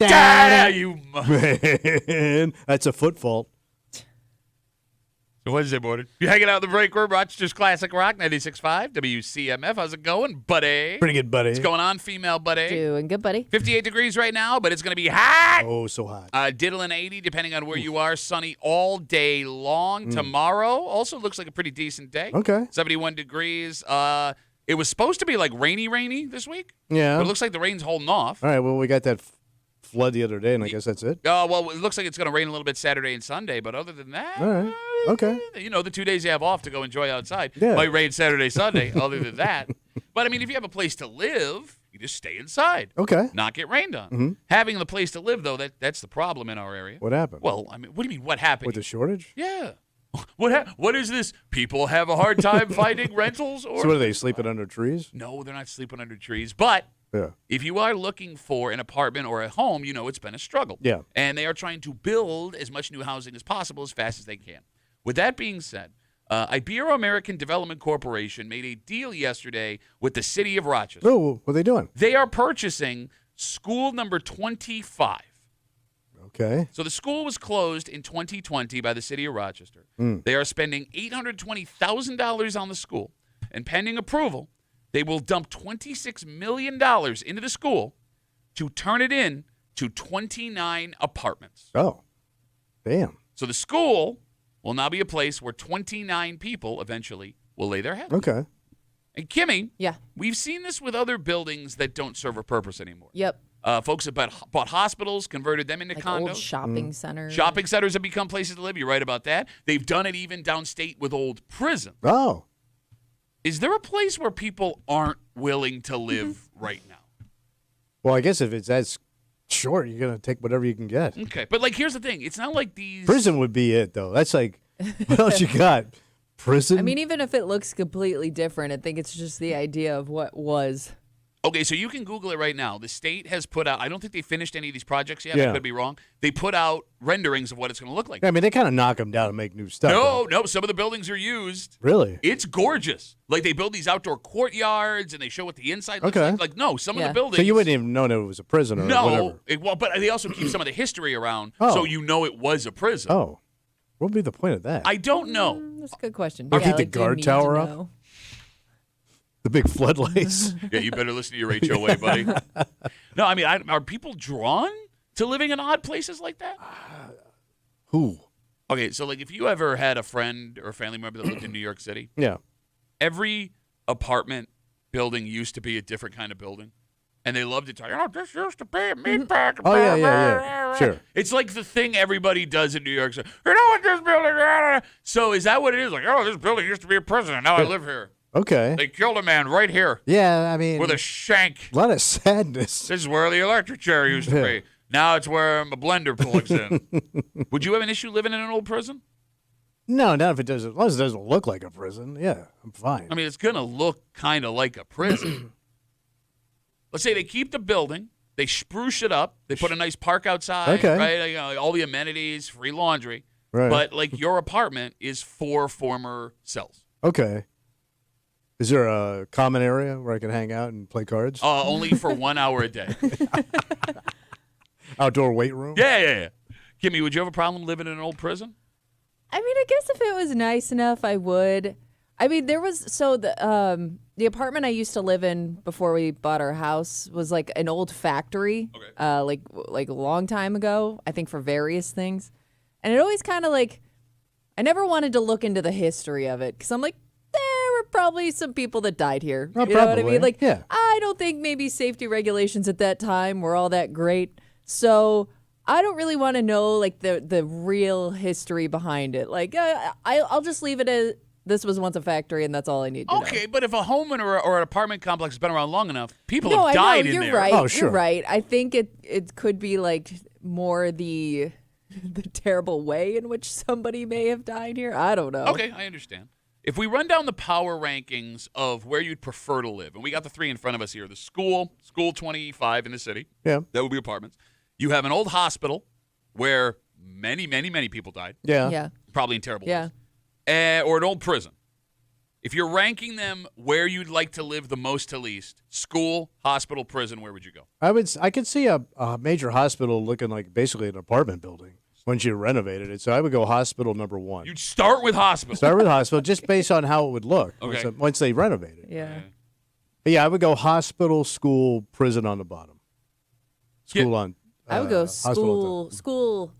You Man, that's a foot fault. Wednesday morning. You hanging out in the break room, Rochester's Classic Rock, 96.5, WCMF. How's it going, buddy? Pretty good, buddy. What's going on, female buddy? Doing good, buddy. 58 degrees right now, but it's going to be hot. Oh, so hot. Diddling 80, depending on where you are. Sunny all day long. Tomorrow also looks like a pretty decent day. Okay. 71 degrees. It was supposed to be like rainy this week. Yeah. But it looks like the rain's holding off. All right, well, we got that flood the other day, and I guess that's it. Well, it looks like it's going to rain a little bit Saturday and Sunday, but other than that, All right. Okay. You know, the 2 days you have off to go enjoy outside. Yeah. Might rain Saturday, Sunday, other than that. But, I mean, if you have a place to live, you just stay inside. Okay. Not get rained on. Mm-hmm. Having the place to live, though, that's the problem in our area. What happened? Well, I mean, what do you mean, what happened? With the shortage? Yeah. What is this? People have a hard time finding rentals? Or So what are they, sleeping under trees? No, they're not sleeping under trees. But Yeah. if you are looking for an apartment or a home, you know it's been a struggle. Yeah. And they are trying to build as much new housing as possible as fast as they can. With that being said, Ibero-American Development Corporation made a deal yesterday with the city of Rochester. Oh, what are they doing? They are purchasing school number 25. Okay. So the school was closed in 2020 by the city of Rochester. They are spending $820,000 on the school. And pending approval, they will dump $26 million into the school to turn it in to 29 apartments. Oh, damn. So the school will now be a place where 29 people eventually will lay their head. Okay. And Kimmy, Yeah. we've seen this with other buildings that don't serve a purpose anymore. Yep. Folks have bought hospitals, converted them into Like condos. old shopping centers. Shopping centers have become places to live. You're right about that. They've done it even downstate with old prisons. Oh. Is there a place where people aren't willing to live right now? Well, I guess if it's that short, you're going to take whatever you can get. Okay. But, like, here's the thing. It's not like these. Prison would be it, though. That's like, what else you got? Prison? I mean, even if it looks completely different, I think it's just the idea of what was. Okay, so you can Google it right now. The state has put out, I don't think they finished any of these projects yet. Yeah. I could be wrong. They put out renderings of what it's going to look like. I mean, they kind of knock them down and make new stuff. No, some of the buildings are used. Really? It's gorgeous. Like, they build these outdoor courtyards, and they show what the inside looks Okay. like. Like, no, some of Yeah. the buildings. So you wouldn't even know that it was a prison or whatever. No, but they also keep some of the history around, Oh. so you know it was a prison. Oh. What would be the point of that? I don't know. That's a good question. Or keep the like, do you guard need tower to up? know? The big floodlights? Yeah, you better listen to your HOA, buddy. No, I mean, are people drawn to living in odd places like that? Who? Okay, so like if you ever had a friend or a family member that lived in New York City, Yeah. every apartment building used to be a different kind of building. And they loved to tell you, oh, this used to be a meat pack. Oh, yeah. Sure. It's like the thing everybody does in New York. So, you know what this building is? So is that what it is? Like, oh, this building used to be a prison, and now I live here. Okay. They killed a man right here Yeah, I mean, with a shank. a lot of sadness. This is where the electric chair used to be. Now it's where my blender plugs in. Would you have an issue living in an old prison? No, not if it doesn't. As long as it doesn't look like a prison. Yeah, I'm fine. I mean, it's going to look kind of like a prison. Let's say they keep the building, they spruce it up, they put a nice park outside, Okay. right? You know, all the amenities, free laundry. Right. But like your apartment is 4 former cells. Okay. Is there a common area where I can hang out and play cards? Only for 1 hour a day. Outdoor weight room? Yeah. Kimmy, would you have a problem living in an old prison? I mean, I guess if it was nice enough, I would. I mean, there was the apartment I used to live in before we bought our house was like an old factory, like a long time ago. I think for various things, and it always kind of like I never wanted to look into the history of it because I'm like there were probably some people that died here. Oh, you know what I probably. mean? Like, Yeah. I don't think maybe safety regulations at that time were all that great. So I don't really want to know like the real history behind it. Like I'll just leave it as this was once a factory and that's all I need to know. Okay, but if a home or an apartment complex has been around long enough, people No, have I died know, in you're there. right. Oh, sure. You're right. I think it could be like more the terrible way in which somebody may have died here. I don't know. Okay, I understand. If we run down the power rankings of where you'd prefer to live, and we got the 3 in front of us here, the school 25 in the city. Yeah. That would be apartments. You have an old hospital where many, many, many people died, Yeah. Yeah. probably in terrible Yeah. ways. Or an old prison. If you're ranking them where you'd like to live the most to least, school, hospital, prison, where would you go? I could see a major hospital looking like basically an apartment building once you renovated it. So I would go hospital number 1. You'd start with hospital. Start with hospital just based on how it would look once they renovate it. Yeah. But yeah, I would go hospital, school, prison on the bottom. School on. I would go hospital on top. school,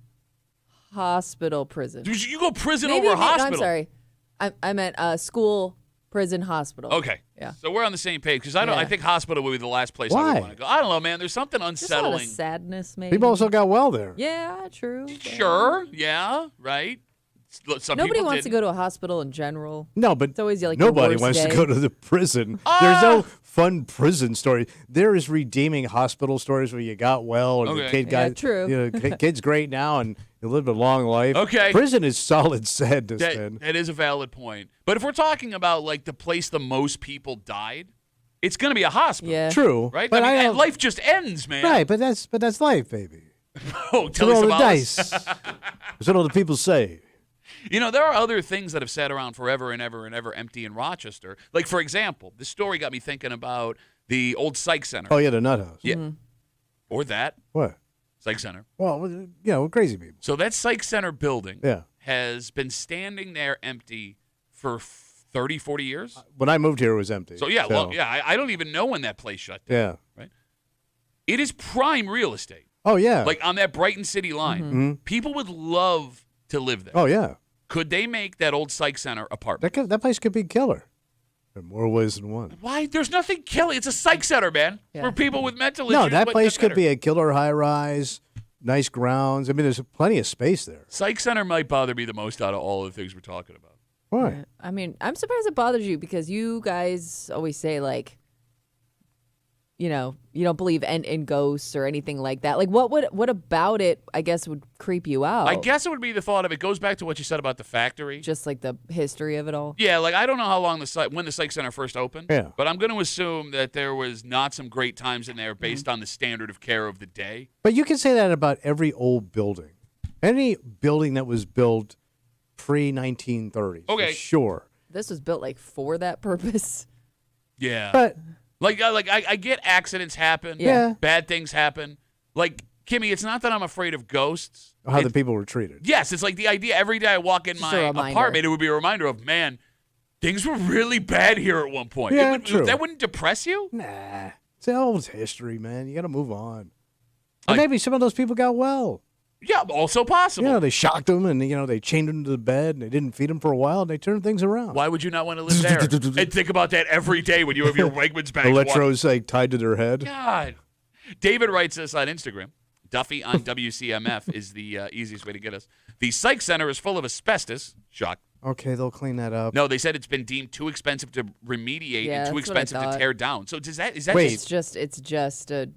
hospital, prison. You go prison Maybe, over no, hospital. I'm sorry. I meant school, prison, hospital. Okay. Yeah. So we're on the same page because I Yeah. think hospital would be the last place I Why? would want to go. I don't know, man. There's something Just a lot of unsettling. sadness, maybe. People also got well there. Yeah, true. Sure. Yeah. Right. Some Nobody people wants to didn't. go to a hospital in general. No, but It's always like your nobody worst wants day. to go to the prison. There's no fun prison story. There is redeeming hospital stories where you got well and the Okay. kid Yeah, got true. Kid's great now and you lived a long life. Okay. Prison is solid sadness, man. That is a valid point. But if we're talking about like the place the most people died, it's going to be a hospital. Yeah. True, Right? But I mean, I and don't- life just ends, man. right, but that's life, baby. Oh, That's tell what us all the about dice. That's what all the people say. You know, there are other things that have sat around forever and ever and ever empty in Rochester. Like, for example, this story got me thinking about the old Psych Center. Oh yeah, the nut house. Yeah. Or that. What? Psych Center. Well, crazy people. So that Psych Center building Yeah. has been standing there empty for 30, 40 years. When I moved here, it was empty. So, yeah, I don't even know when that place shut down. Yeah. Right? It is prime real estate. Oh yeah. Like on that Brighton City line. Mm-hmm. People would love to live there. Oh yeah. Could they make that old Psych Center apartment? That place could be killer. In more ways than one. Why? There's nothing killing. It's a psych center, man. Yeah. For people with mental issues. No, that but place better. could be a killer high rise, nice grounds. I mean, there's plenty of space there. Psych center might bother me the most out of all of the things we're talking about. Why? I mean, I'm surprised it bothers you because you guys always say like, you don't believe in ghosts or anything like that. Like, what about it? I guess would creep you out. I guess it would be the thought of it goes back to what you said about the factory. just like the history of it all. Yeah, like I don't know how long when the psych center first opened. Yeah. But I'm going to assume that there was not some great times in there based on the standard of care of the day. But you can say that about every old building. Any building that was built pre-1930s. Okay. For sure. This was built like for that purpose. Yeah. But Like I get accidents happen. Yeah. Bad things happen. Like Kimmy, it's not that I'm afraid of ghosts. how the people were treated. Yes, it's like the idea every day I walk in Just my a reminder. apartment, it would be a reminder of, man, things were really bad here at one point. Yeah, True. That wouldn't depress you? Nah. It's old history, man. You got to move on. Like- And maybe some of those people got well. Yeah, also possible. They shocked them and, they chained them to the bed and they didn't feed them for a while and they turned things around. Why would you not want to live there? And think about that every day when you have your Wegmans bag. Electrodes like tied to their head. God. David writes us on Instagram. Duffy on WCMF is the easiest way to get us. The psych center is full of asbestos. Shock. Okay, they'll clean that up. No, they said it's been deemed too expensive to remediate Yeah, and too that's what I expensive to thought. tear down. So is that Wait. It's just a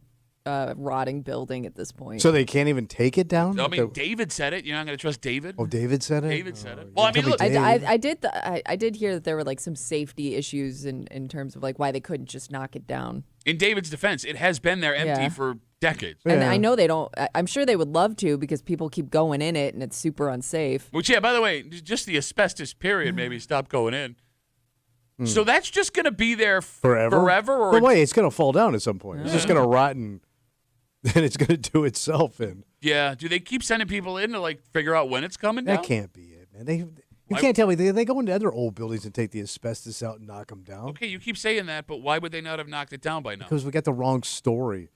rotting building at this point. So they can't even take it down? I mean, David said it. You're not going to trust David? Oh, David said it? David said it. Oh, Well, I you mean, tell look, me Dave. I did hear that there were like some safety issues in terms of like why they couldn't just knock it down. in David's defense, it has been there empty Yeah. for decades. And Yeah. I know they don't. I'm sure they would love to because people keep going in it and it's super unsafe. Which, yeah, by the way, just the asbestos period maybe stopped going in. So that's just going to be there Forever? or But wait, it's going to fall down at some point. It's just going to rot and then it's going to do itself in. yeah. Do they keep sending people in to like figure out when it's coming down? That can't be it, man. You Why- can't tell me. They go into other old buildings and take the asbestos out and knock them down. Okay, you keep saying that, but why would they not have knocked it down by now? Because we got the wrong story.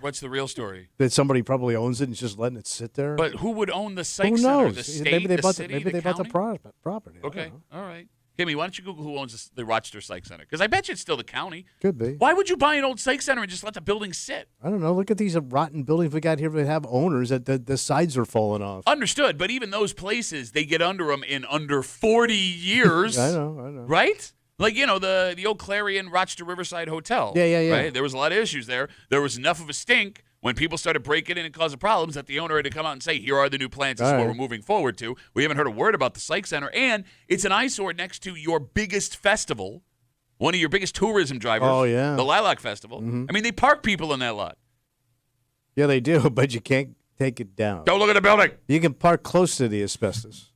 What's the real story? That somebody probably owns it and is just letting it sit there. But who would own the psych who center? knows? The state, maybe they the bought city, maybe they bought the county? property. I don't Okay, know. all right. Kimmy, why don't you Google who owns the Rochester Psych Center? Because I bet you it's still the county. Could be. Why would you buy an old psych center and just let the building sit? I don't know. Look at these rotten buildings we got here. We have owners that the sides are falling off. Understood, but even those places, they get under them in under 40 years. I know. Right? Like, the old Clarion Rochester Riverside Hotel. Yeah. Right? There was a lot of issues there. There was enough of a stink when people started breaking in and causing problems that the owner had to come out and say, here are the new plans. This is All what right. we're moving forward to. We haven't heard a word about the psych center. And it's an eyesore next to your biggest festival, one of your biggest tourism drivers. Oh, yeah. The Lilac Festival. I mean, they park people in that lot. Yeah, they do, but you can't take it down. Don't look at the building. You can park close to the asbestos,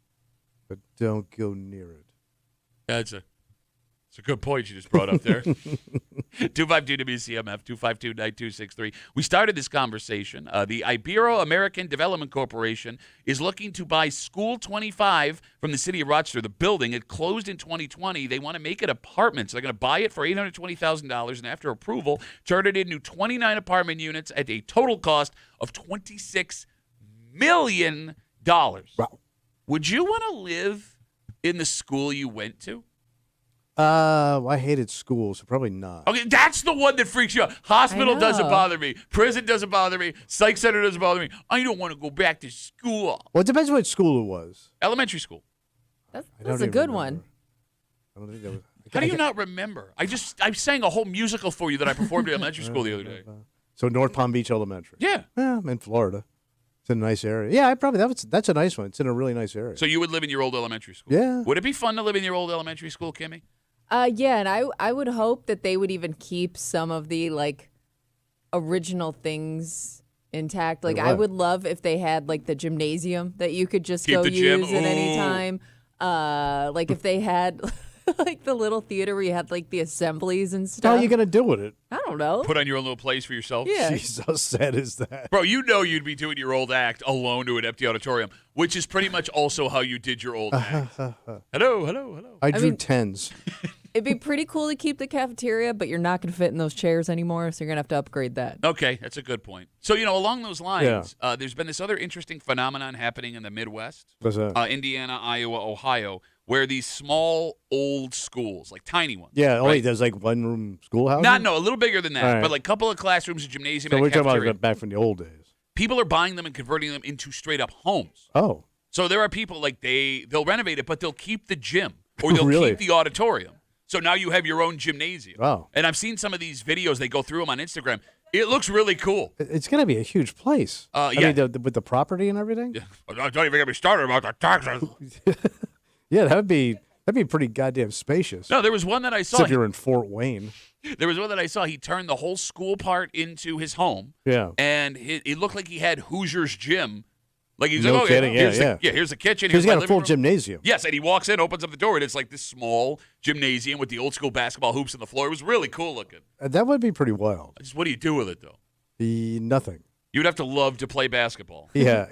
but don't go near it. That's a It's a good point you just brought up there. 252 WCMF, 252-9263. We started this conversation. The Ibero-American Development Corporation is looking to buy School 25 from the city of Rochester. The building, it closed in 2020. They want to make it apartments. They're going to buy it for $820,000, and after approval, turn it into 29 apartment units at a total cost of $26 million. Wow. Would you want to live in the school you went to? Well, I hated school, so probably not. Okay, that's the one that freaks you out. Hospital I doesn't know. bother me. Prison doesn't bother me. Psych center doesn't bother me. I don't want to go back to school. Well, it depends what school it was. Elementary school. That's I don't a even good remember. one. I don't think that was. How do you not remember? I sang a whole musical for you that I performed at elementary school the other day. So North Palm Beach Elementary. Yeah. Yeah, I'm in Florida. It's in a nice area. Yeah, that's a nice one. It's in a really nice area. So you would live in your old elementary school? Yeah. Would it be fun to live in your old elementary school, Kimmy? Yeah, and I would hope that they would even keep some of the like original things intact. Like I what? would love if they had like the gymnasium that you could just Keep go the gym? use at any Ooh. time. Like if they had like the little theater where you had like the assemblies and What stuff. are you gonna do with it? I don't know. Put on your own little place for yourself? Yeah. Jeez, how sad is that? Bro, you know you'd be doing your old act alone to an empty auditorium, which is pretty much also how you did your old act. Hello. I drew mean- tens. It'd be pretty cool to keep the cafeteria, but you're not going to fit in those chairs anymore, so you're going to have to upgrade that. Okay, that's a good point. So, along those lines, there's been this other interesting phenomenon happening in the Midwest, What's that? Indiana, Iowa, Ohio, where these small, old schools, like tiny ones. Yeah. Oh, right? wait, there's like one room schoolhouse. No, a little bigger than that, All right. but like a couple of classrooms, a gymnasium, So and we're a talking cafeteria. about back from the old days. People are buying them and converting them into straight-up homes. Oh. So there are people, like, they'll renovate it, but they'll keep the gym, or they'll Really? keep the auditorium. So now you have your own gymnasium. Wow. And I've seen some of these videos. They go through them on Instagram. It looks really cool. It's going to be a huge place. Yeah. I mean, with the property and everything. Don't even get me started about the taxes. Yeah, that'd be pretty goddamn spacious. No, there was one that I saw. Except you're in Fort Wayne. There was one that I saw. He turned the whole school part into his home. Yeah. And it looked like he had Hoosiers Gym. Like he's No like, oh, kidding. Yeah, here's the kitchen. Because Here's he's my got a living full room. gymnasium. Yes, and he walks in, opens up the door, and it's like this small gymnasium with the old school basketball hoops on the floor. It was really cool looking. That would be pretty wild. Just what do you do with it though? Nothing. You'd have to love to play basketball. Yeah.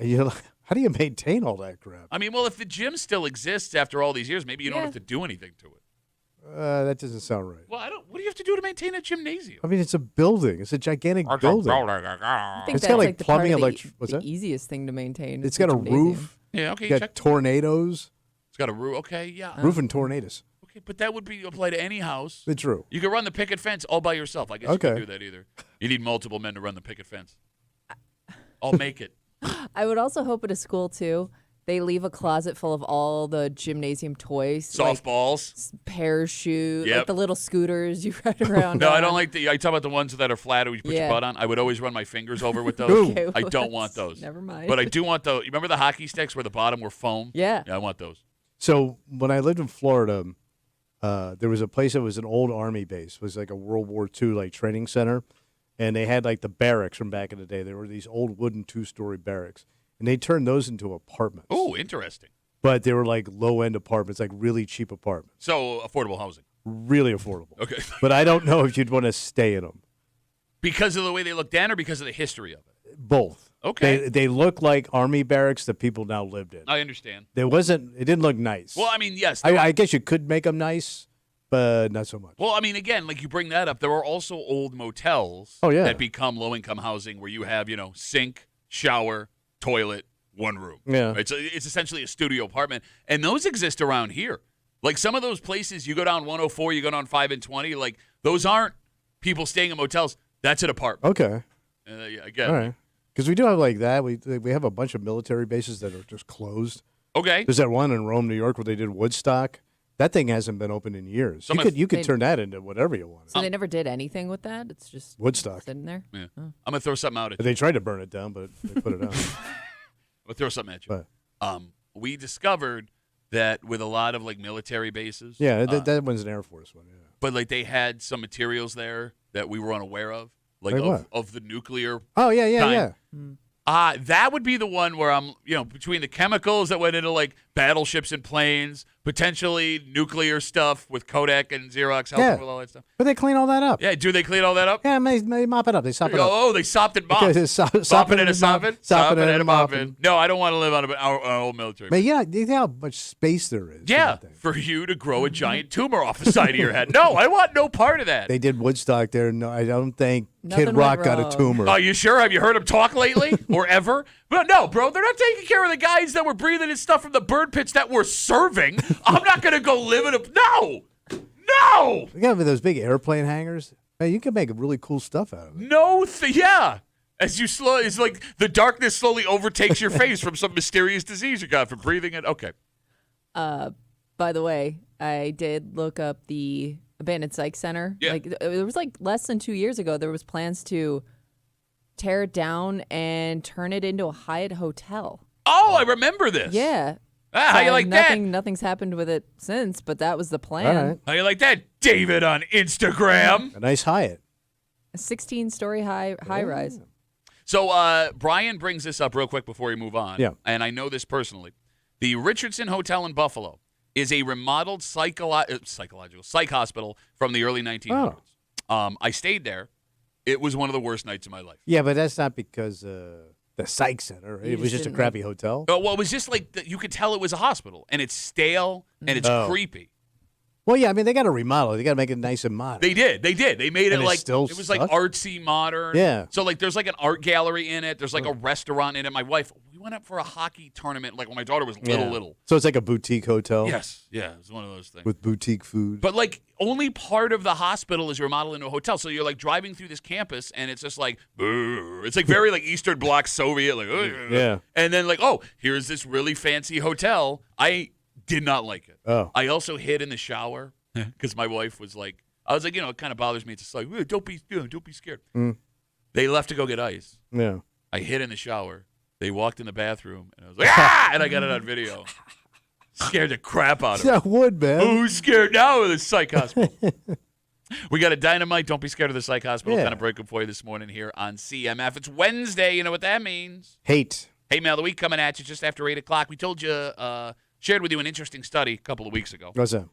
How do you maintain all that crap? I mean, well, if the gym still exists after all these years, maybe you don't Yeah. have to do anything to it. That doesn't sound right. Well, what do you have to do to maintain a gymnasium? I mean, it's a building. It's a gigantic building. I think It's that's got, like, like the part plumbing, of the, what's the that? easiest thing to maintain. It's is the got a gymnasium. roof. Yeah, okay, It's got check. tornadoes. It's got a roof. Okay, yeah. Roof and tornadoes. Okay, but that would apply to any house. It's true. You could run the picket fence all by yourself. I guess you Okay. can't do that either. You need multiple men to run the picket fence. I'll make it. I would also hope at a school too, they leave a closet full of all the gymnasium toys, like Softballs. parachute, Yep. like the little scooters you ride around. No, I on. don't like I talk about the ones that are flat where you put your Yeah. butt on. I would always run my fingers over with those. Ooh. Okay, I well, don't want that's- those. Never mind. But I do want those. You remember the hockey sticks where the bottom were foam? Yeah. Yeah, I want those. So when I lived in Florida, there was a place that was an old army base. It was like a World War II like training center, and they had like the barracks from back in the day. There were these old wooden 2-story barracks, and they turned those into apartments. Oh, interesting. But they were like low end apartments, like really cheap apartments, So affordable housing. really affordable. Okay. But I don't know if you'd want to stay in them. Because of the way they look then or because of the history of it? Both. Okay. They look like army barracks that people now lived in. I understand. It didn't look nice. Well, I mean, yes. I guess you could make them nice, but not so much. Well, I mean, again, like you bring that up, there are also old motels Oh, yeah. that become low-income housing where you have, sink, shower, toilet, one room. Yeah. It's essentially a studio apartment, and those exist around here. Like some of those places, you go down 104, you go down 5 and 20, like those aren't people staying in motels. That's an apartment. Okay. Yeah, again. All right. Because we do have like that. We have a bunch of military bases that are just closed. Okay. There's that one in Rome, New York, where they did Woodstock. That thing hasn't been open in years. Some You could They- turn that into whatever you want. So they never did anything with that. It's just Woodstock. sitting there. Yeah. I'm going to throw something out at you. They tried to burn it down, but they put it out. I'm going to throw something at you. But We discovered that with a lot of like military bases. yeah, that one's an Air Force one. Yeah. But like they had some materials there that we were unaware of, like Like what? of the nuclear. Oh yeah, Time. yeah. That would be the one where I'm, between the chemicals that went into like battleships and planes, potentially nuclear stuff with Kodak and Xerox helping with all that stuff. But they clean all that up. Yeah, do they clean all that up? Yeah, they mop it up. They sop it up. Oh, they sopped and mopped. Because it's Sopping and a sopping? sopping and and a mopping. mopping. No, I don't want to live on our old military. But yeah, you know how much space there is. Yeah, for you to grow a giant tumor off the side of your head. No, I want no part of that. They did Woodstock there. No, I don't think Nothing Kid went Rock got a wrong. tumor. Are you sure? Have you heard him talk lately or ever? But no, bro, they're not taking care of the guys that were breathing in stuff from the bird pits that we're serving. I'm not going to go live in a... No! You got those big airplane hangars. Man, you can make really cool stuff out of it. Yeah. As you it's like the darkness slowly overtakes your face from some mysterious disease you got from breathing it. Okay. By the way, I did look up the abandoned psych center. Yeah. Like it was like less than 2 years ago. There was plans to tear it down and turn it into a Hyatt hotel. Oh, I remember this. Yeah. How you like that? Nothing's happened with it since, but that was the plan. All right. How you like that, David on Instagram? A nice Hyatt. A 16-story high rise. So Brian brings this up real quick before we move on. Yeah. And I know this personally. The Richardson Hotel in Buffalo is a remodeled psych hospital from the early 1900s. I stayed there. It was one of the worst nights of my life. Yeah, but that's not because the psych center. It was just a didn't crappy hotel. Well, it was just like you could tell it was a hospital, and it's stale and it's creepy. Well, yeah, I mean, they got to remodel it. They got to make it nice and modern. They did. They made it And it like still it was like sucked? artsy modern. Yeah. So like there's like an art gallery in it. There's like a restaurant in it. My wife, we went up for a hockey tournament like when my daughter was little. So it's like a boutique hotel. Yes. Yeah. It's one of those things. With boutique food. But like only part of the hospital is remodeled into a hotel. So you're like driving through this campus and it's just like, it's like very like Eastern Bloc Soviet. Like, Yeah. And then like, oh, here's this really fancy hotel. I did not like it. Oh. I also hid in the shower because my wife was like, I was like, it kind of bothers me. It's just like, don't be scared. They left to go get ice. Yeah. I hid in the shower. They walked in the bathroom and I was like, ah! And I got it on video. Scared the crap out of me. Yeah, would, man. Who's scared now of the psych hospital? We got a dynamite. Don't be scared of the psych hospital. Yeah. Kind of breaking for you this morning here on CMF. It's Wednesday. You know what that means. Hate. Hey, Mail of the Week coming at you just after 8 o'clock. We told you, shared with you an interesting study a couple of weeks ago. What's that?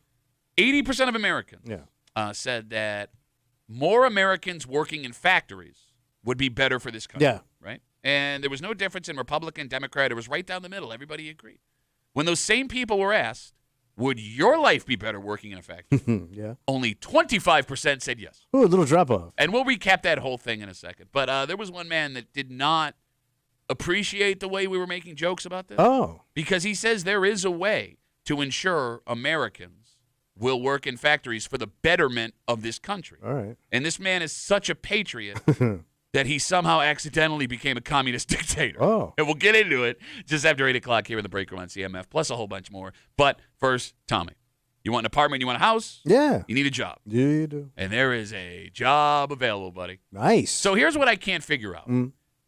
80% of Americans said that more Americans working in factories would be better for this country. Yeah. Right? And there was no difference in Republican, Democrat. It was right down the middle. Everybody agreed. When those same people were asked, would your life be better working in a factory? Yeah. Only 25% said yes. Ooh, a little drop off. And we'll recap that whole thing in a second. But there was one man that did not appreciate the way we were making jokes about this. Oh. Because he says there is a way to ensure Americans will work in factories for the betterment of this country. All right. And this man is such a patriot that he somehow accidentally became a communist dictator. Oh. And we'll get into it just after 8 o'clock here in the break room on CMF, plus a whole bunch more. But first, Tommy, you want an apartment, you want a house? Yeah. You need a job. Yeah, you do. And there is a job available, buddy. Nice. So here's what I can't figure out.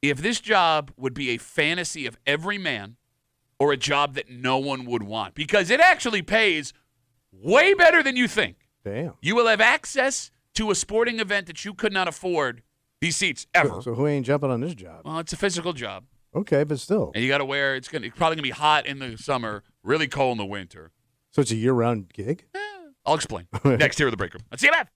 If this job would be a fantasy of every man or a job that no one would want, because it actually pays way better than you think. Damn. You will have access to a sporting event that you could not afford these seats ever. So who ain't jumping on this job? Well, it's a physical job. Okay, but still. And you got to wear, it's probably going to be hot in the summer, really cold in the winter. So it's a year-round gig? I'll explain. Next here in the break room. Let's see you, Matt.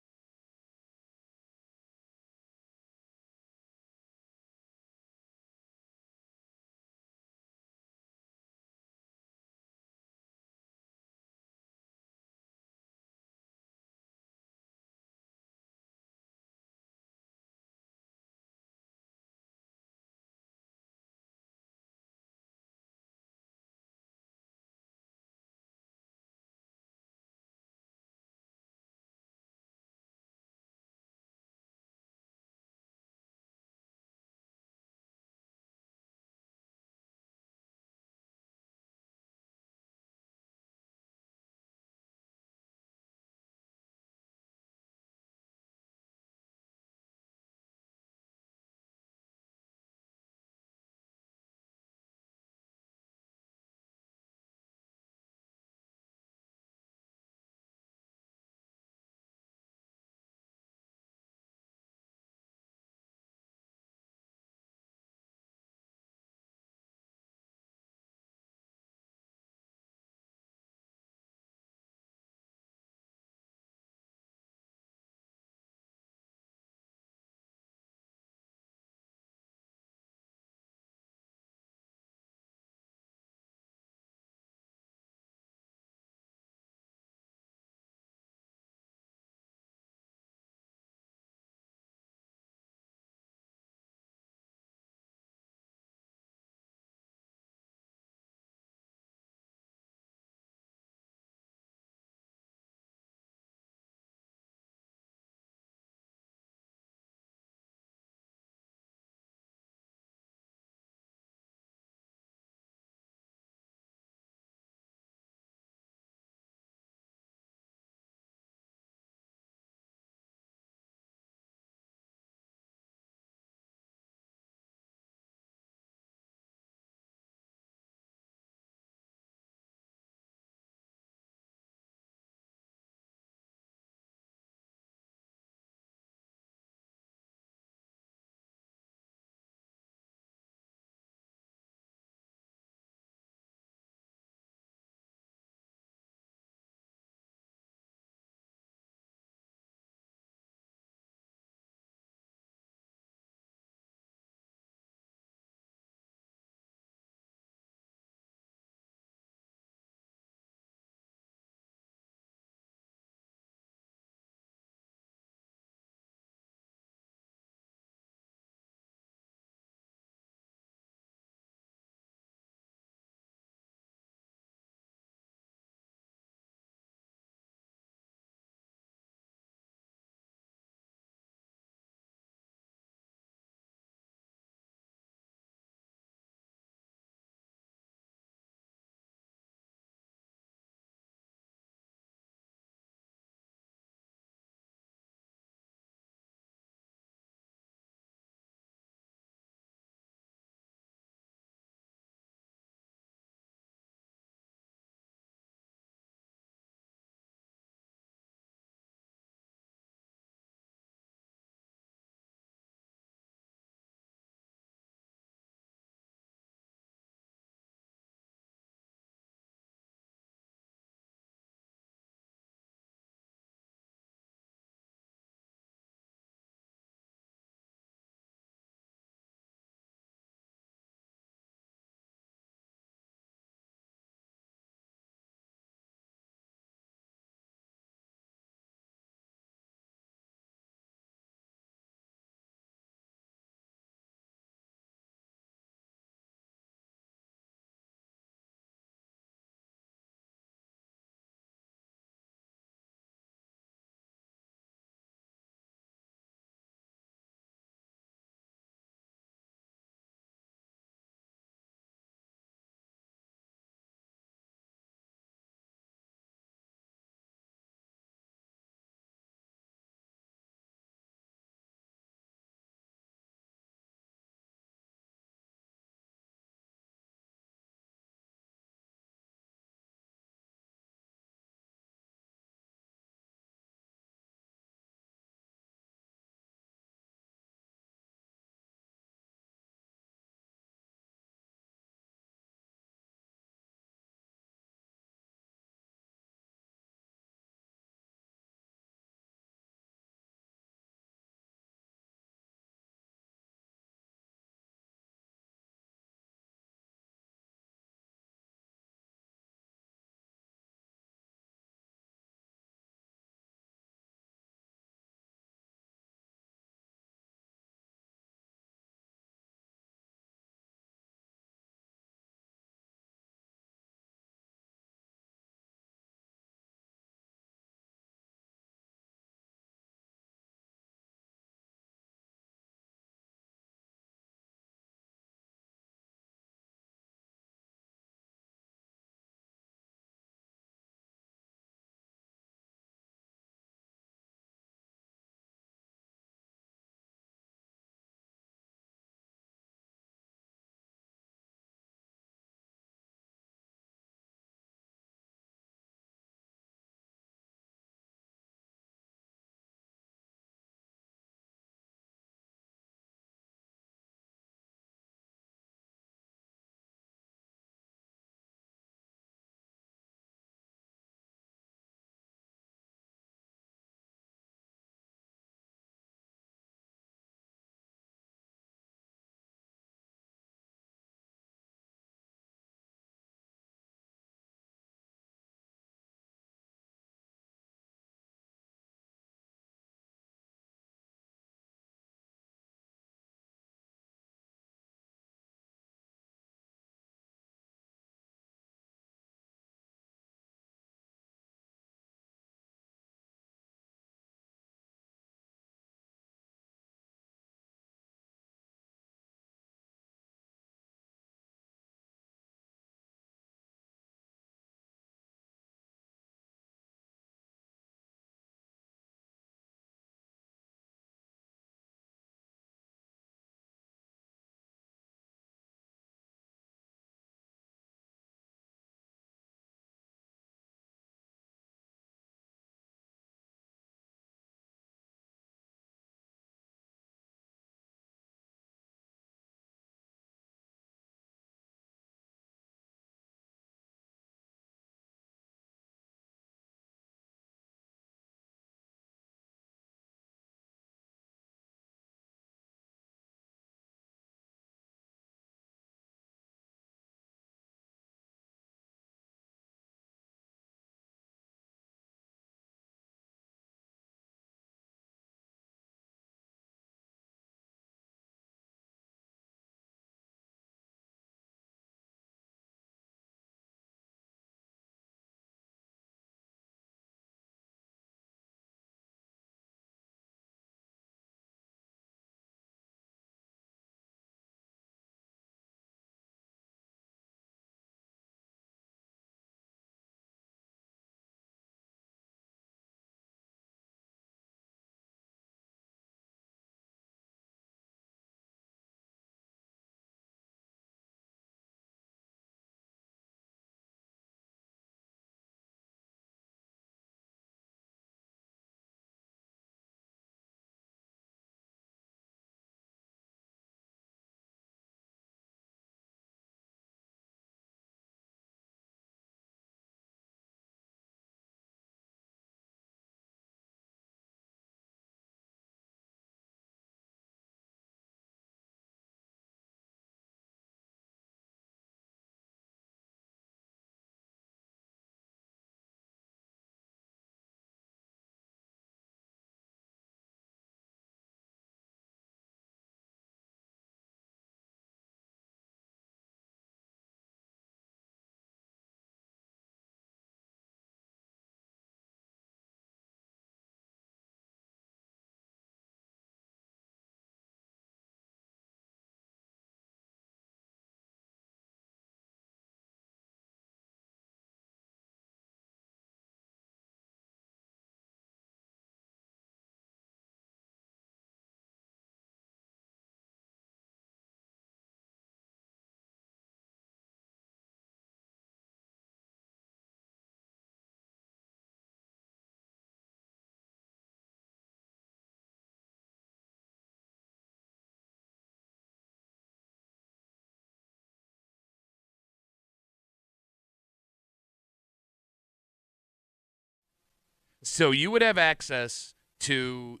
So you would have access to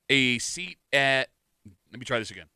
a seat at. Let me try this again.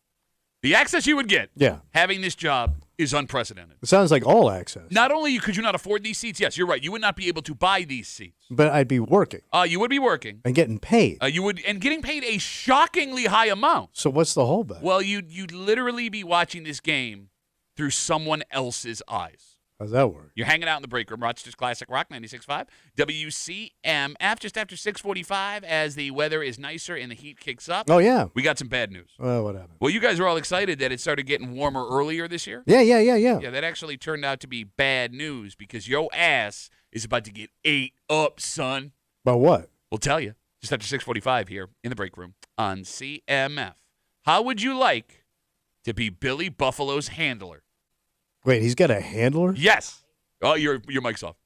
The access you would get having this job is unprecedented. It sounds like all access. Not only could you not afford these seats, yes, you're right. You would not be able to buy these seats. But I'd be working. You would be working. And getting paid. You would and getting paid a shockingly high amount. So what's the holdback? Well, you'd literally be watching this game through someone else's eyes. How's that work? You're hanging out in the break room. Rochester's Classic Rock 96.5. WCMF just after 6:45 as the weather is nicer and the heat kicks up. Oh, yeah. We got some bad news. Well, what happened? Well, you guys are all excited that it started getting warmer earlier this year. Yeah. Yeah, that actually turned out to be bad news because your ass is about to get ate up, son. About what? We'll tell you just after 6:45 here in the break room on CMF. How would you like to be Billy Buffalo's handler? Wait, he's got a handler? Yes. Oh, your mic's off.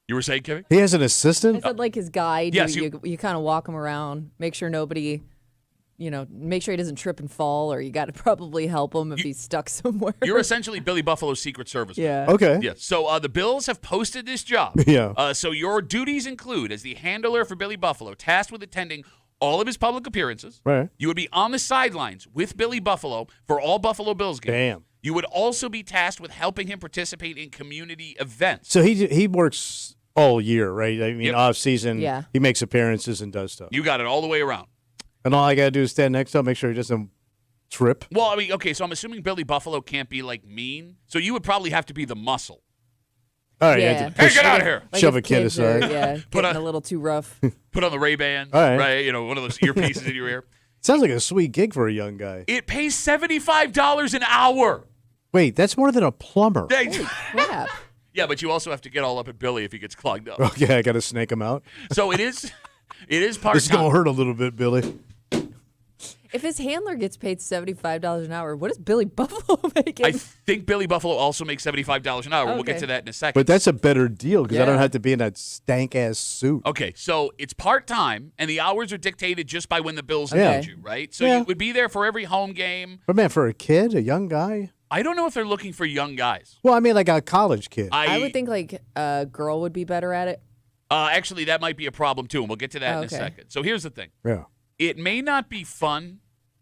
You were saying, Kevin? He has an assistant? I said like his guide. Yes, you kind of walk him around, make sure nobody, make sure he doesn't trip and fall, or you got to probably help him if he's stuck somewhere. You're essentially Billy Buffalo's Secret Service. Yeah. Okay. Yeah. So the Bills have posted this job. Yeah. So your duties include, as the handler for Billy Buffalo, tasked with attending all of his public appearances. Right. You would be on the sidelines with Billy Buffalo for all Buffalo Bills games. Damn. You would also be tasked with helping him participate in community events. So he works all year, right? I mean, Yep. off season, Yeah. he makes appearances and does stuff. You got it all the way around. And all I got to do is stand next to him, make sure he doesn't trip. Well, I mean, okay, so I'm assuming Billy Buffalo can't be, mean. So you would probably have to be the muscle. All right. Yeah. I have to Hey, push- get out of here. Like Shove if a kid kids are, aside. Yeah, Put getting a- a little too rough. Put on the Ray-Ban, All right. right? One of those earpieces in your ear. Sounds like a sweet gig for a young guy. It pays $75 an hour. Wait, that's more than a plumber. Hey, Crap. yeah, but you also have to get all up at Billy if he gets clogged up. Okay, I got to snake him out. So it is This is part-time. going to hurt a little bit, Billy. If his handler gets paid $75 an hour, what is Billy Buffalo making? I think Billy Buffalo also makes $75 an hour. We'll get Okay. to that in a second. But that's a better deal because I don't Yeah. have to be in that stank-ass suit. Okay, so it's part-time, and the hours are dictated just by when the Bills Yeah. need you, right? So Yeah. you would be there for every home game. But, man, for a kid, a young guy? I don't know if they're looking for young guys. Well, I mean, like a college kid. I would think like a girl would be better at it. Actually, that might be a problem, too, and we'll get to that in a Okay. second. So here's the thing. Yeah. It may not be fun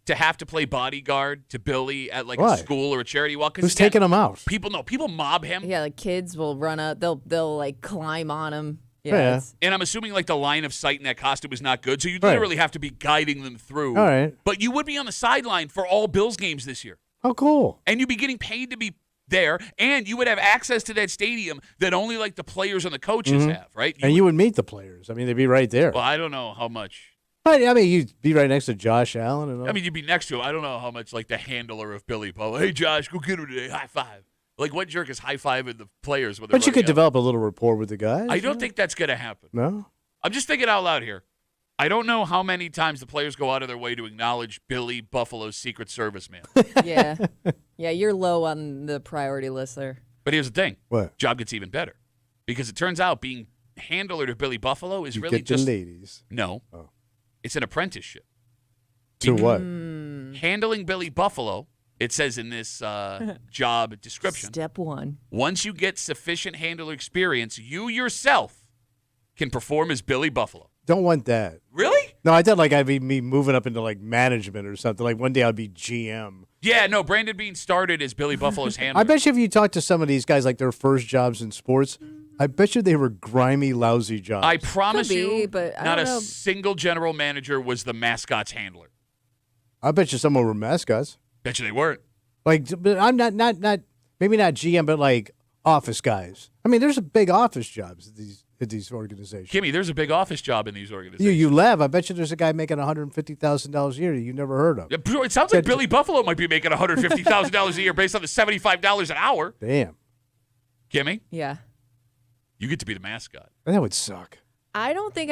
to have to play bodyguard to Billy at, Why? a school or a charity walk. 'cause Who's again, taking him out? People mob him. Yeah, like kids will run up. They'll like climb on him. Yeah. it's- And I'm assuming the line of sight in that costume is not good, so you Right. literally have to be guiding them through. All right. But you would be on the sideline for all Bills games this year, Oh, cool. and you'd be getting paid to be there, and you would have access to that stadium that only the players and the coaches have, right? And you would meet the players. I mean, they'd be right there. Well, I don't know how much. I mean, you'd be right next to Josh Allen. And all. I mean, you'd be next to him. I don't know how much the handler of Billy Buffalo. Hey, Josh, go get him today. High five. What jerk is high fiving the players when they're but you could running out? develop a little rapport with the guys. I don't think that's going to happen. No? I'm just thinking out loud here. I don't know how many times the players go out of their way to acknowledge Billy Buffalo's Secret Service man. Yeah, yeah. You're low on the priority list there. But here's the thing. What? Job gets even better. Because it turns out being handler to Billy Buffalo is You really get just the ladies. no. Oh. It's an apprenticeship. To what? Handling Billy Buffalo, it says in this job description. Step one. Once you get sufficient handler experience, you yourself can perform as Billy Buffalo. Don't want that. Really? No, I thought I'd be me moving up into management or something. Like one day I'd be GM. Yeah, no, Brandon Bean started as Billy Buffalo's handler. I bet you if you talk to some of these guys, their first jobs in sports, I bet you they were grimy, lousy jobs. I promise Could be, you, but I not don't a know. single general manager was the mascot's handler. I bet you some of them were mascots. Bet you they weren't. But I'm not maybe not GM, but office guys. I mean, there's a big office jobs at these organizations. Kimmy, there's a big office job in these organizations. You laugh. I bet you there's a guy making $150,000 a year that you never heard of. It sounds like Billy Buffalo might be making $150,000 a year based on the $75 an hour. Damn, Kimmy, Yeah. you get to be the mascot. that would suck. I don't think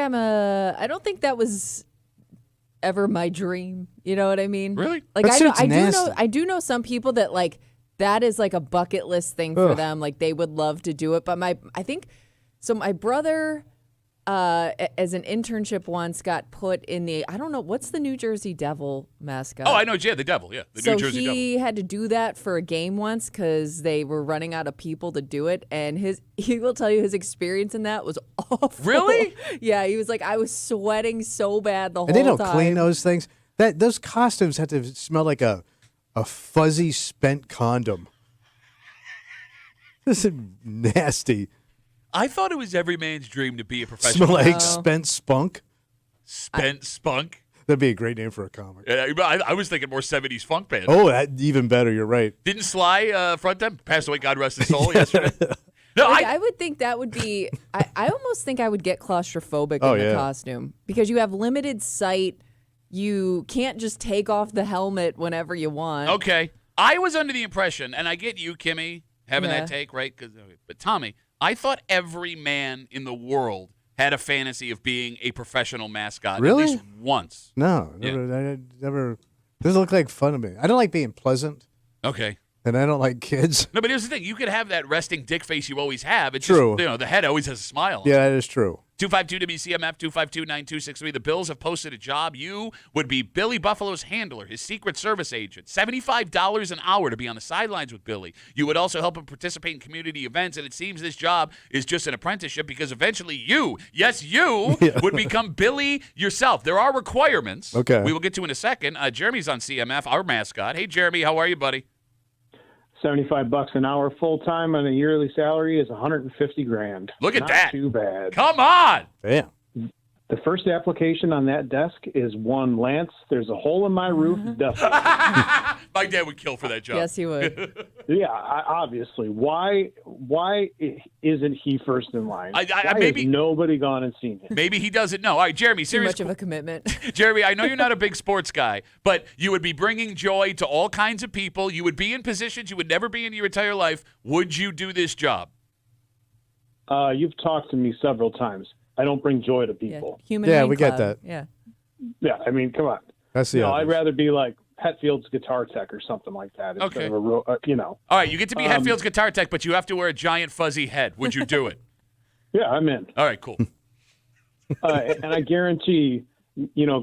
that was ever my dream. You know what I mean? Really? Like That sounds I do nasty. know I do know some people that that is a bucket list thing for Ugh. them. They would love to do it. But my brother as an internship once, got put in the, I don't know, what's the New Jersey Devil mascot? Oh, I know, yeah, the Devil, yeah, the New Jersey Devil. So he had to do that for a game once because they were running out of people to do it, and he will tell you his experience in that was awful. Really? Yeah, he was like, I was sweating so bad the whole And they don't time. clean those things. Those costumes have to smell like a fuzzy spent condom. This is nasty. I thought it was every man's dream to be a professional. Smell like mascot. spent spunk. Spent spunk. That'd be a great name for a comic. I was thinking more 70s funk band. Oh, even better. You're right. Didn't Sly front them? Passed away, God rest his soul, yesterday. No, I would think that would be. I almost think I would get claustrophobic in the costume because you have limited sight. You can't just take off the helmet whenever you want. Okay. I was under the impression, and I get you, Kimmy, having that take, right? But Tommy, I thought every man in the world had a fantasy of being a professional mascot Really? at least once. No, never. Doesn't look like fun to me. I don't like being pleasant, Okay. and I don't like kids. No, but here's the thing. You could have that resting dick face you always have. It's True. Just, the head always has a smile on it. Yeah, that is true. 252 WCMF 252-9263. The Bills have posted a job. You would be Billy Buffalo's handler, his Secret Service agent. $75 an hour to be on the sidelines with Billy. You would also help him participate in community events, and it seems this job is just an apprenticeship because eventually you, yes, you, would become Billy yourself. There are requirements. Okay. We will get to in a second. Jeremy's on CMF, our mascot. Hey, Jeremy, how are you, buddy? $75 an hour full time on a yearly salary is $150,000. Look at Not that. Too bad. Come on. Damn. The first application on that desk is one Lance. There's a hole in my roof. Duffy. My dad would kill for that job. Yes, he would. Yeah, obviously. Why isn't he first in line? Why maybe has nobody gone and seen him? Maybe he doesn't know. All right, Jeremy, Too serious much of a commitment. Jeremy, I know you're not a big sports guy, but you would be bringing joy to all kinds of people. You would be in positions you would never be in your entire life. Would you do this job? You've talked to me several times. I don't bring joy to Yeah, people. human Yeah, Rain we get Club. that. Yeah. Yeah, I mean, come on. That's the I'd obvious. rather be like Hetfield's guitar tech or something like that. Instead Okay. of a All right, you get to be Hetfield's guitar tech, but you have to wear a giant fuzzy head. Would you do it? Yeah, I'm in. All right, cool. And I guarantee,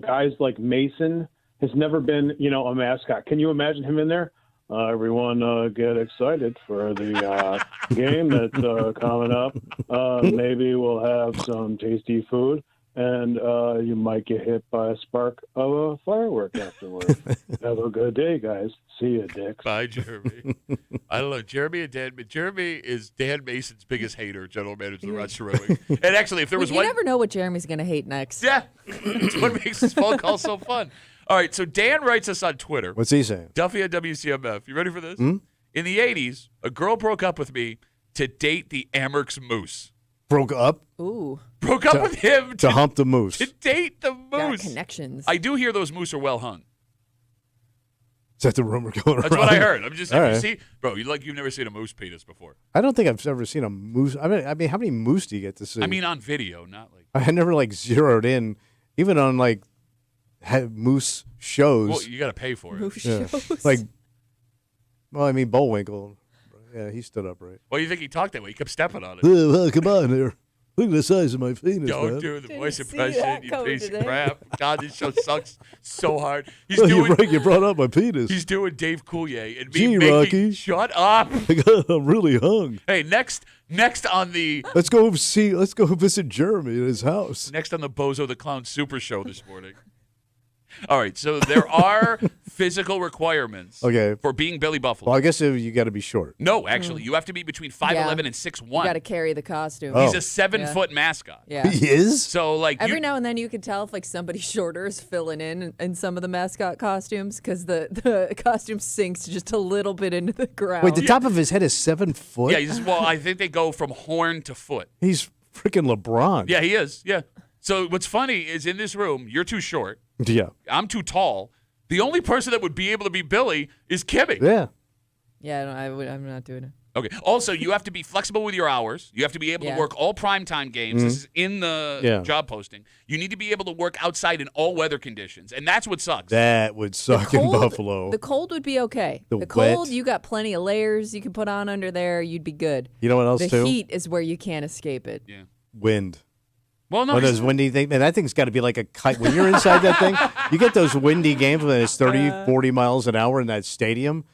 guys like Mason has never been, a mascot. Can you imagine him in there? Everyone get excited for the game that's coming up. Maybe we'll have some tasty food, and you might get hit by a spark of a firework afterward. Have a good day, guys. See you, dicks. Bye, Jeremy. I don't know. Jeremy is Dan Mason's biggest hater, general manager of the Rochester Red Wings. And actually, if there was You one. never know what Jeremy's going to hate next. Yeah. That's what makes this phone call so fun. All right, so Dan writes us on Twitter. What's he saying? Duffy at WCMF. You ready for this? In the 80s, a girl broke up with me to date the Amerks Moose. Broke up Ooh, Broke up with him to hump the moose. to date the got moose. connections. I do hear those moose are well hung. Is that the rumor going around? That's what I heard. I'm just All saying. right. See, bro, you've never seen a moose penis before. I don't think I've ever seen a moose. I mean, how many moose do you get to see? I mean, on video, not like. I never zeroed in, even on moose shows. Well, you got to pay for it. Moose Yeah. shows. Well, I mean, Bullwinkle. Yeah, he stood upright. Well, you think he talked that way? He kept stepping on it. Well, come on there. Look at the size of my penis, Don't man. do the Didn't voice see impression, that you coming piece of today. crap. God, this show sucks so hard. He's Well, doing you brought up my penis. he's doing Dave Coulier and me Gee, making Rocky. shut up. I'm really hung. Hey, next on the Let's go visit Jeremy at his house. Bozo the Clown Super Show this morning. All right, so there are physical requirements for being Billy Buffalo. Well, I guess you got to be short. No, actually, you have to be between 5'11 and 6'1". You got to carry the costume. Oh. He's a 7-foot mascot. Yeah. He is? So Every now and then you can tell if somebody shorter is filling in some of the mascot costumes because the costume sinks just a little bit into the ground. Wait, the top of his head is 7 foot? Yeah, I think they go from horn to foot. He's freaking LeBron. Yeah, he is. Yeah. So what's funny is in this room, you're too short. Yeah. I'm too tall. The only person that would be able to be Billy is Kimmy. Yeah. Yeah, I'm not doing it. Okay. Also, you have to be flexible with your hours. You have to be able to work all primetime games. This is in the job posting. You need to be able to work outside in all weather conditions, and that's what sucks. That would suck in Buffalo. The cold would be okay. The The cold, wet. you got plenty of layers you can put on under there. You'd be good. You know what else, The too? heat is where you can't escape it. Yeah. Wind. Well, no, One of those windy things. Man, that thing's got to be like a kite. When you're inside that thing, you get those windy games when it's 30, 40 miles an hour in that stadium.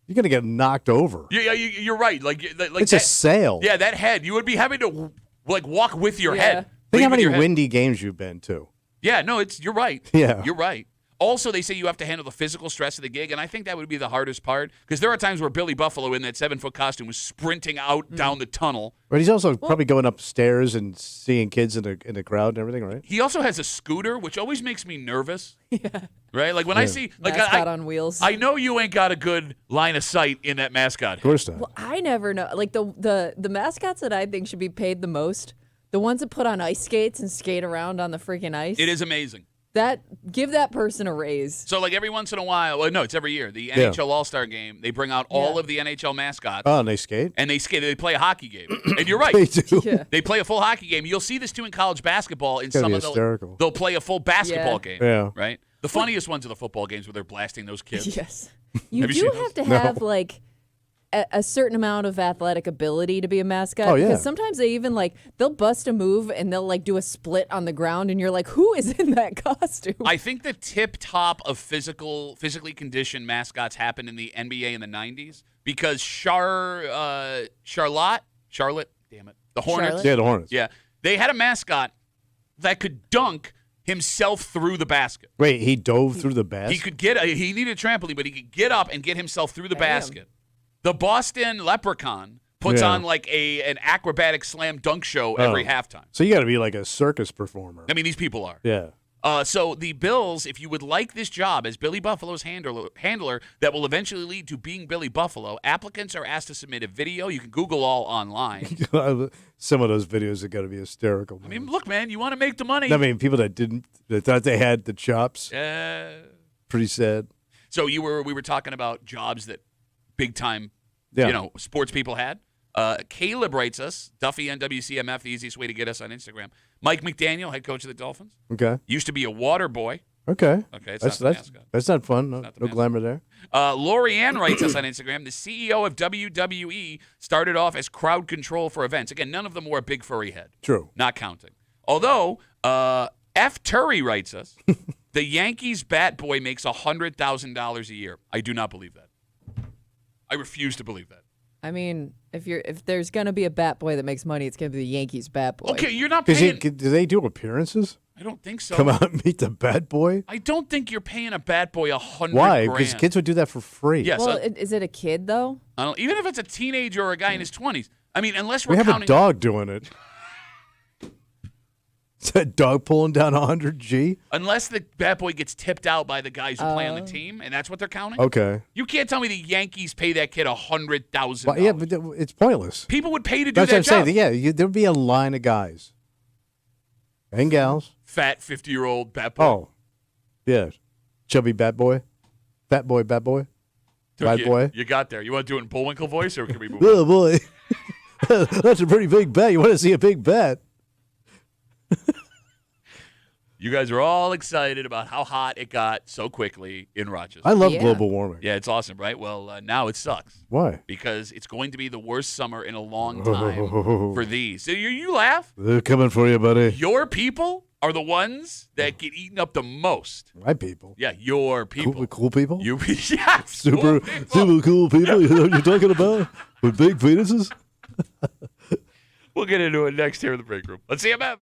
You're going to get knocked over. yeah, you're right. Like It's a sail. Yeah, that head. You would be having to like walk with your head. Think how Lead with many your head. windy games you've been to. Yeah, no, you're right. Yeah. You're right. Also, they say you have to handle the physical stress of the gig, and I think that would be the hardest part because there are times where Billy Buffalo in that 7-foot costume was sprinting out down the tunnel. But he's also probably going upstairs and seeing kids in the crowd and everything, right? He also has a scooter, which always makes me nervous. Yeah. Right? Like when I see like mascot on wheels. I know you ain't got a good line of sight in that mascot. Of course not. Well, I never know. Like the mascots that I think should be paid the most, the ones that put on ice skates and skate around on the freaking ice. It is amazing. Give that person a raise. So like every once in a while, well, no, it's every year. The NHL All-Star Game, they bring out all of the NHL mascots. Oh, and they skate? And they skate. They play a hockey game. And you're right. They do. Yeah. They play a full hockey game. You'll see this too in college basketball. In gotta some be of the, hysterical. they'll play a full basketball game. Yeah. Right. The funniest ones are the football games where they're blasting those kids. Yes. You Have you do seen have those? to have like a certain amount of athletic ability to be a mascot. Oh, yeah. Because sometimes they even they'll bust a move and they'll do a split on the ground and you're like, who is in that costume? I think the tip top of physically conditioned mascots happened in the NBA in the 90s because Charlotte, damn it, the Hornets. Charlotte? Yeah, the Hornets. Yeah, they had a mascot that could dunk himself through the basket. Wait, he dove through the basket? He could he needed a trampoline, but he could get up and get himself through the Damn. basket. The Boston Leprechaun puts Yeah. on an acrobatic slam dunk show every halftime. So you got to be like a circus performer. I mean, these people are. Yeah. So the Bills, if you would like this job as Billy Buffalo's handler that will eventually lead to being Billy Buffalo, applicants are asked to submit a video. You can Google all online. Some of those videos are going to be hysterical. I mean, look, man, you want to make the money. I mean, people that thought they had the chops. Pretty sad. So we were talking about jobs that big time, Yeah. sports people had. Caleb writes us, Duffy on WCMF, the easiest way to get us on Instagram. Mike McDaniel, head coach of the Dolphins, Okay. used to be a water boy. Okay. Okay, it's That's not the mascot. that's not fun. No, Not the no mascot. glamour there. Lori Ann writes us on Instagram, the CEO of WWE started off as crowd control for events. Again, none of them wore a big furry head. True. Not counting. Although, F. Turry writes us, the Yankees bat boy makes $100,000 a year. I do not believe that. I refuse to believe that. I mean, if there's gonna be a bat boy that makes money, it's gonna be the Yankees bat boy. Okay, you're not Do paying. they do appearances? I don't think so. Come out and meet the bad boy? I don't think you're paying a bat boy $100,000. Why? Because kids would do that for free. Yes. Well, is it a kid though? I don't, even if it's a teenager or a guy in his 20s. I mean, unless We we're have counting. a dog doing it. Is that dog pulling down 100G? Unless the bat boy gets tipped out by the guys who play on the team, and that's what they're counting. Okay. You can't tell me the Yankees pay that kid $100,000. Well, yeah, but it's pointless. People would pay to do That's that what I'm job. saying. Yeah, there'd be a line of guys and gals. Fat 50-year-old bat boy. Oh, yeah. Chubby bat boy. Fat boy, bat boy. Bad boy. You got there. You want to do it in Bullwinkle voice, or can we move on? Oh, boy. That's a pretty big bet. You want to see a big bet? You guys are all excited about how hot it got so quickly in Rochester. I love Yeah. global warming. Yeah, it's awesome, right? Well, now it sucks Why? because it's going to be the worst summer in a long time for these. So you laugh. They're coming for you, buddy. Your people are the ones that get eaten up the most. My people. Yeah, your people. Cool people? You, yeah, Super cool people. You know what you're talking about? With big penises? We'll get into it next here in the break room. Let's see about.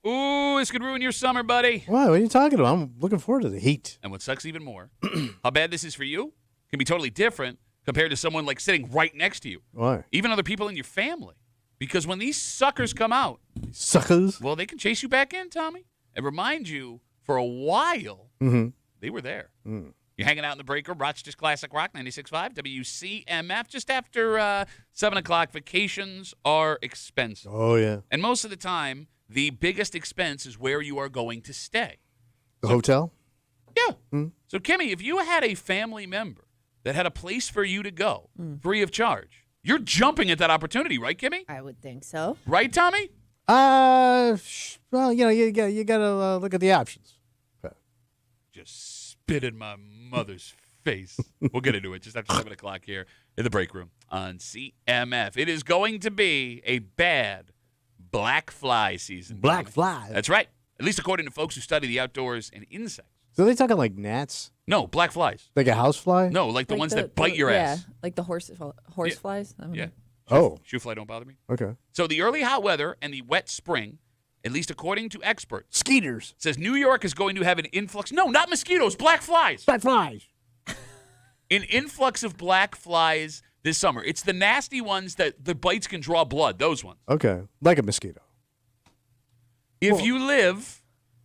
Ooh, this could ruin your summer, buddy. What are you talking about? I'm looking forward to the heat. And what sucks even more, how bad this is for you can be totally different compared to someone like sitting right next to you. Why? Even other people in your family. Because when these suckers come out, Suckers. well, they can chase you back in, Tommy, and remind you for a while they were there. You're hanging out in the break room, Rochester's Classic Rock, 96.5, WCMF. Just after 7 o'clock, vacations are expensive. Oh, yeah. And most of the time, the biggest expense is where you are going to stay. The hotel? Yeah. So, Kimmy, if you had a family member that had a place for you to go free of charge, you're jumping at that opportunity, right, Kimmy? I would think so. Right, Tommy? Well, you got to look at the options. Just spit in my mother's face. We'll get into it just after 7 o'clock here in the break room on CMF. It is going to be a bad black fly season. Black Tommy. fly? That's right. At least according to folks who study the outdoors and insects. So they talking like gnats? No, black flies. Like a housefly? No, like the ones that bite your yeah, ass. like the horse flies. I don't Yeah. know. Oh. Shoe fly don't bother me. Okay. So the early hot weather and the wet spring, at least according to experts, Skeeters. says New York is going to have an influx. No, not mosquitoes, black flies. Black flies. An influx of black flies this summer. It's the nasty ones that the bites can draw blood, those ones. Okay. Like a mosquito. If you live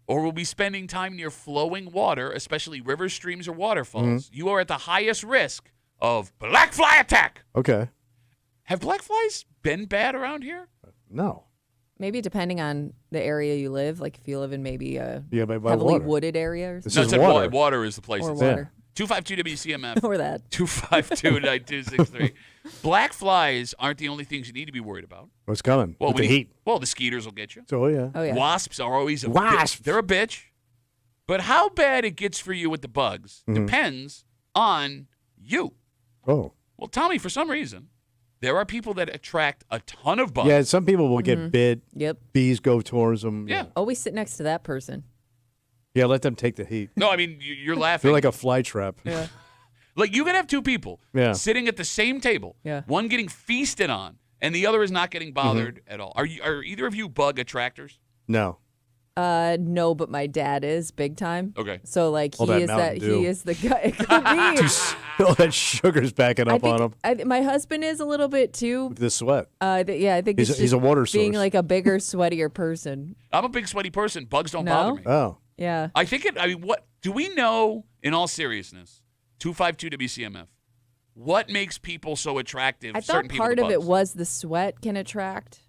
or will be spending time near flowing water, especially rivers, streams, or waterfalls, you are at the highest risk of black fly attack. Okay. Have black flies been bad around here? No. Maybe depending on the area you live, like if you live in maybe a Yeah, by heavily water. wooded area or This something. is No, water. water is the place. Or it's water. 252 WCMF. Or that. 252-9263. Black flies aren't the only things you need to be worried about. What's coming? Well, With the heat. Well, the skeeters will get you. So, yeah. Oh, yeah. Wasps are always a Wasps. They're a bitch. But how bad it gets for you with the bugs depends on you. Oh. Well, Tommy, for some reason, there are people that attract a ton of bugs. Yeah, some people will get bit. Yep. Bees go towards them. Yeah. Always sit next to that person. Yeah, let them take the heat. No, I mean, you're laughing. They're like a fly trap. Yeah. Like, you could have two people Yeah. sitting at the same table, Yeah. one getting feasted on, and the other is not getting bothered at all. Are either of you bug attractors? No. No, but my dad is big time. Okay. So like All he that is Mountain Dew. he is the guy. It could be. All that sugar's backing up on him. My husband is a little bit too. With the sweat. I think He's it's a- he's a just water being source. like a bigger, sweatier person. I'm a big sweaty person. Bugs don't No? bother me. Oh. Yeah. I think it. I mean, what do we know? In all seriousness, 252 WCMF. What makes people so attractive? I certain thought people part to of it bugs? was the sweat can attract.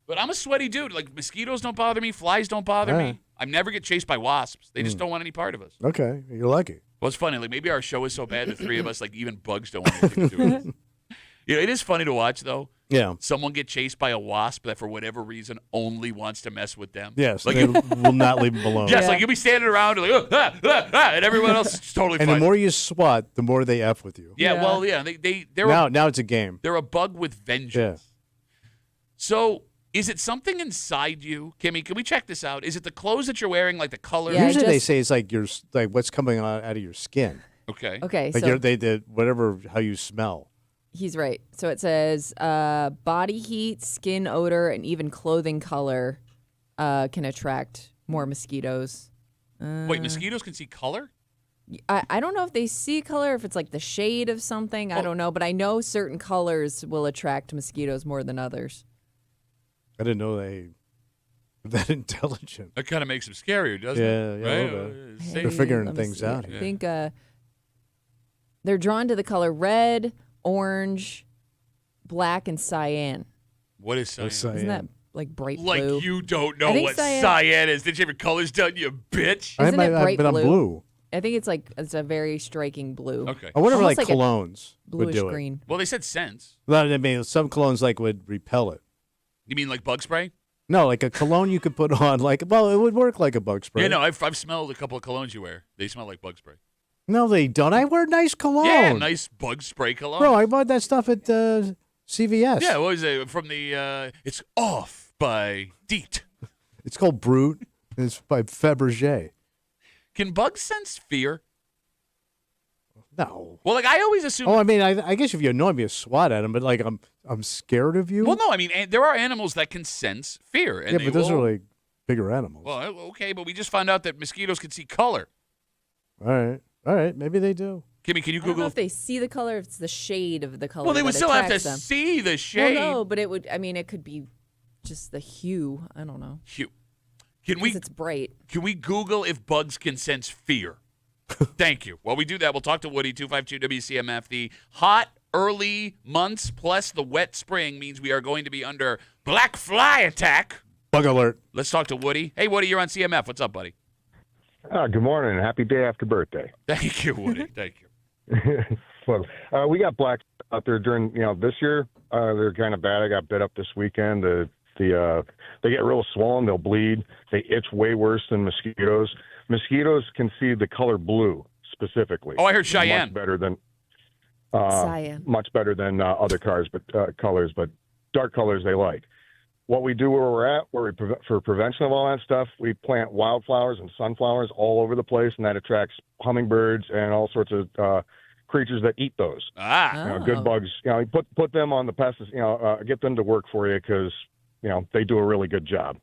But I'm a sweaty dude. Like, mosquitoes don't bother me. Flies don't bother Yeah. me. I never get chased by wasps. They just don't want any part of us. Okay. You're lucky. Well, it's funny. Like, maybe our show is so bad, the three of us, like, even bugs don't want anything to do with it. You know, it is funny to watch, though. Yeah. Someone get chased by a wasp that, for whatever reason, only wants to mess with them. Yes. Like, They will not leave them alone. yes, Yeah. like, you'll be standing around and like, and everyone else is totally And fine. the more you swat, the more they F with you. yeah, Yeah. well, yeah, they're Now it's a game. they're a bug with vengeance. So, is it something inside you, Kimmy? Can we check this out? Is it the clothes that you're wearing, like the color? Yeah, I Usually they just- say it's like like what's coming out of your skin. Okay. Okay, Like so they did whatever how you smell. he's right. So it says body heat, skin odor, and even clothing color can attract more mosquitoes. Wait, mosquitoes can see color? I don't know if they see color, if it's like the shade of something. I don't know, but I know certain colors will attract mosquitoes more than others. I didn't know they were that intelligent. That kind of makes them scarier, doesn't Yeah, it? yeah, a Right? little bit. Say- They're figuring let me things see. out I here. think they're drawn to the color red, orange, black, and cyan. What is cyan? What's cyan? Isn't that like bright Like blue? you don't I know think what cyan- cyan is. Did you have your colors done, you bitch? I Isn't it bright but I'm blue? blue. I think it's a very striking blue. Okay. I wonder if Almost like like a colognes would Bluish do it. green. Well, they said scents. Well, I mean, some colognes like would repel it. You mean like bug spray? No, like a cologne you could put on, like it would work like a bug spray. Yeah, no, I've smelled a couple of colognes you wear. They smell like bug spray. No, they don't. I wear nice cologne. Yeah, nice bug spray cologne. Bro, I bought that stuff at CVS. Yeah, what was it? From the, it's Off by Deet. It's called Brute. It's by Fabergé. Can bugs sense fear? No. Well, like, I always assume. Oh, I mean, I guess if you annoy me, you swat at him, but like I'm scared of you. Well, no, I mean, there are animals that can sense fear. And yeah, they but those will- are like bigger animals. Well, okay, but we just found out that mosquitoes can see color. All right. Maybe they do. Kimmy, can you I don't know Google? if they see the color, if it's the shade of the color. Well, they would that still have to attracts them. see the shade. Well, no, but it would. I mean, it could be just the hue. I don't know. Hugh, can Because we it's bright. Google if bugs can sense fear? Thank you. While we do that, we'll talk to Woody, 252 WCMF. The hot early months plus the wet spring means we are going to be under black fly attack. Bug alert. Let's talk to Woody. Hey, Woody, you're on CMF. What's up, buddy? Good morning. Happy day after birthday. Thank you, Woody. Thank you. Well, we got blacks out there during, this year. They're kind of bad. I got bit up this weekend. They get real swollen. They'll bleed. They itch way worse than mosquitoes. Mosquitoes can see the color blue specifically. Oh, I heard Cheyenne. Much better than Cyan. much better than other colors, but dark colors they like. What we do where we're at, for prevention of all that stuff, we plant wildflowers and sunflowers all over the place, and that attracts hummingbirds and all sorts of creatures that eat those. Ah. Good bugs. You put them on the pesticides. Get them to work for you because they do a really good job.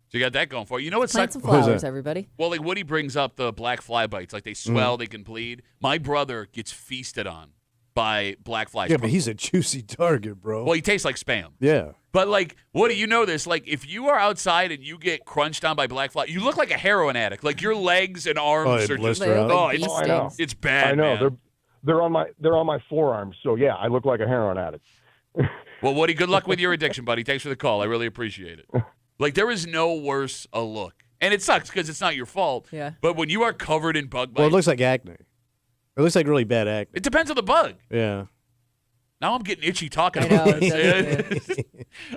So you got that going for you. You know what Plant sucks? some flowers, everybody. Well, like Woody brings up the black fly bites. Like they swell, they can bleed. My brother gets feasted on by black flies. Yeah, but he's a juicy target, bro. Well, he tastes like Spam. Yeah. But like, Woody, you know this. Like, if you are outside and you get crunched on by black fly, you look like a heroin addict. Like your legs and arms they are just blister They out. look oh, like bee I know. stings. it's bad. I know man. they're on my forearms, so yeah, I look like a heroin addict. Well, Woody, good luck with your addiction, buddy. Thanks for the call. I really appreciate it. Like, there is no worse a look. And it sucks because it's not your fault. Yeah. But when you are covered in bug bites, Well, it looks like acne. It looks like really bad acne. it depends on the bug. Yeah. Now I'm getting itchy talking I know, about it this.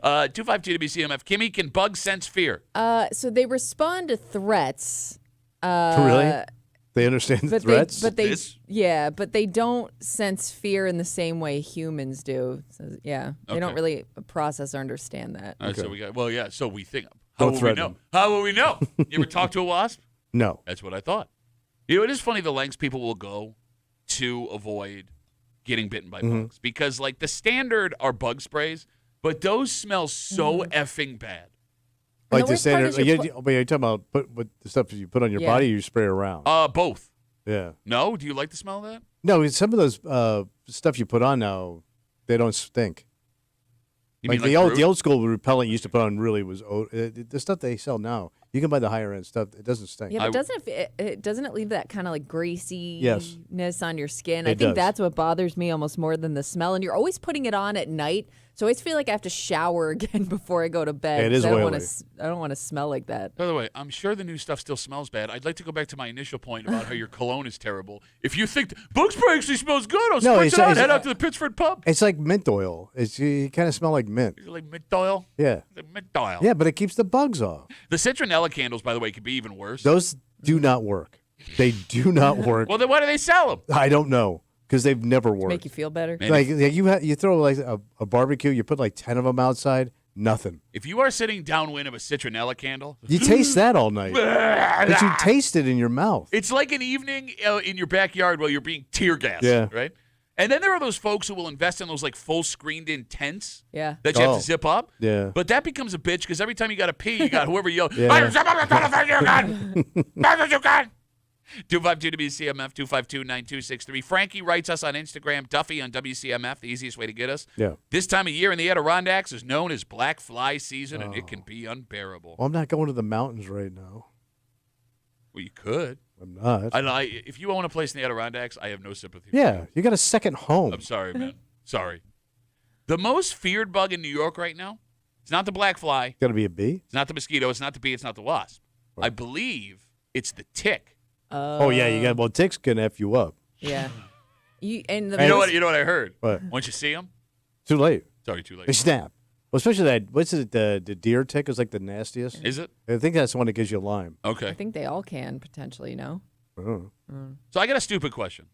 252 WCMF. Kimmy, can bugs sense fear? So they respond to threats. Really? They understand the But threats? This? but they don't sense fear in the same way humans do. So, yeah, they don't Okay. really process or understand that. All right, so we got, well, yeah, so we think. Don't How will we threaten know? them. How will we know? You ever talk to a wasp? No. That's what I thought. It is funny the lengths people will go to avoid getting bitten by bugs because, like, the standard are bug sprays, but those smell so effing bad. And Like the the worst part standard. is You're talking about what the stuff that you put on your Yeah. body, you spray around. Both. Yeah. No? Do you like the smell of that? No, some of those stuff you put on now, they don't stink. You Like mean the Groot? old school repellent you used to put on really was the stuff they sell now. You can buy the higher end stuff. It doesn't stink. Yeah, but doesn't it leave that kind of like greasiness on your skin? I It think does. that's what bothers me almost more than the smell. And you're always putting it on at night, so I always feel like I have to shower again before I go to bed. Yeah, it is 'cause oily. I don't want to smell like that. By the way, I'm sure the new stuff still smells bad. I'd like to go back to my initial point about how your cologne is terrible. If you think bug spray actually smells good, I'll No, spritz it's- it out. it's- Head out to the Pittsford pub. It's like mint oil. You kind of smell like mint. Is it like mint oil? Yeah. It's like mint oil. Yeah, but it keeps the bugs off. The citronella candles, by the way, could be even worse. Those do not work. They do not work. Well, then why do they sell them? I don't know because they've never worked. Make you feel better. Man, Like you throw like a barbecue, you put like 10 of them outside, nothing. if you are sitting downwind of a citronella candle, You taste that all night, but you taste it in your mouth. it's like an evening in your backyard while you're being tear gassed, Yeah. right? And then there are those folks who will invest in those like full screened in tents Yeah. that you have Oh. to zip up. Yeah. But that becomes a bitch because every time you got to pee, you got whoever yell, Yeah. "Hey, zip up as fast as you can! Fast as you can!" 252 WCMF 252-9263. Frankie writes us on Instagram, Duffy on WCMF, the easiest way to get us. Yeah. This time of year in the Adirondacks is known as black fly season, and it can be unbearable. Well, I'm not going to the mountains right now. Well, you could. I'm not. If you own a place in the Adirondacks, I have no sympathy. Yeah, you got a second home. I'm sorry, man. Sorry. The most feared bug in New York right now, it's not the black fly, Got to be a bee. it's not the mosquito, it's not the bee, it's not the wasp. I believe it's the tick. Oh yeah, you got. Well, ticks can f you up. Yeah. You and the You know most- what? You know what I heard. What? Once you see them, Too late. sorry, too They late. snap. Well, especially that. What's it? The deer tick is like the nastiest. Is it? I think that's the one that gives you Lyme. Okay. I think they all can potentially, no? Oh. So I got a stupid question.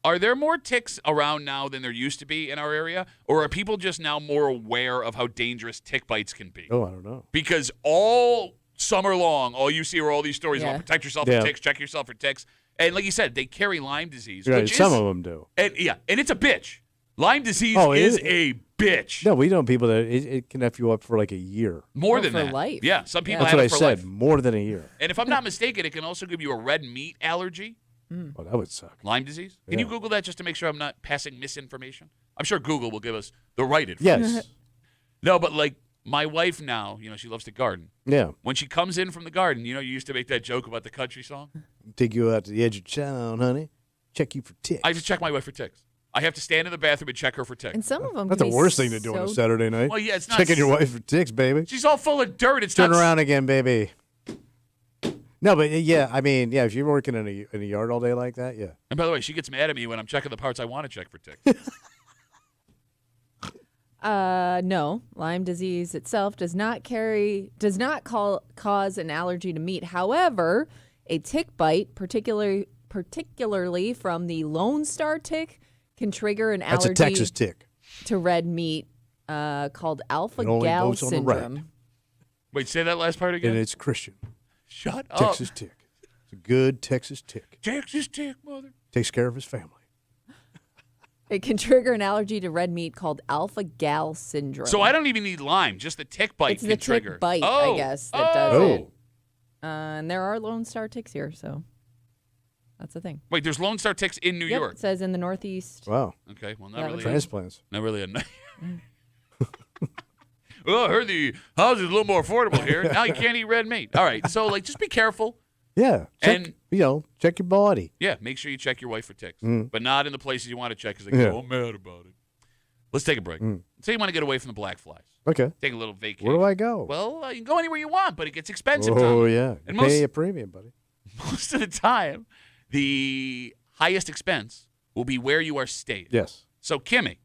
Are there more ticks around now than there used to be in our area, or are people just now more aware of how dangerous tick bites can be? Oh, I don't know. Because all summer long, all you see are all these stories Yeah. about protect yourself Yeah. from ticks, check yourself for ticks. And like you said, they carry Lyme disease. Right, Which some is, of them do. and it's a bitch. Lyme disease Oh, is it- a bitch. No, we know people that it can F you up for like a year. More Oh, than for that. life. Yeah, some people That's have what I it for said. life. More than a year. And if I'm not mistaken, it can also give you a red meat allergy. Oh, that would suck. Lyme disease. Can you Yeah. Google that just to make sure I'm not passing misinformation? I'm sure Google will give us the right information. Yes. No, but like my wife now, she loves to garden. Yeah. When she comes in from the garden, you used to make that joke about the country song. Take you out to the edge of town, honey. Check you for ticks. I have to check my wife for ticks. I have to stand in the bathroom and check her for ticks. And some of them. That's can the be worst thing to do on a so- Saturday night. Well, yeah, it's not. Checking your wife for ticks, baby. She's all full of dirt. It's Turn not. around again, baby. No, but yeah, I mean, yeah, if you're working in a yard all day like that, yeah. And by the way, she gets mad at me when I'm checking the parts I want to check for ticks. No, Lyme disease itself does not cause an allergy to meat. However, a tick bite, particularly from the Lone Star tick, can trigger an That's allergy a Texas tick. to red meat called It alpha only gal goes on the right. syndrome. Wait, say that last part again. And it's Christian. Shut up. Texas tick. It's a good Texas tick. Texas tick, mother. Takes care of his family. It can trigger an allergy to red meat called alpha gal syndrome. So I don't even need Lyme. Just the tick bite It's can the tick trigger. bite, oh. I guess, that does Oh. it. And there are Lone Star ticks here, so that's the thing. Wait, there's Lone Star ticks in New Yep, York. it says in the Northeast. Wow. Okay, well, not Yeah, really. Transplants. Not really a. Well, I heard the house is a little more affordable here. Now you can't eat red meat. All right, so just be careful. Yeah. Check, And- check your body. Yeah, make sure you check your wife for ticks, Mm. but not in the places you want to check because they go, Yeah. I'm mad about it. Let's take a break. Say you want to get away from the black flies. Okay. Take a little vacation. Where do I go? Well, you can go anywhere you want, but it gets expensive. Oh, Tommy. yeah. And You pay most- a premium, buddy. Most of the time, the highest expense will be where you are staying. Yes. So, Kimmy,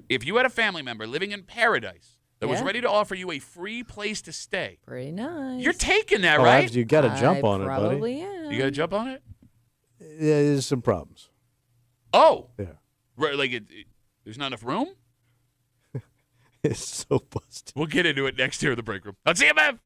if you had a family member living in paradise that was Yeah. ready to offer you a free place to stay, Pretty nice. you're taking that, Oh, right? you got to jump on it, buddy. Probably am. You got to jump on it? Yeah, there's some problems. Oh, Yeah. right, like there's not enough room? It's so busted. We'll get into it next year in the break room. On CMF.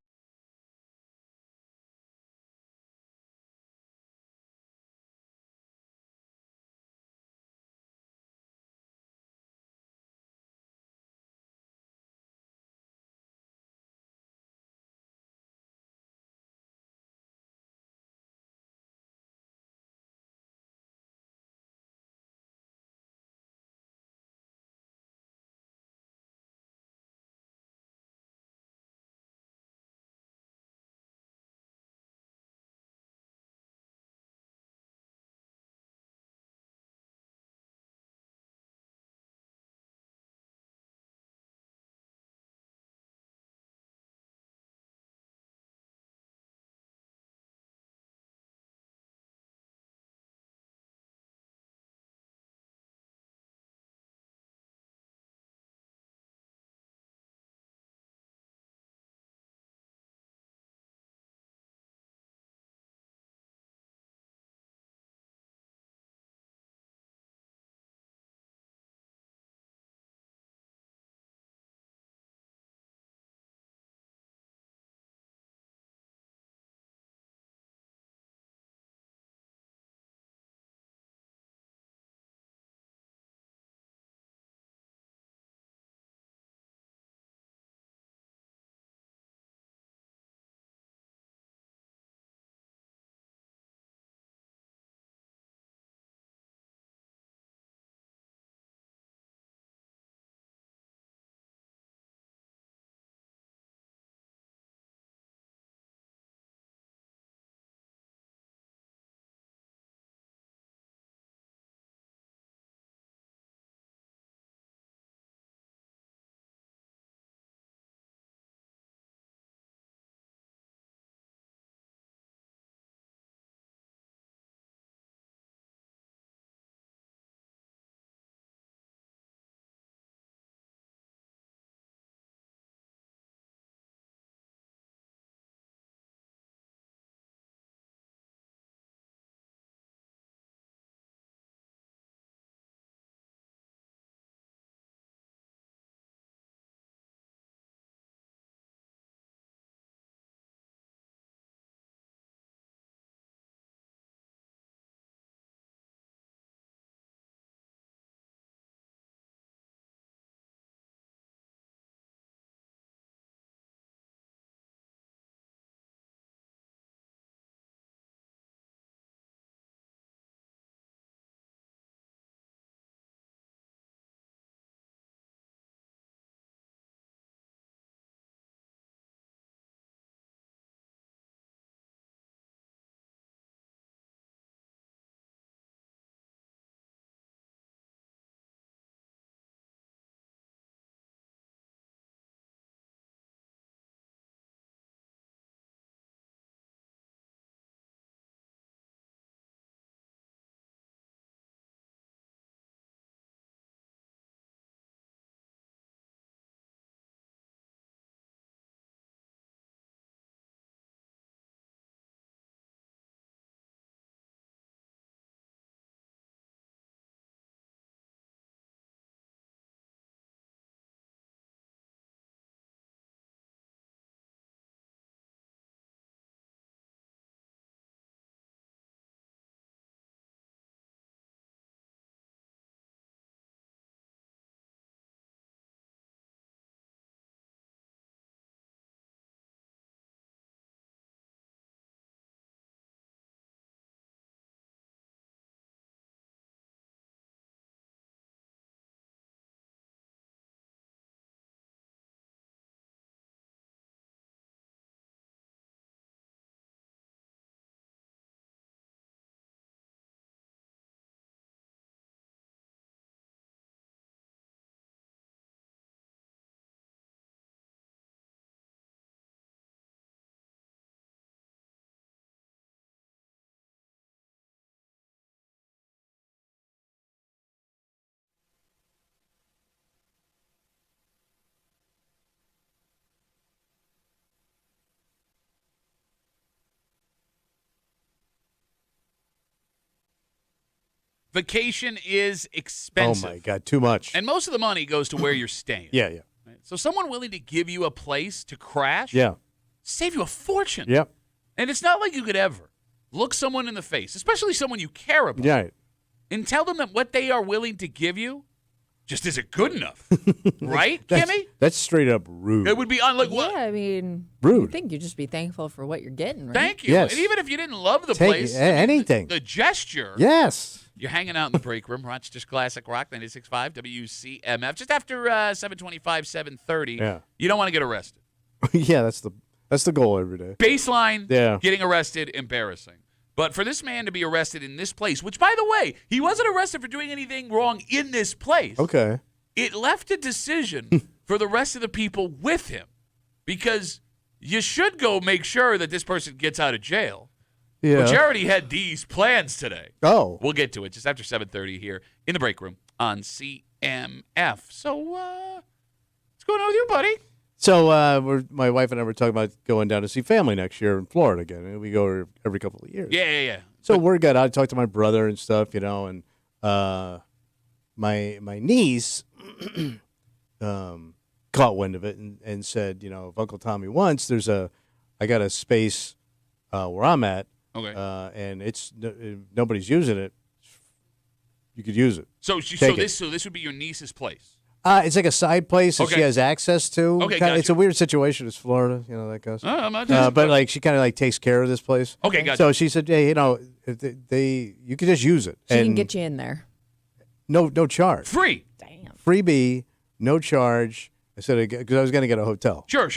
vacation is Oh expensive. my God, too much. And most of the money goes to where you're staying. yeah. Right? So someone willing to give you a place to crash, Yeah. save you a fortune. Yep. And it's not like you could ever look someone in the face, especially someone you care about, Right. and tell them that what they are willing to give you just isn't good enough. Right, Kimmy? That's straight up rude. It would be unlike Yeah, what? I mean, Rude. you think you'd just be thankful for what you're getting, right? Thank you. Yes. And even if you didn't love the Take place, anything. the gesture. Yes. You're hanging out in the break room, Rochester's Classic Rock 96.5 WCMF. Just after 7:25, 7:30. Yeah. You don't want to get arrested. yeah, that's the goal every day. Baseline, Yeah. getting arrested, embarrassing. But for this man to be arrested in this place, which, by the way, he wasn't arrested for doing anything wrong in this place. Okay. It left a decision for the rest of the people with him, because you should go make sure that this person gets out of jail. Yeah. But you already had these plans today. Oh. We'll get to it just after 7:30 here in the break room on CMF. So, what's going on with you, buddy? So my wife and I were talking about going down to see family next year in Florida again. And we go every couple of years. Yeah. So word got out. I talked to my brother and stuff, and my niece caught wind of it and said, if Uncle Tommy wants, I got a space where I'm at, Okay. and nobody's using it. You could use it. So this would be your niece's place. It's like a side place that Okay. she has access to. Okay, Kinda, it's gotcha. a weird situation. It's Florida, that goes. I'm not But like she kind of like takes care of this place. Okay, gotcha. So she said, "Hey, if you could just use it, She and can get you in there. no charge, Free. Damn. freebie, no charge." I said because I was going to get a hotel. Sure.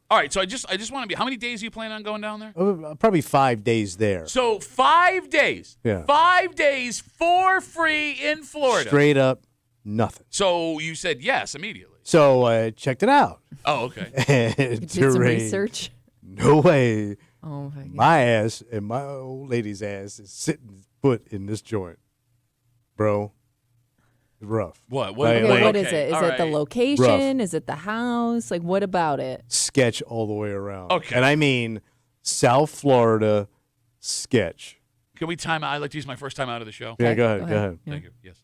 All right. So I just want to be. How many days are you planning on going down there? Probably 5 days there. So 5 days. Yeah. 5 days for free in Florida. Straight up, nothing. So you said yes immediately. So I checked it out. Oh, okay. And Did some Ray, research. No way. Oh my God. My ass and my old lady's ass is sitting foot in this joint, bro. It's rough. What? Okay, what is okay, it? Is all it the right. location? Is it the house? Like, what about it? Sketch all the way around. Okay. And I mean South Florida sketch. Can we time out? I'd like to use my first time out of the show. Yeah, Okay, go ahead. go Go ahead. ahead. Yeah. Thank you. Yes.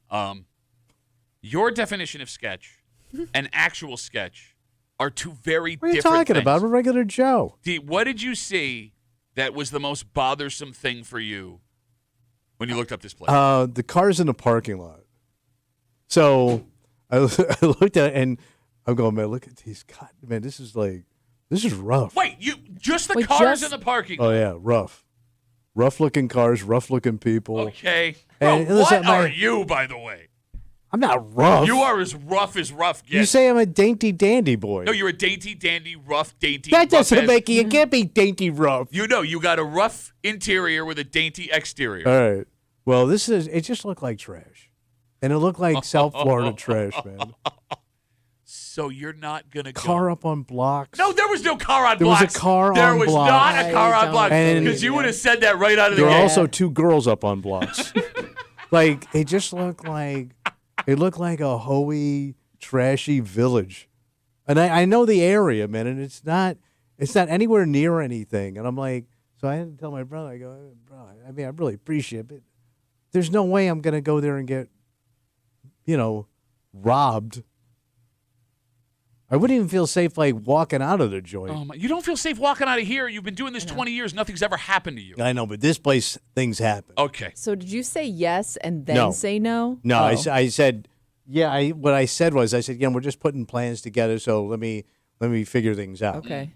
Your definition of sketch and actual sketch are two very What are you different talking things. about? I'm a regular Joe. What did you see that was the most bothersome thing for you when you looked up this place? The car's in the parking lot. So I looked at it and I'm going, man, look at these. God, man, this is rough. Wait, just the Wait, cars just- in the parking lot? Oh, yeah, rough. Rough looking cars, rough looking people. Okay. Bro, And listen, what my- are you, by the way? I'm not rough. You are as rough gets. You say I'm a dainty dandy boy. No, you're a dainty, dandy, rough, dainty. That doesn't rough-ass- make you can't be dainty rough. You got a rough interior with a dainty exterior. All right. Well, it just looked like trash. And it looked like South Florida trash, man. So you're not going to go. Car up on blocks. No, there was no car on There was blocks. a car there on was blocks. not a car I on don't blocks. And- Because you would have said that right out of the There were gate. also two girls up on blocks. Like it just looked like a hoey, trashy village. And I know the area, man, and it's not anywhere near anything. And I'm like, so I had to tell my brother, I go, bro, I mean, I really appreciate it, but there's no way I'm gonna go there and get, robbed. I wouldn't even feel safe like walking out of the joint. You don't feel safe walking out of here. You've been doing this 20 years. Nothing's ever happened to you. I know, but this place, things happen. Okay. So did you say yes and then No. say no? No, Oh. I said, yeah. What I said was, yeah, we're just putting plans together. So let me figure things out. Okay.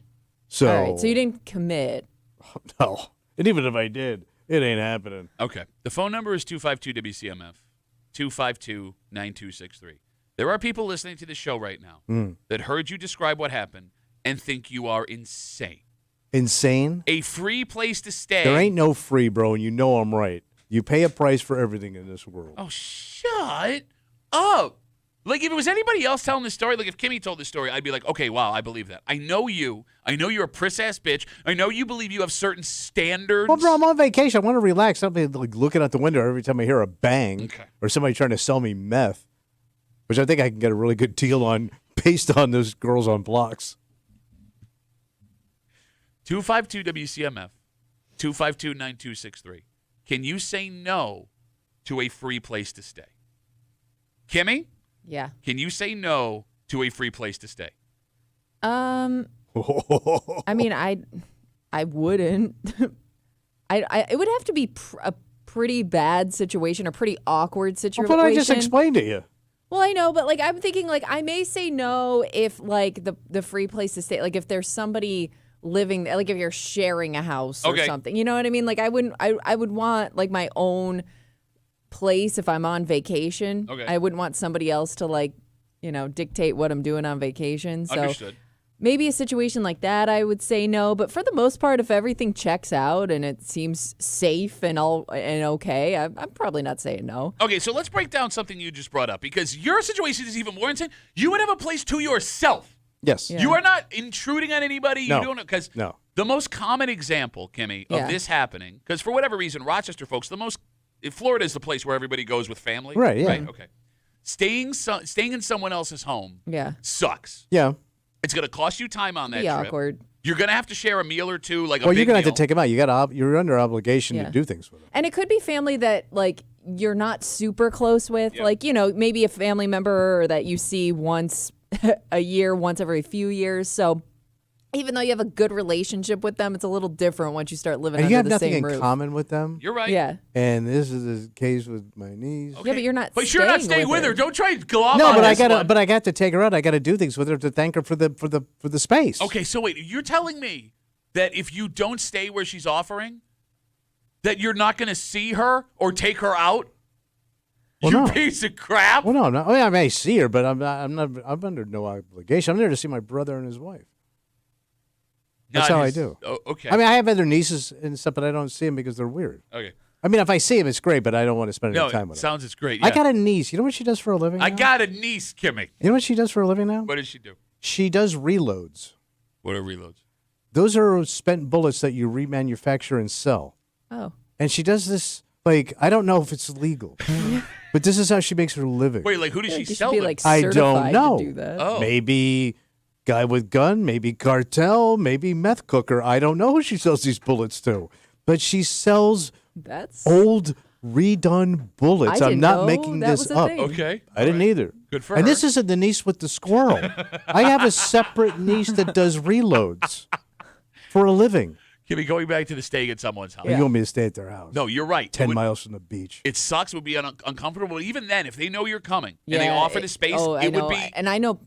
So, All right. So you didn't commit. no, and even if I did, it ain't happening. Okay. The phone number is 252-WCMF, 252-9263. There are people listening to this show right now that heard you describe what happened and think you are insane. Insane? A free place to stay. There ain't no free, bro, and you know I'm right. You pay a price for everything in this world. Oh, shut up. Like, if it was anybody else telling this story, like if Kimmy told this story, I'd be like, okay, wow, I believe that. I know you. I know you're a priss-ass bitch. I know you believe you have certain standards. Well, bro, I'm on vacation. I want to relax. Something like looking out the window every time I hear a bang Okay. or somebody trying to sell me meth, which I think I can get a really good deal on based on those girls on blocks. 252 252-WCMF, 252-9263. Can you say no to a free place to stay? Kimmy, Yeah. can you say no to a free place to stay? I mean, I wouldn't. It would have to be a pretty bad situation, a pretty awkward situation. But I just explained to you. Well, I know, but like I'm thinking, like I may say no if like the free place to stay, like if there's somebody living, like if you're sharing a house or something, you know what I mean? Like I wouldn't, I would want like my own place if I'm on vacation. Okay. I wouldn't want somebody else to like, dictate what I'm doing on vacation. So Understood. maybe a situation like that, I would say no. But for the most part, if everything checks out and it seems safe and okay, I'm probably not saying no. Okay, so let's break down something you just brought up because your situation is even more insane. You would have a place to yourself. Yes. Yeah. You are not intruding on anybody. No. You don't because No. the most common example, Kimmy, of this happening, because for whatever reason, Rochester folks, Florida is the place where everybody goes with family. Right, yeah. Right. Okay. Staying in someone else's home. Yeah. Sucks. Yeah. It's going to cost you time on that Be trip. awkward. You're going to have to share a meal or two, like a Well, big you're gonna meal. have to take them out. You're under obligation Yeah. to do things with them. And it could be family that like you're not super close with, Yeah. like maybe a family member that you see once a year, once every few years. So even though you have a good relationship with them, it's a little different once you start living And under you have the nothing same in roof. common with them. You're right. Yeah. And this is the case with my niece. Okay. Yeah, but you're not. But you're not staying with her. her. Don't try to glob No, on but I this gotta. one. But I got to take her out. I got to do things with her to thank her for the space. Okay, so wait, you're telling me that if you don't stay where she's offering, that you're not going to see her or take her out? Well, You no. piece of crap. Well, no. I mean, I may see her, but I'm not. I'm under no obligation. I'm there to see my brother and his wife. That's how I do. Oh, okay. I mean, I have other nieces and stuff, but I don't see them because they're weird. okay. I mean, if I see them, it's great, but I don't want to spend No, any time it with them. sounds it's great. I yeah. got a niece. You know what she does for a living? I now? got a niece, Kimmy. You know what she does for a living now? What does she do? She does reloads. What are reloads? Those are spent bullets that you remanufacture and sell. Oh. And she does this, like, I don't know if it's legal, but this is how she makes her living. Wait, like who does she You should sell be them? like I certified don't know. to do that. Oh. Maybe guy with gun, maybe cartel, maybe meth cooker. I don't know who she sells these bullets to, but she sells That's old, redone bullets. I I'm didn't not know making that this was a up. thing. Okay. I didn't either. Good for and her. this isn't the niece with the squirrel. I have a separate niece that does reloads for a living. Kimmy, going back to the staying at someone's house. You want me to stay at their house? No, you're right. 10 It would- miles from the beach. It sucks. It would be uncomfortable. Even then, if they know you're coming and they Yeah, offer the space, I it would know. be. And I know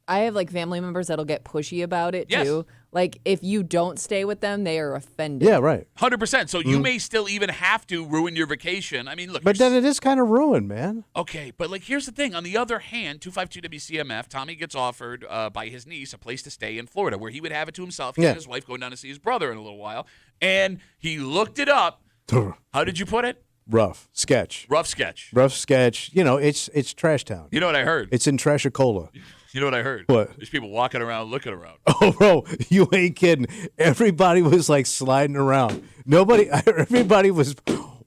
I have like family members that'll get pushy about it Yes. too. Like if you don't stay with them, they are offended. Yeah, right. 100%. So you may still even have to ruin your vacation. I mean, look. But you're then it is kind of ruined, man. Okay, but like here's the thing. On the other hand, 252 WCMF, Tommy gets offered by his niece a place to stay in Florida where he would have it to himself. He Yeah. and his wife going down to see his brother in a little while. And he looked it up. How did you put it? Rough sketch. Rough sketch. Rough sketch. You know, it's Trash Town. You know what I heard? It's in Trashicola. You know what I heard? What? There's people walking around looking around. Oh, bro, you ain't kidding. Everybody was like sliding around. Everybody was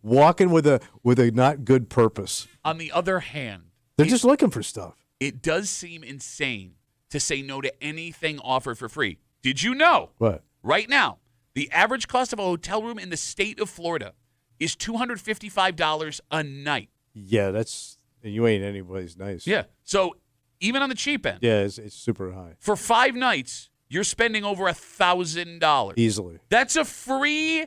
walking with a not good purpose. On the other hand, They're just looking for stuff. it does seem insane to say no to anything offered for free. Did you know? What? Right now, the average cost of a hotel room in the state of Florida is $255 a night. Yeah, you ain't anybody's nice. Yeah. So even on the cheap end, Yeah, it's super high. for 5 nights, you're spending over $1,000. Easily. That's a free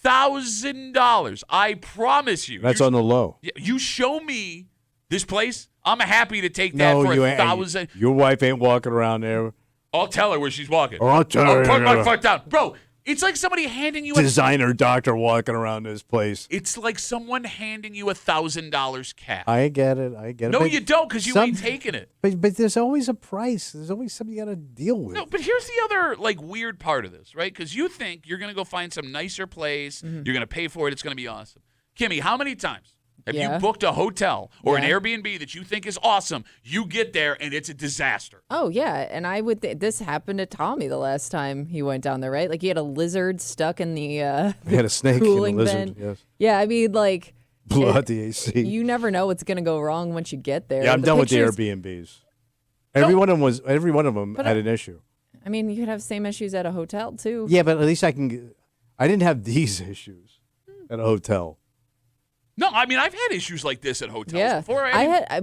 $1,000. I promise you. That's on the low. You show me this place, I'm happy to take that No, for you $1,000. ain't. Your wife ain't walking around there. I'll tell her where she's walking. Oh, I'll tell her. Put my foot down. Bro, it's like somebody handing you Designer doctor walking around this place. It's like someone handing you $1,000 cash. I get it. No, but you don't, because you some- ain't taking it. But there's always a price. There's always something you got to deal with. No, but here's the other like weird part of this, right? Because you think you're gonna go find some nicer place, you're gonna pay for it, it's gonna be awesome. Kimmy, how many times have you Yeah. booked a hotel or an Yeah. Airbnb that you think is awesome? You get there and it's a disaster. Oh yeah, and I would. This happened to Tommy the last time he went down there, right? Like he had a lizard stuck in the. We had a snake and a cooling lizard. vent. Yes. Yeah, I mean, like Blew it- out the AC. you never know what's gonna go wrong once you get there. Yeah, I'm The done with the pictures- Airbnbs. Every one of them But had an issue. I mean, you could have same issues at a hotel too. Yeah, but at least I didn't have these issues at a hotel. No, I mean, I've had issues like this at hotels Yeah, before.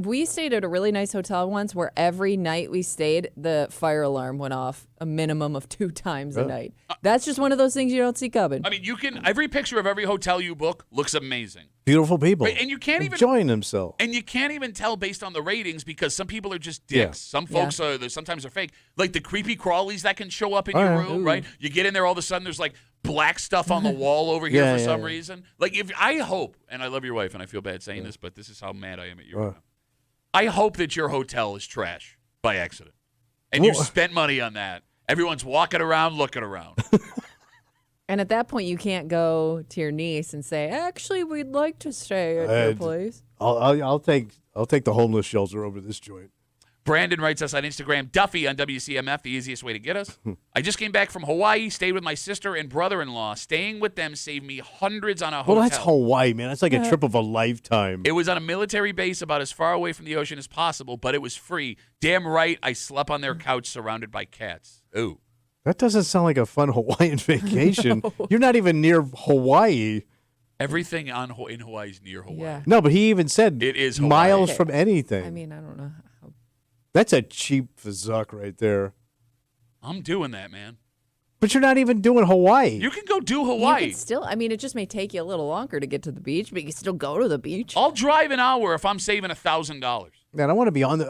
we stayed at a really nice hotel once where every night we stayed, the fire alarm went off a minimum of 2 times a night. That's just one of those things you don't see coming. I mean, every picture of every hotel you book looks amazing. Beautiful people. Right, and you can't even enjoying themselves. And you can't even tell based on the ratings because some people are just dicks. Yeah. Some folks sometimes are fake. Like the creepy crawlies that can show up in your room, right? You get in there, all of a sudden there's like black stuff on the wall over here for some reason. Like if I hope, and I love your wife, and I feel bad saying this, but this is how mad I am at you right now. I hope that your hotel is trash by accident, and you spent money on that. Everyone's walking around, looking around. And at that point, you can't go to your niece and say, "Actually, we'd like to stay at your place." I'll take the homeless shelter over this joint. Brandon writes us on Instagram, Duffy on WCMF, the easiest way to get us. I just came back from Hawaii, stayed with my sister and brother-in-law. Staying with them saved me hundreds on a hotel. Well, that's Hawaii, man. That's like a trip of a lifetime. It was on a military base about as far away from the ocean as possible, but it was free. Damn right, I slept on their couch surrounded by cats. Ooh. That doesn't sound like a fun Hawaiian vacation. No. You're not even near Hawaii. Everything in Hawaii is near Hawaii. Yeah. No, but he even said it is Hawaii. Miles from anything. I mean, I don't know. That's a cheap fazuk right there. I'm doing that, man. But you're not even doing Hawaii. You can go do Hawaii. You can still, I mean, it just may take you a little longer to get to the beach, but you can still go to the beach. I'll drive an hour if I'm saving $1,000. Man, I want to be on the.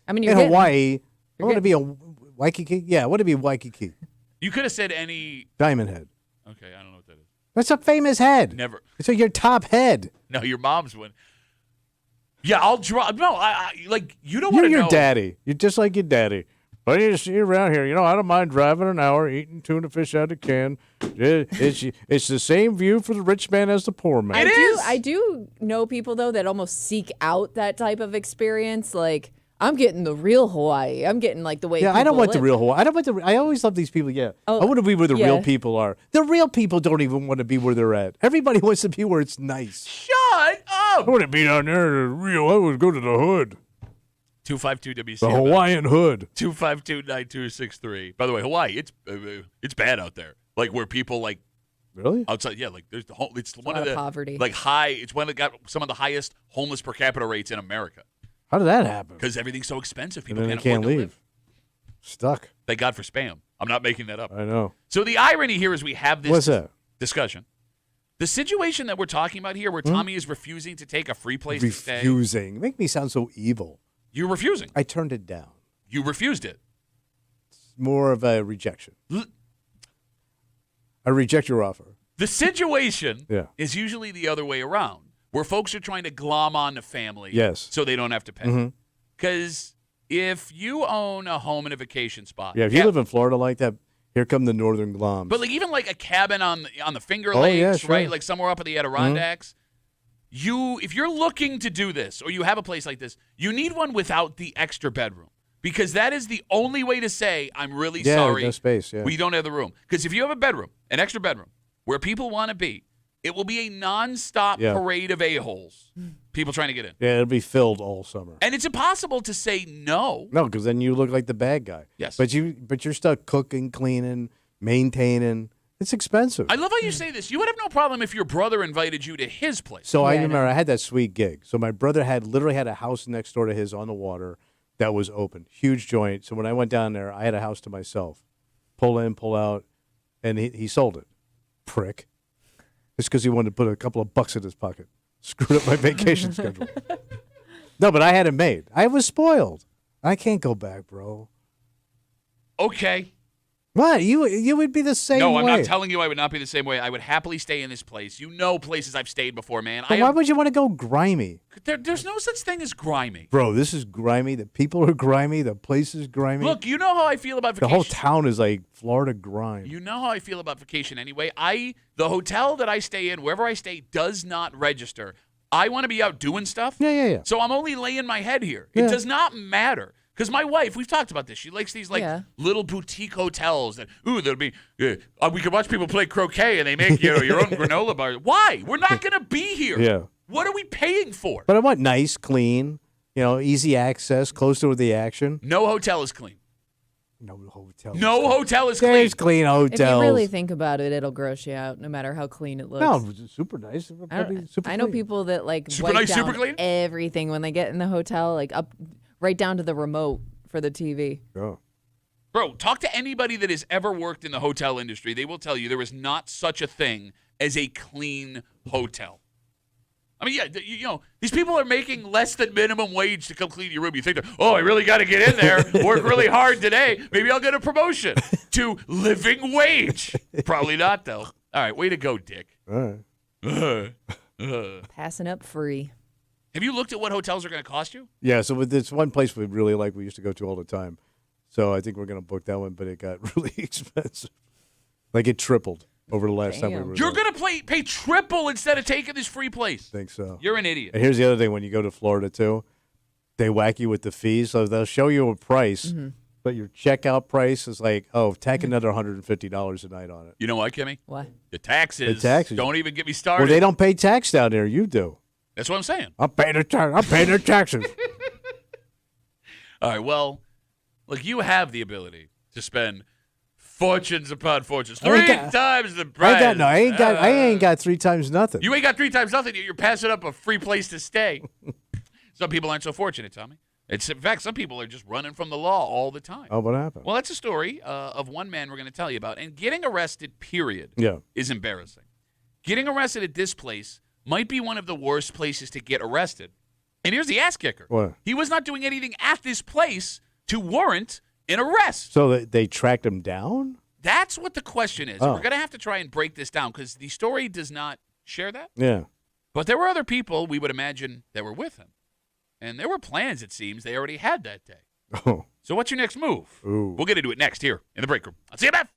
I mean, in Hawaii. I want to be a Waikiki. Yeah, I want to be Waikiki. You could have said any Diamond Head. Okay, I don't know what that is. That's a famous head. Never. It's like your top head. No, your mom's one. Yeah, I'll drive. No, I like you don't want to know. You're your daddy. You're just like your daddy. But you see around here, I don't mind driving an hour, eating tuna fish out of a can. It's the same view for the rich man as the poor man. I do know people though that almost seek out that type of experience. Like, I'm getting the real Hawaii. I'm getting like the way. Yeah, I don't want live. the real Hawaii. I always love these people. Yeah, I want to be where the real people are. The real people don't even want to be where they're at. Everybody wants to be where it's nice. Shut up! I want to be down there. I would go to the hood. 252 WCMF. The Hawaiian hood. 252-9263. By the way, Hawaii, it's bad out there. Like where people like really outside. Yeah, like there's it's one of the poverty. Like high. It's one that got some of the highest homeless per capita rates in America. How did that happen? Because everything's so expensive, people can't afford to leave. live. Stuck. Thank God for spam. I'm not making that up. I know. So the irony here is we have this What's that? discussion. The situation that we're talking about here, where Tommy is refusing to take a free place to stay. Refusing. Make me sound so evil. You're refusing. I turned it down. You refused it. It's more of a rejection. I reject your offer. The situation is usually the other way around, where folks are trying to glom on the family so they don't have to pay. Because if you own a home in a vacation spot. Yeah, if you live in Florida like that, here come the northern gloms. But like even like a cabin on the Finger Lakes, sure. right? Like somewhere up in the Adirondacks. If you're looking to do this or you have a place like this, you need one without the extra bedroom. Because that is the only way to say, I'm really sorry. No space, we don't have the room. Because if you have a bedroom, an extra bedroom, where people want to be, it will be a nonstop parade of a-holes. People trying to get in. Yeah, it'll be filled all summer. And it's impossible to say no. No, because then you look like the bad guy. Yes. But you're stuck cooking, cleaning, maintaining. It's expensive. I love how you say this. You would have no problem if your brother invited you to his place. So I remember I had that sweet gig. So my brother literally had a house next door to his on the water that was open. Huge joint. So when I went down there, I had a house to myself. Pull in, pull out, and he sold it. Prick. Just because he wanted to put a couple of bucks in his pocket. Screwed up my vacation schedule. No, but I had it made. I was spoiled. I can't go back, bro. Okay. What? You would be the same way. No, I'm not telling you I would not be the same way. I would happily stay in this place. You know places I've stayed before, man. But why would you want to go grimy? There's no such thing as grimy. Bro, this is grimy. The people are grimy. The place is grimy. Look, you know how I feel about vacation. The whole town is like Florida grime. You know how I feel about vacation anyway. The hotel that I stay in, wherever I stay, does not register. I want to be out doing stuff. Yeah. So I'm only laying my head here. It does not matter. Because my wife, we've talked about this. She likes these little boutique hotels that there'll be. We can watch people play croquet and they make your own granola bar. Why? We're not going to be here. Yeah. What are we paying for? But I want nice, clean, easy access, close to the action. No hotel is clean. No hotel. No hotel is clean. There's clean If hotels. you really think about it, it'll gross you out, no matter how clean it looks. No, it's super nice. I know people that Super wipe nice, down super clean? everything when they get in the hotel, like up right down to the remote for the TV. Oh. Bro, talk to anybody that has ever worked in the hotel industry. They will tell you there is not such a thing as a clean hotel. I mean, yeah, these people are making less than minimum wage to come clean your room. You think, I really got to get in there, work really hard today. Maybe I'll get a promotion to living wage. Probably not, though. All right, way to go, Dick. All right. Passing up free. Have you looked at what hotels are going to cost you? Yeah, so with this one place we really like, we used to go to all the time. So I think we're going to book that one, but it got really expensive. Like it tripled over the last time we Damn. were You're there. going to pay triple instead of taking this free place. I think so. You're an idiot. And here's the other thing: when you go to Florida too, they whack you with the fees. So they'll show you a price, but your checkout price is like, tack another $150 a night on it. You know what, Kimmy? What? The taxes. The taxes. Don't even get me started. Well, they don't pay tax down there. You do. That's what I'm saying. I'm paying their taxes. All right, well, look, you have the ability to spend fortunes upon fortunes. I ain't Three got- times the price. I ain't got 3 times nothing. You ain't got 3 times nothing. You're passing up a free place to stay. Some people aren't so fortunate, Tommy. In fact, some people are just running from the law all the time. Oh, what happened? Well, that's a story of one man we're going to tell you about. And getting arrested, period, Yeah. is embarrassing. Getting arrested at this place might be one of the worst places to get arrested. And here's the ass kicker. What? He was not doing anything at this place to warrant an arrest. So they tracked him down? That's what the question is. Oh. We're going to have to try and break this down because the story does not share that. Yeah. But there were other people, we would imagine, that were with him. And there were plans, it seems, they already had that day. Oh. So what's your next move? Ooh. We'll get into it next here in the break room. I'll see you, Beth.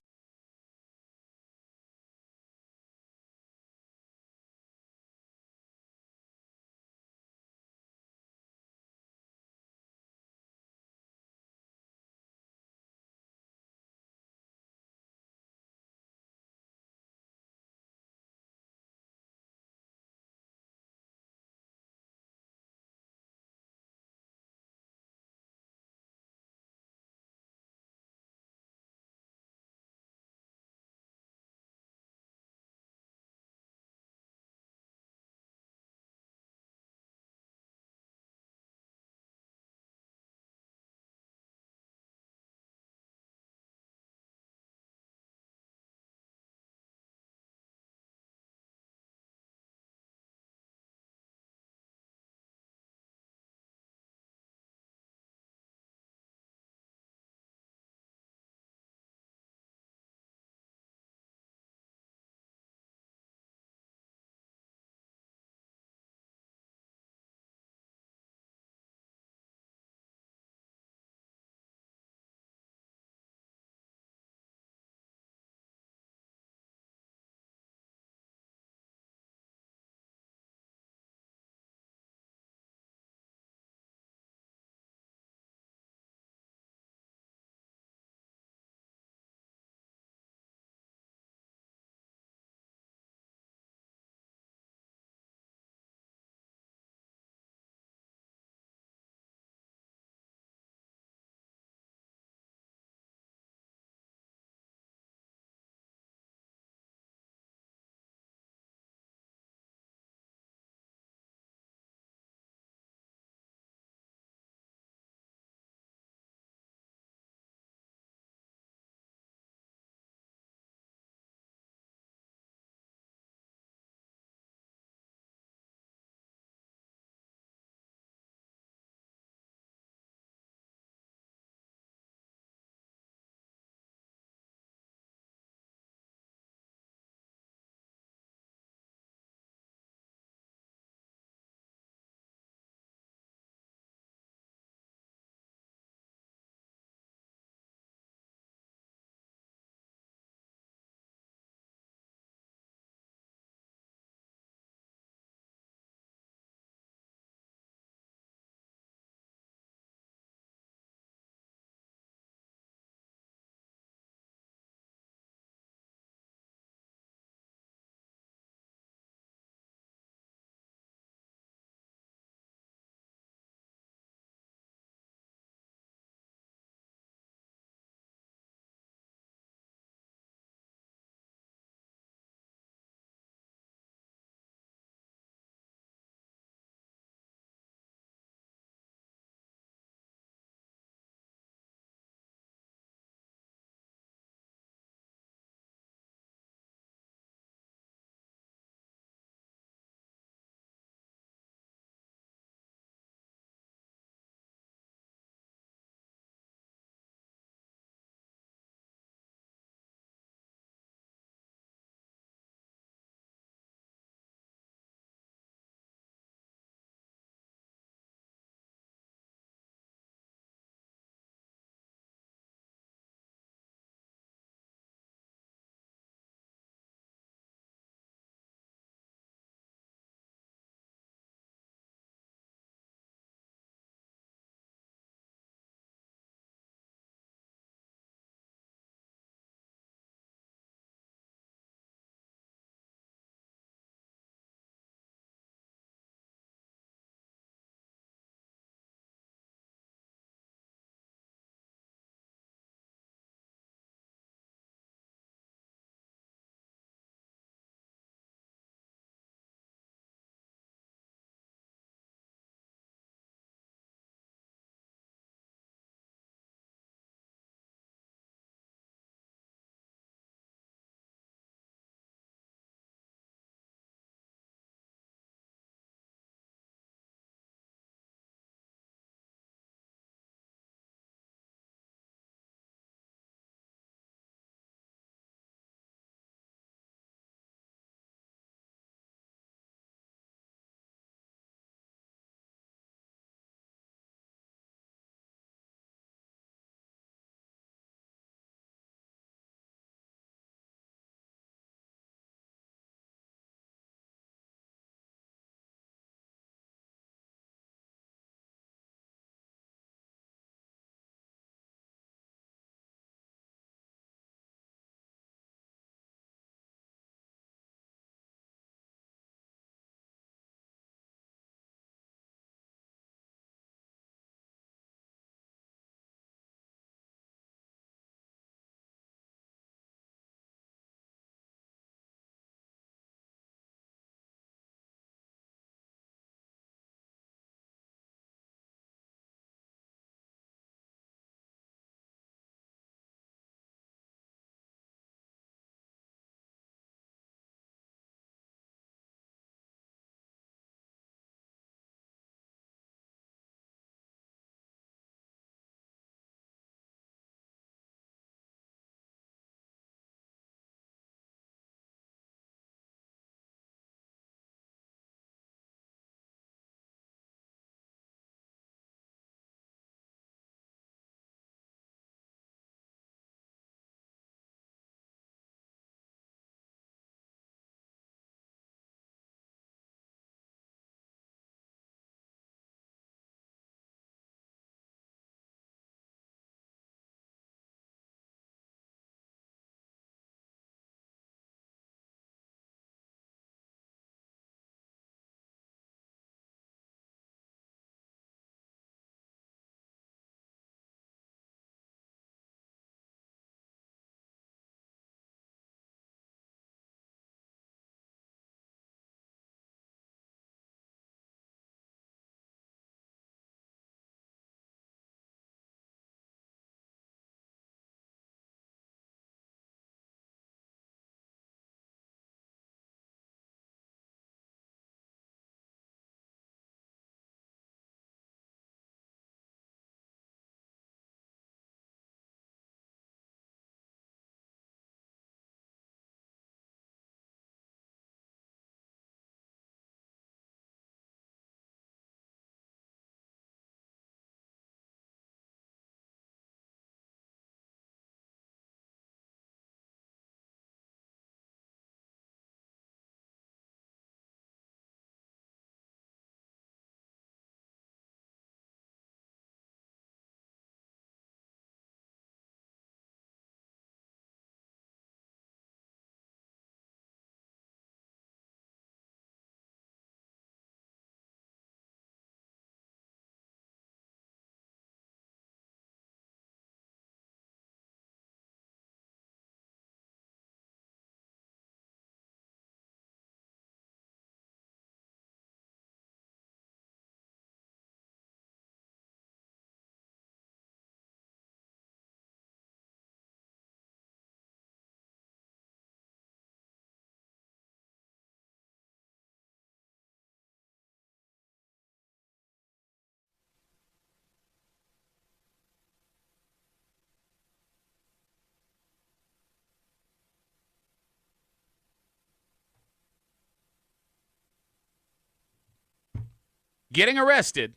getting arrested,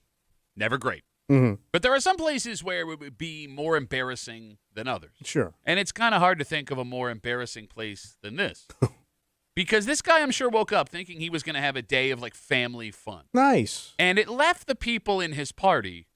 never great. Mm-hmm. But there are some places where it would be more embarrassing than others. Sure. And it's kind of hard to think of a more embarrassing place than this. Because this guy, I'm sure, woke up thinking he was going to have a day of, like, family fun. Nice. And it left the people in his party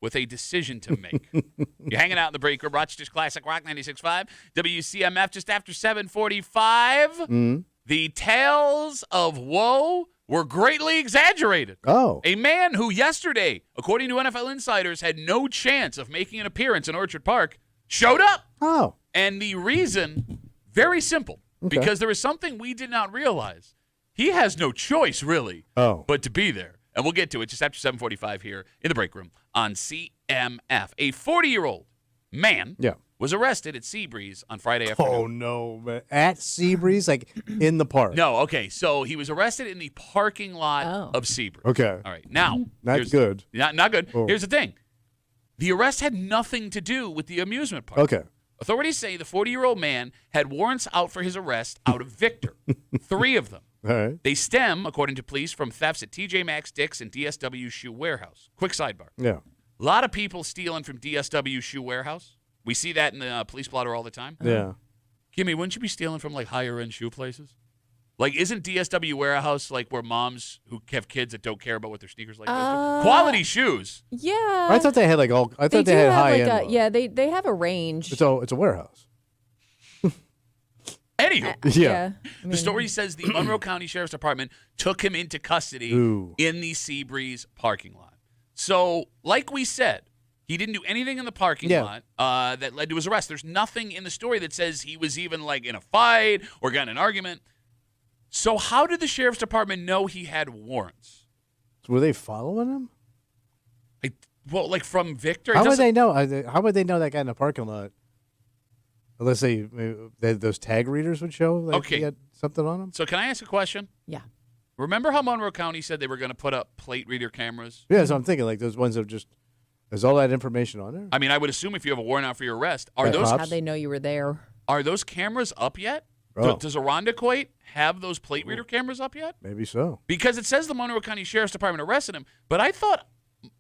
with a decision to make. You're hanging out in the break room, Rochester's Classic Rock 96.5, WCMF, just after 7:45. The tales of woe were greatly exaggerated. Oh. A man who yesterday, according to NFL insiders, had no chance of making an appearance in Orchard Park, showed up. Oh. And the reason, very simple, Okay. because there is something we did not realize. He has no choice, really, but to be there. And we'll get to it just after 7:45 here in the break room on CMF. A 40-year-old man was arrested at Seabreeze on Friday afternoon. Oh, no, man. At Seabreeze, like in the park. No, okay. So he was arrested in the parking lot of Seabreeze. Okay. All right. Now, Not good. Not good. Oh. Here's the thing. The arrest had nothing to do with the amusement park. Okay. Authorities say the 40-year-old man had warrants out for his arrest out of Victor, 3 of them. All right. They stem, according to police, from thefts at TJ Maxx, Dick's, and DSW Shoe Warehouse. Quick sidebar. Yeah. A lot of people stealing from DSW Shoe Warehouse. We see that in the police blotter all the time. Yeah. Kimmy, wouldn't you be stealing from, like, higher-end shoe places? Like, isn't DSW Warehouse, like, where moms who have kids that don't care about what their sneakers like? Quality shoes. Yeah. I thought they had like all. I thought they do had have high like end. yeah, they have a range. It's a warehouse. Anywho, Yeah. I the story says the Monroe County Sheriff's Department took him into custody Ooh. in the Seabreeze parking lot. So, like we said, he didn't do anything in the parking lot that led to his arrest. There's nothing in the story that says he was even, like, in a fight or got in an argument. So how did the Sheriff's Department know he had warrants? Were they following him? Well, like from Victor? How would they know? How would they know that guy in the parking lot? Unless those tag readers would show like he had something on him. So can I ask a question? Yeah. Remember how Monroe County said they were going to put up plate reader cameras? Yeah, so I'm thinking like those ones that just there's all that information on there. I mean, I would assume if you have a warrant out for your arrest, How'd they know you were there? Are those cameras up yet? Oh. Does Arundecoit have those plate reader cameras up yet? Maybe so. Because it says the Monroe County Sheriff's Department arrested him, but I thought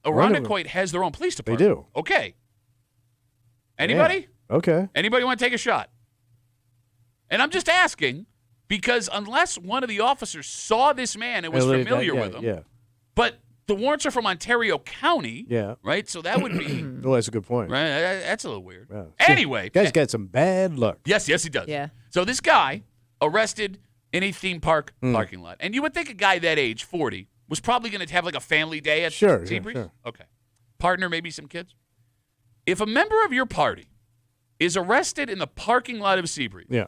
Arundecoit has their own police department. They do. Okay. Anybody? Yeah. Okay. Anybody want to take a shot? And I'm just asking because unless one of the officers saw this man and was familiar with him, but the warrants are from Ontario County, right? So that would be Oh, that's a good point. right. That's a little weird. Yeah. Anyway, Guy's got some bad luck. yes, he does. Yeah. So this guy arrested in a theme park parking lot, and you would think a guy that age, 40, was probably going to have like a family day at Seabreeze. Sure. Okay, partner, maybe some kids. If a member of your party is arrested in the parking lot of Seabreeze,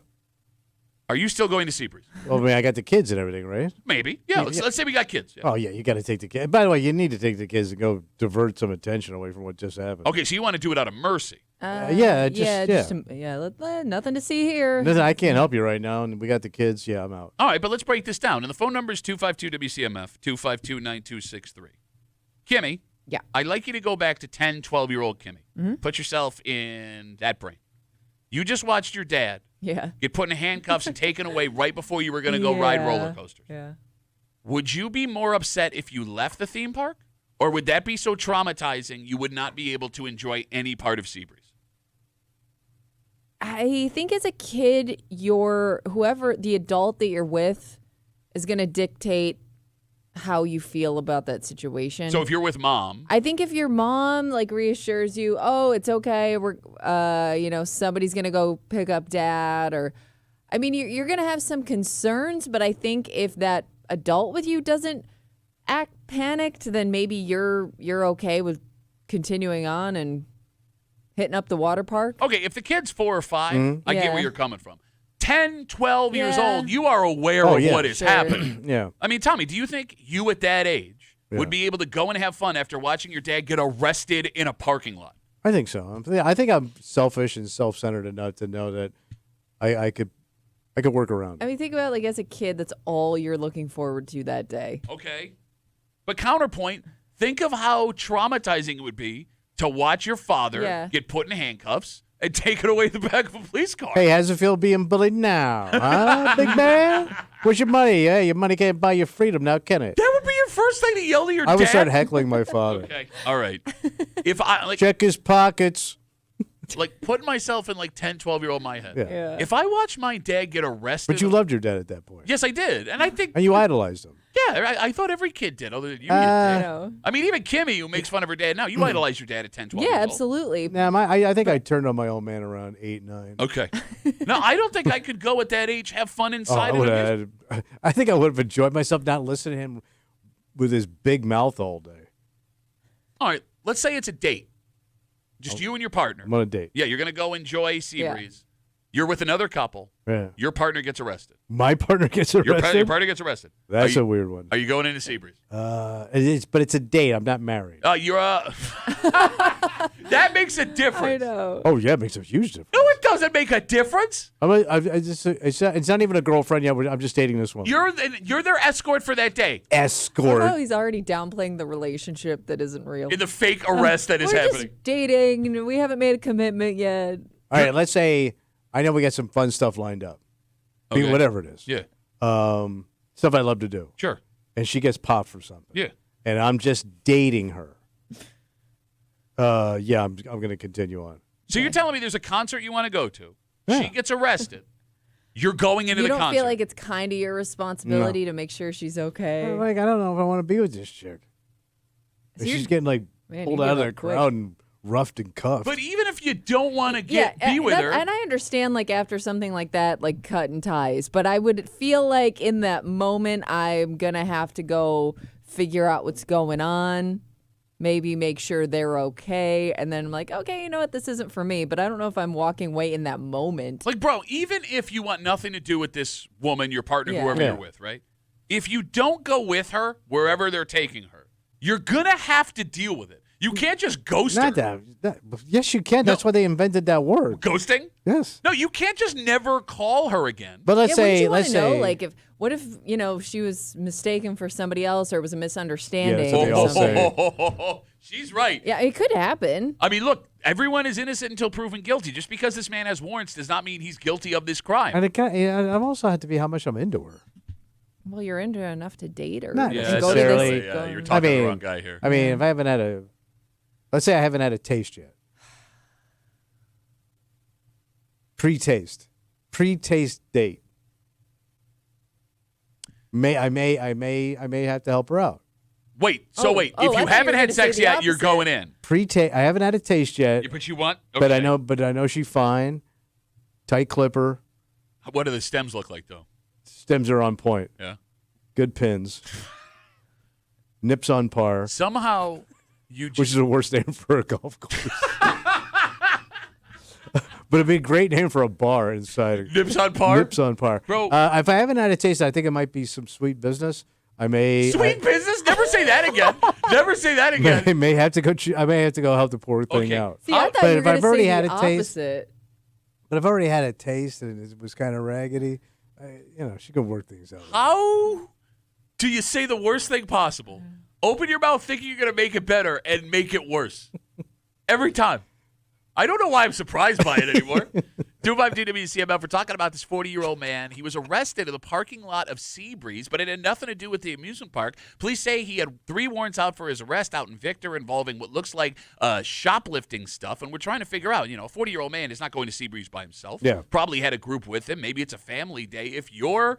are you still going to Seabreeze? Well, I mean, I got the kids and everything, right? Maybe. Yeah. Let's say we got kids. Yeah. Oh yeah, you got to take the kids. By the way, you need to take the kids and go divert some attention away from what just happened. Okay, so you want to do it out of mercy. Nothing to see here. Listen, I can't help you right now, and we got the kids. Yeah, I'm out. All right, but let's break this down. And the phone number is 252-WCMF, 252-9263. Kimmy. Yeah. I'd like you to go back to 10, 12-year-old Kimmy. Put yourself in that brain. You just watched your dad get put in handcuffs and taken away right before you were going to go ride roller coasters. Yeah. Would you be more upset if you left the theme park? Or would that be so traumatizing you would not be able to enjoy any part of Seabreeze? I think as a kid, whoever the adult that you're with is going to dictate how you feel about that situation. So if you're with mom. I think if your mom like reassures you, oh, it's okay, we're somebody's going to go pick up dad, or I mean, you're going to have some concerns, but I think if that adult with you doesn't act panicked, then maybe you're okay with continuing on and hitting up the water park. Okay, if the kid's 4 or 5, I get where you're coming from. 10, 12 years old, you are aware of what is happening. Yeah. I mean, Tommy, do you think you at that age would be able to go and have fun after watching your dad get arrested in a parking lot? I think so. I think I'm selfish and self-centered enough to know that I could work around it. I mean, think about like as a kid, that's all you're looking forward to that day. Okay. But counterpoint, think of how traumatizing it would be to watch your father get put in handcuffs and taken away the back of a police car. Hey, how's it feel being bullied now? Huh, big man? Where's your money? Hey, your money can't buy your freedom now, can it? That would be your your first thing to yell to your dad? I would start heckling my father. Okay, all right. If I Check his pockets. put myself in 10, 12-year-old my head. Yeah. If I watch my dad get arrested, But you loved your dad at that point. yes, I did, and I think And you idolized him. I thought every kid did, other than you. I did. know. I mean, even Kimmy, who makes fun of her dad now, you idolize your dad at 10, 12 Yeah, years old. absolutely. Nah, I think I turned on my old man around 8, 9. Okay. No, I don't think I could go at that age, have fun inside of it. I think I would have enjoyed myself not listening to him with his big mouth all day. All right, let's say it's a date. Just you and your partner. I'm on a date. Yeah, you're going to go enjoy Seabreeze. You're with another couple. Yeah. Your partner gets arrested. My partner gets arrested. Your partner gets arrested. That's a weird one. Are you going into Seabreeze? But it's a date. I'm not married. You're that makes a I difference. know. Oh yeah, it makes a huge difference. No, it doesn't make a difference. It's not even a girlfriend yet. I'm just dating this woman. You're their escort for that day. Escort. Oh, he's already downplaying the relationship that isn't real. In the fake arrest that is We're happening. just dating. And we haven't made a commitment yet. All right, let's say I know we got some fun stuff lined up. I mean, Okay. whatever it is. Yeah, Stuff I love to do. sure. And she gets popped for something. Yeah. And I'm just dating her. Yeah, I'm going to continue on. So you're telling me there's a concert you want to go to. Yeah. She gets arrested. You're going into You the don't concert. feel like it's kind of your responsibility to make sure she's okay. Like, I don't know if I want to be with this chick. So She's you're- getting Man, pulled you out of give the up quick. crowd and roughed and cuffed. But even if you don't want to be with that- her, and I understand after something like that, cutting ties. But I would feel like in that moment, I'm gonna have to go figure out what's going on, maybe make sure they're okay, and then I'm like, okay, you know what, this isn't for me. But I don't know if I'm walking away in that moment. bro, even if you want nothing to do with this woman, your partner, Yeah. whoever Yeah. you're with, right? If you don't go with her wherever they're taking her, you're gonna have to deal with it. You can't just ghost Not her. that. Yes, you can. That's why they invented that word. Ghosting? Yes. No, you can't just never call her again. But let's yeah, wouldn't say, you let's wanna know, say, what if she was mistaken for somebody else or it was a misunderstanding? Yeah, that's what they or all something? say. She's right. Yeah, it could happen. I mean, look, everyone is innocent until proven guilty. Just because this man has warrants does not mean he's guilty of this crime. and I've also had to be how much I'm into her. Well, you're into her enough to date her. Not You Yeah, go to this- necessarily. yeah, go- you're talking to mean- the wrong guy here. I mean, if I haven't had let's say I haven't had a taste yet. Pre-taste date. I may have to help her out. Wait, Oh, if I you thought you haven't were had gonna sex say the yet, you're opposite. going in. Pre-taste. I haven't had a taste yet, Yeah, but you want? but I Okay. know she's fine. Tight clipper. What do the stems look like, though? Stems are on point. Yeah. Good pins. Nips on par, Somehow, you which just is the worst name for a golf course. But it'd be a great name for a bar inside. nips on par. Nips on par. Bro. If I haven't had a taste, I think it might be some sweet business. I may. Sweet business. Never say that again. Never say that again. I may have to go. I may have to go help the poor thing Okay. out. See, I But thought you were if going I've to already say had the a taste- opposite. But I've already had a taste, and it was kind of raggedy. She can work things out. How do you say the worst thing possible? Open your mouth thinking you're going to make it better and make it worse. Every time. I don't know why I'm surprised by it anymore. 252 WCMF, we're talking about this 40-year-old man. He was arrested in the parking lot of Seabreeze, but it had nothing to do with the amusement park. Police say he had 3 warrants out for his arrest out in Victor involving what looks like shoplifting stuff, and we're trying to figure out, a 40-year-old man is not going to Seabreeze by himself. Yeah. Probably had a group with him. Maybe it's a family day. If your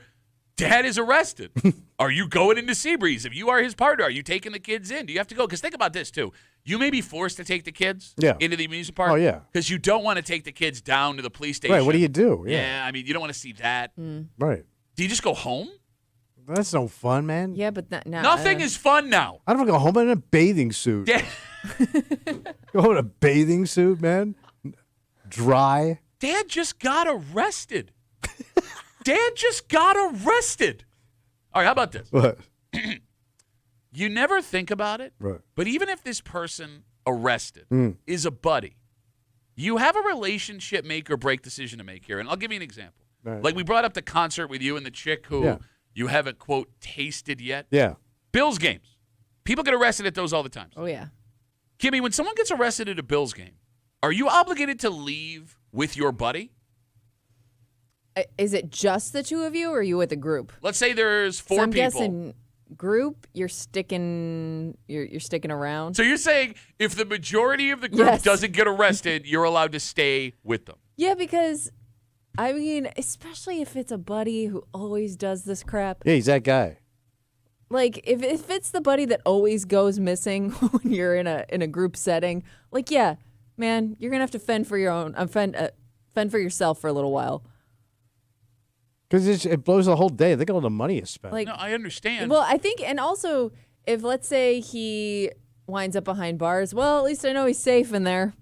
dad is arrested, are you going into Seabreeze? If you are his partner, are you taking the kids in? Do you have to go? Because think about this, too. You may be forced to take the kids into the amusement park. Oh, yeah. Because you don't want to take the kids down to the police station. Right. What do you do? Yeah, I mean, you don't want to see that. Right. Do you just go home? That's no fun, man. Yeah, but not. Nothing is fun now. I don't want to go home in a bathing suit. Dad, Go home in a bathing suit, man. Dry. Dad just got arrested. Dad just got arrested. All right, how about this? What? You never think about it, Right. but even if this person arrested is a buddy, you have a relationship make or break decision to make here. And I'll give you an example. Right. Like we brought up the concert with you and the chick who Yeah. you haven't, quote, tasted yet. Yeah. Bills games. People get arrested at those all the time. Oh, yeah. Kimmy, when someone gets arrested at a Bills game, are you obligated to leave with your buddy? Is it just the two of you or are you with a group? Let's say there's 4 So I'm people. guessing. group, you're sticking around. So you're saying if the majority of the group Yes. doesn't get arrested, you're allowed to stay with them? Yeah, because I mean, especially if it's a buddy who always does this crap. Yeah, he's that guy. Like if it's the buddy that always goes missing when you're in a group setting, like yeah, man, you're gonna have to fend for your own, fend for yourself for a little while. Because it blows the whole day. Think of all the money you spent. Like, No, I understand. well, I think, and also if let's say he winds up behind bars, well, at least I know he's safe in there.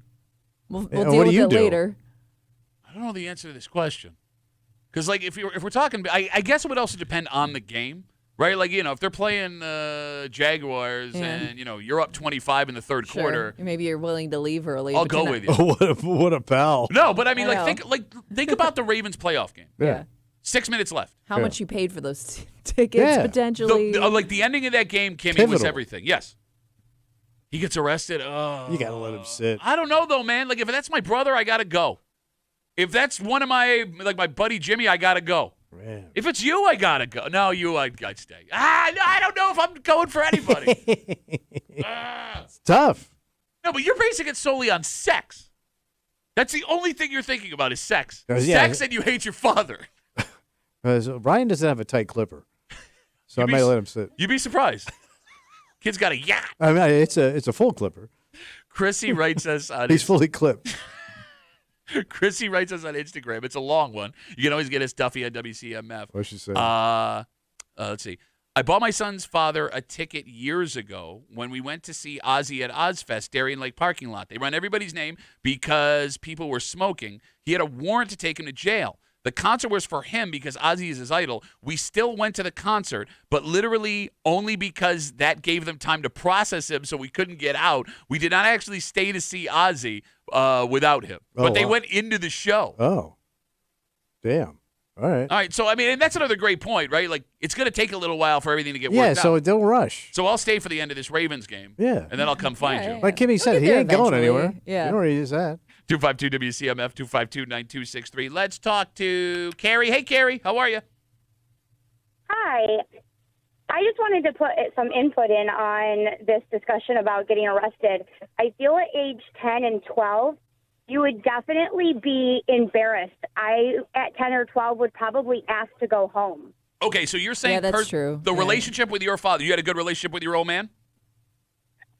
We'll Yeah, deal what do with you it do? later. I don't know the answer to this question. Because, like, if we're talking, I guess it would also depend on the game, right? Like, if they're playing Jaguars and, you're up 25 in the third quarter, Maybe you're willing to leave early. I'll but go you're with not- you. what a pal. No, but I mean, I think about the Ravens playoff game. Yeah. 6 minutes left. How Yeah. much you paid for those tickets Yeah. potentially? Like the ending of that game, Kimmy, was Pivotal. everything. Yes. He gets arrested. Oh, You got to let him sit. I don't know though, man. Like if that's my brother, I gotta go. If that's one of my my buddy Jimmy, I gotta go. Man. If it's you, I gotta go. No, I'd stay. No, I don't know if I'm going for anybody. It's tough. No, but you're basing it solely on sex. That's the only thing you're thinking about is sex. Yeah. Sex and you hate your father. Ryan doesn't have a tight clipper, so I You'd be might s- let him sit. You'd be surprised. Kid's got a yacht. I mean, it's a full clipper. Chrissy writes us on He's fully clipped. Chrissy writes us on Instagram. It's a long one. You can always get us Duffy at WCMF. What she say? Let's see. I bought my son's father a ticket years ago when we went to see Ozzy at Ozfest, Darien Lake parking lot. They run everybody's name because people were smoking. He had a warrant to take him to jail. The concert was for him because Ozzy is his idol. We still went to the concert, but literally only because that gave them time to process him so we couldn't get out. We did not actually stay to see Ozzy without him. Oh, But they wow. went into the show. Oh, damn. All right. All right, so, I mean, and that's another great point, right? Like, it's going to take a little while for everything to get Yeah, worked so out. don't rush. So I'll stay for the end of this Ravens game. Yeah. And then I'll come find Yeah, you. Like Kimmy said, get he there ain't going eventually. anywhere. Yeah. You know where he is at. 252 WCMF, 252-9263. Let's talk to Carrie. Hey, Carrie, how are you? Hi. I just wanted to put some input in on this discussion about getting arrested. I feel at age 10 and 12, you would definitely be embarrassed. I, at 10 or 12, would probably ask to go home. Okay, so you're saying Yeah, that's true. the Yeah. relationship with your father, you had a good relationship with your old man?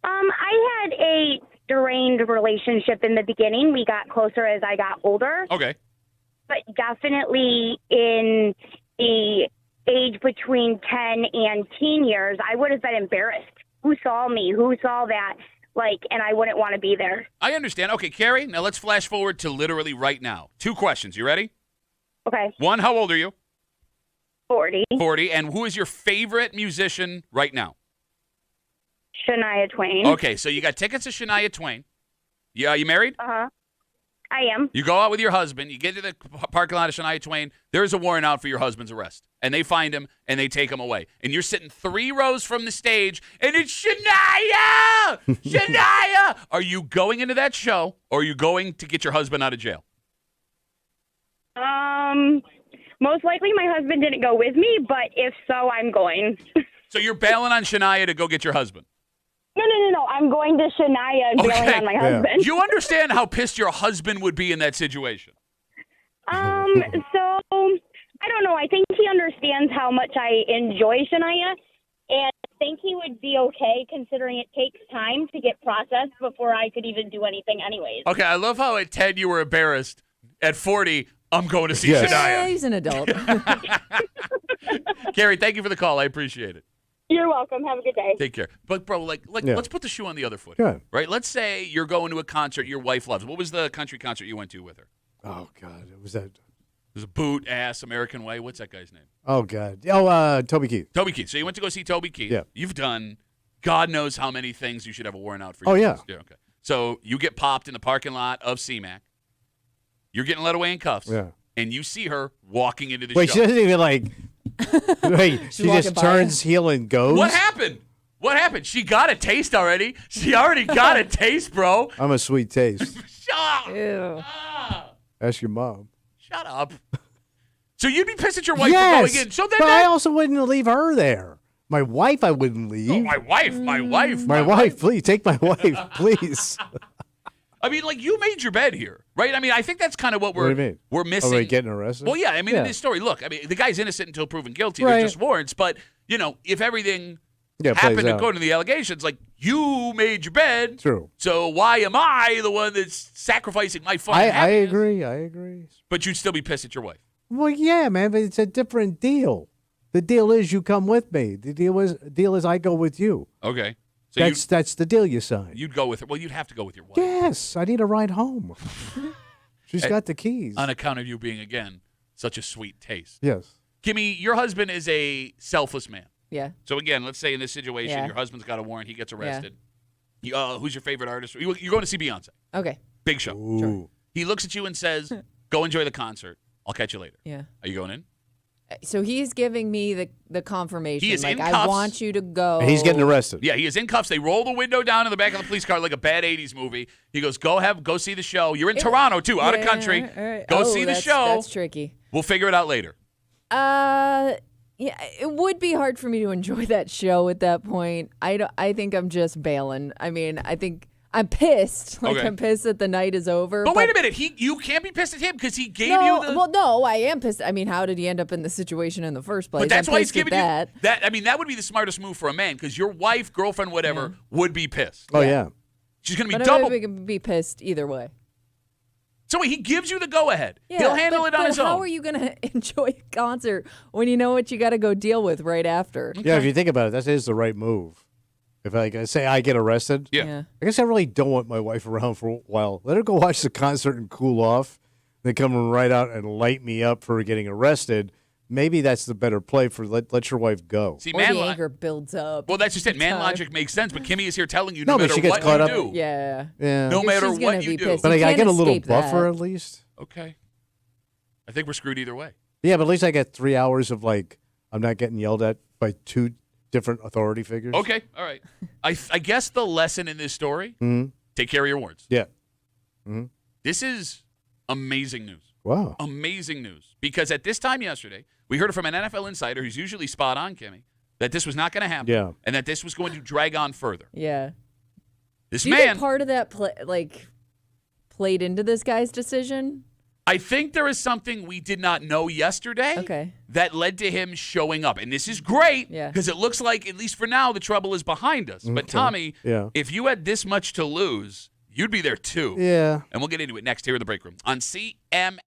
I had a strained relationship in the beginning. We got closer as I got older, Okay. but definitely in the age between 10 and teen years, I would have been embarrassed. Who saw me? Who saw that? And I wouldn't want to be there. I understand. Okay, Carrie, now let's flash forward to literally right now. 2 questions. You ready? Okay, 1, how old are you? 40. 40. And who is your favorite musician right now? Shania Twain. Okay, so you got tickets to Shania Twain. Yeah, you married? Uh-huh. I am. You go out with your husband. You get to the parking lot of Shania Twain. There's a warrant out for your husband's arrest. And they find him, and they take him away. And you're sitting 3 rows from the stage, and it's Shania! Shania! Are you going into that show, or are you going to get your husband out of jail? Most likely my husband didn't go with me, but if so, I'm going. So you're bailing on Shania to go get your husband. No. I'm going to Shania and bailing Okay. on my Yeah. husband. Do you understand how pissed your husband would be in that situation? So I don't know. I think he understands how much I enjoy Shania, and I think he would be okay considering it takes time to get processed before I could even do anything anyways. Okay, I love how at 10 you were embarrassed. At 40, I'm going to see Yes. Yeah, Shania. he's an adult. Carrie, thank you for the call. I appreciate it. You're welcome. Have a good day. Take care. But, bro, Yeah. let's put the shoe on the other foot. Good. Right? Let's say you're going to a concert your wife loves. What was the country concert you went to with her? Oh, God. It was that. It was a boot, ass, American Way. What's that guy's name? Oh, God. Oh, Toby Keith. Toby Keith. So you went to go see Toby Keith. Yeah. You've done God knows how many things you should have a warrant out for. Oh, your yeah. Okay. So you get popped in the parking lot of CMAC. You're getting led away in cuffs. Yeah. And you see her walking into the Wait, she show. doesn't even wait, she walking just by. turns heel and goes? What happened? What happened? She got a taste already. She already got a taste, bro. I'm a sweet taste. Shut up. Ew. Ah, Ask your mom. shut up. So you'd be pissed at your wife for Yes, going in. So then but that, I also wouldn't leave her there. My wife, I wouldn't leave. Oh, my wife. My wife, please take my wife, please. I mean, like, you made your bed here, right? I mean, I think that's kind of what What do you mean? we're missing. Are we getting arrested? Well, yeah. I mean, in this story, look, I mean, the guy's innocent until proven guilty. There's Right. just warrants. But, if everything plays happened out. according to the allegations, like, you made your bed. True. So why am I the one that's sacrificing my fun? and I happiness? agree. But you'd still be pissed at your wife. Well, yeah, man, but it's a different deal. The deal is you come with me. The deal is I go with you. Okay. So That's the deal you signed. you'd go with her. Well, you'd have to go with your wife. Yes, I need a ride home. She's got the keys. On account of you being, again, such a sweet taste. Yes. Kimmy, your husband is a selfless man. Yeah. So, again, let's say in this situation, Yeah. your husband's got a warrant. He gets arrested. Who's your favorite artist? You're going to see Beyonce. Okay. Big show. Ooh. He looks at you and says, go enjoy the concert. I'll catch you later. Yeah. Are you going in? So he's giving me the confirmation. He is like, in I cuffs. want you to go. And he's getting arrested. Yeah, he is in cuffs. They roll the window down in the back of the police car like a bad 80s movie. He goes, go see the show. You're in Toronto, too, out of country. All right. Go see the show. That's tricky. We'll figure it out later. Yeah, it would be hard for me to enjoy that show at that point. I think I'm just bailing. I mean, I think I'm pissed. Like, Okay. I'm pissed that the night is over. But wait a minute. You can't be pissed at him because he gave No, you the... well, no, I am pissed. I mean, how did he end up in this situation in the first place? But that's I'm why he's pissed at giving that. you that. I mean, that would be the smartest move for a man because your wife, girlfriend, whatever, would be pissed. Oh, yeah. She's going to be But double. I would be pissed either way. So wait, he gives you the go-ahead. Yeah, He'll handle it on his own. How are you going to enjoy a concert when you know what you got to go deal with right after? Yeah, if you think about it, that is the right move. If I say I get arrested, Yeah. I guess I really don't want my wife around for a while. Let her go watch the concert and cool off, then come right out and light me up for getting arrested. Maybe that's the better play for let your wife go. See, Or the anger builds up. Well, that's just it. Man Time. logic makes sense, but Kimmy is here telling you No, no, but matter she gets what caught you up- do. Yeah. Yeah. No matter She's what gonna you be do. pissed. But I can't get a little escape buffer that. at least. Okay. I think we're screwed either way. Yeah, but at least I get 3 hours of I'm not getting yelled at by two different authority figures. Okay, all right. I guess the lesson in this story, take care of your words. Yeah. This is amazing news. Wow. Amazing news. Because at this time yesterday, we heard from an NFL insider who's usually spot on, Kimmy, that this was not going to happen. Yeah. And that this was going to drag on further. Yeah. This Do you man, think part of that played into this guy's decision? I think there is something we did not know yesterday Okay. that led to him showing up. And this is great Yeah. because it looks like, at least for now, the trouble is behind us. But Tommy, Yeah. if you had this much to lose, you'd be there too. Yeah. And we'll get into it next here in the break room on CMF.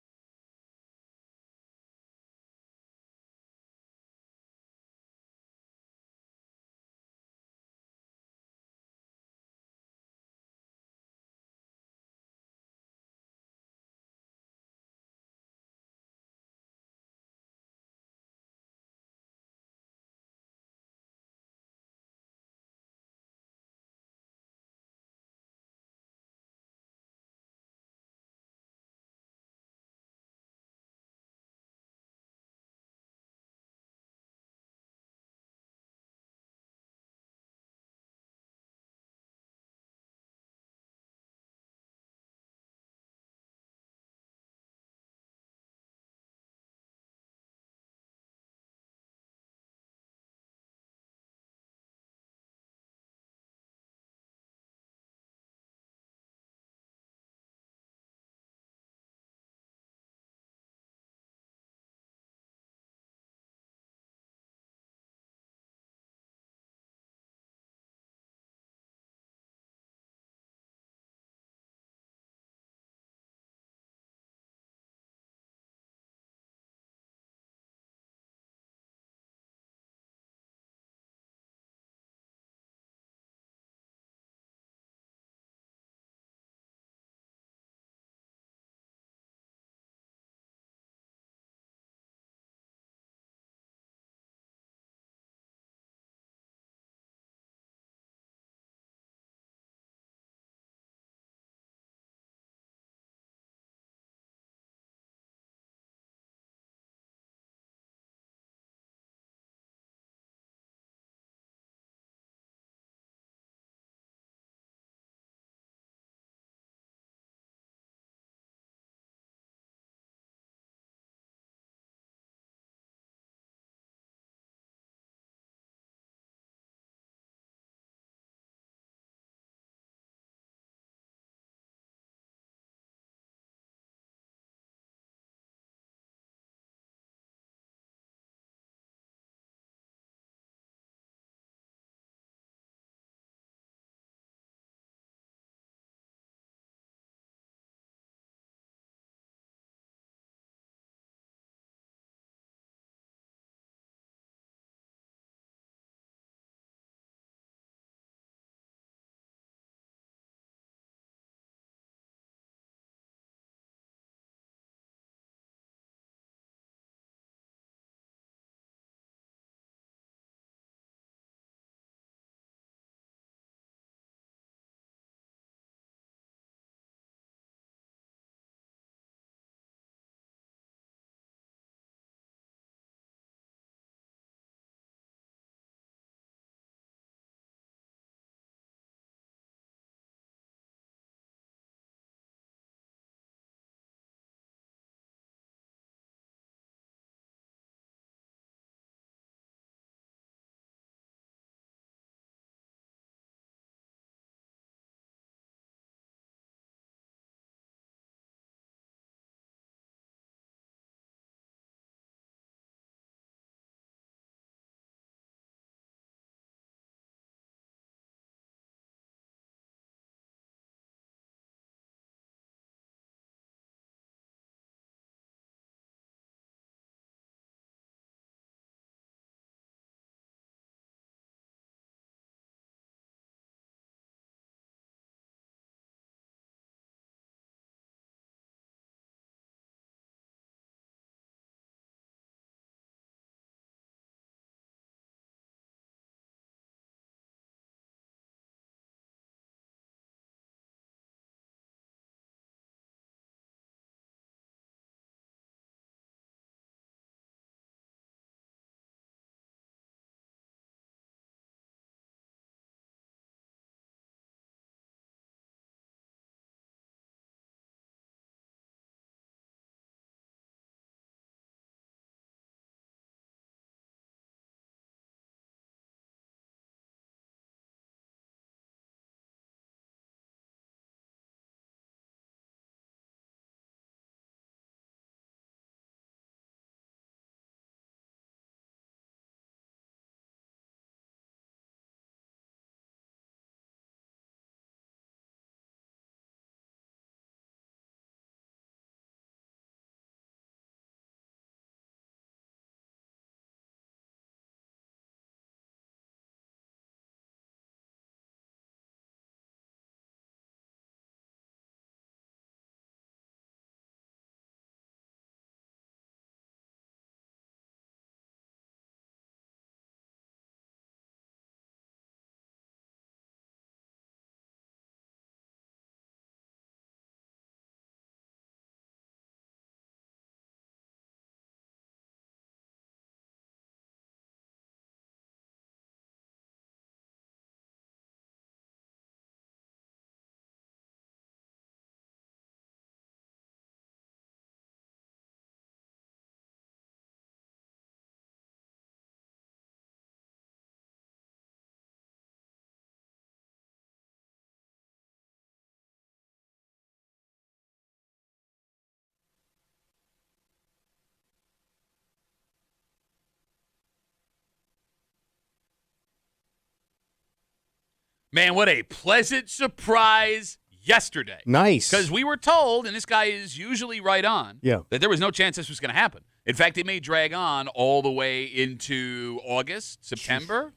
Man, what a pleasant surprise yesterday. Nice. Because we were told, and this guy is usually right on, Yeah. that there was no chance this was going to happen. In fact, it may drag on all the way into August, September.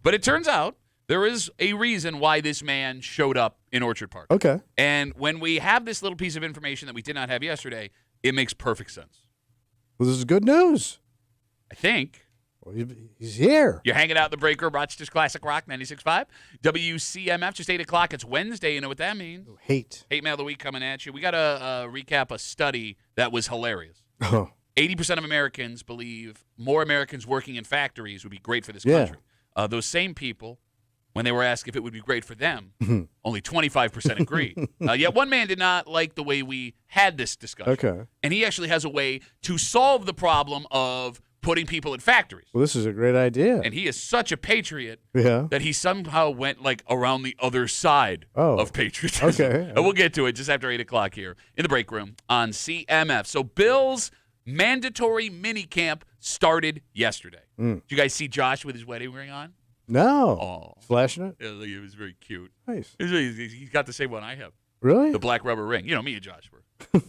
But it turns out there is a reason why this man showed up in Orchard Park. Okay. And when we have this little piece of information that we did not have yesterday, it makes perfect sense. Well, this is good news. I think. Well, he's here. You're hanging out in the break room, Rochester's Classic Rock 96.5. WCMF, just 8 o'clock. It's Wednesday. You know what that means. Hate. Hate Mail of the Week coming at you. We got to recap a study that was hilarious. Oh. 80% of Americans believe more Americans working in factories would be great for this Yeah. country. Those same people, when they were asked if it would be great for them, only 25% agreed. Yet one man did not like the way we had this discussion. Okay. And he actually has a way to solve the problem of putting people in factories. Well, this is a great idea. And he is such a patriot Yeah. that he somehow went like around the other side of patriotism. Okay. And we'll get to it just after 8 o'clock here in the break room on CMF. So Bill's mandatory mini camp started yesterday. Did you guys see Josh with his wedding ring on? No. Oh. Flashing it? Yeah, look, it was very cute. Nice. He's got the same one I have. Really? The black rubber ring. You know, me and Josh were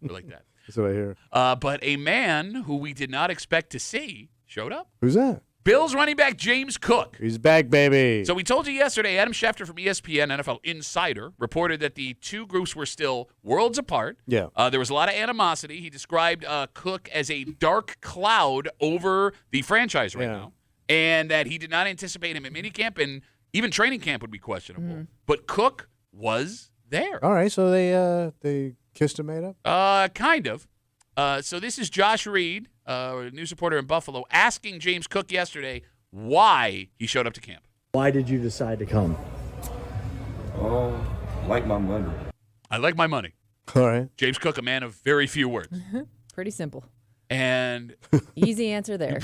like that. That's what I hear. But a man who we did not expect to see showed up. Who's that? Bills running back James Cook. He's back, baby. So we told you yesterday, Adam Schefter from ESPN, NFL Insider, reported that the two groups were still worlds apart. Yeah. There was a lot of animosity. He described Cook as a dark cloud over the franchise right now, and that he did not anticipate him at minicamp, and even training camp would be questionable. But Cook was there. All right, so they kissed and made up? Kind of. So this is Josh Reed, a news reporter in Buffalo, asking James Cook yesterday why he showed up to camp. Why did you decide to come? Oh, like my money. I like my money. All right. James Cook, a man of very few words. Pretty simple. And, Easy answer there.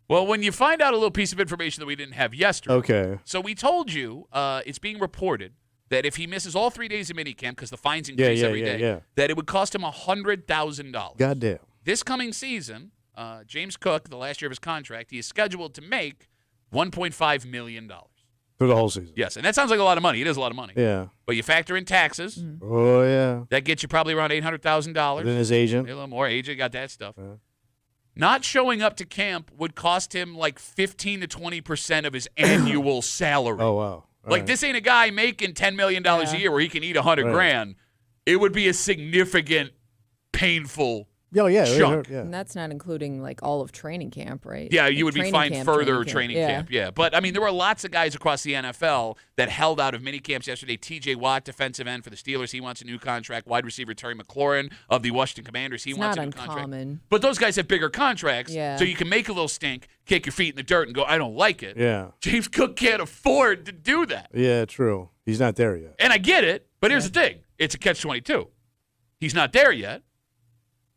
well, when you find out a little piece of information that we didn't have yesterday. Okay. So we told you it's being reported that if he misses all 3 days of minicamp, because the fines Yeah, increase every day, yeah. that it would cost him $100,000. Goddamn. This coming season, James Cook, the last year of his contract, he is scheduled to make $1.5 million. For the whole season. Yes, and that sounds like a lot of money. It is a lot of money. Yeah. But you factor in taxes, Oh, yeah. that gets you probably around $800,000. Then his agent. A little more. Agent got that stuff. Yeah. Not showing up to camp would cost him like 15 to 20% of his annual salary. Oh, wow. All Like right. this ain't a guy making $10 million a year where he can eat 100 Right. grand. It would be a significant, painful Oh, yeah. chunk. Yeah. And that's not including like all of training camp, right? Yeah, Like you would be training fined camp, further training camp. Yeah. Yeah. But, I mean, there were lots of guys across the NFL that held out of mini camps yesterday. T.J. Watt, defensive end for the Steelers. He wants a new contract. Wide receiver Terry McLaurin of the Washington Commanders. He It's wants not a new contract. uncommon. But those guys have bigger contracts. Yeah. So you can make a little stink, kick your feet in the dirt, and go, I don't like it. Yeah. James Cook can't afford to do that. Yeah, true. He's not there yet. And I get it, but here's the thing. It's a catch-22. He's not there yet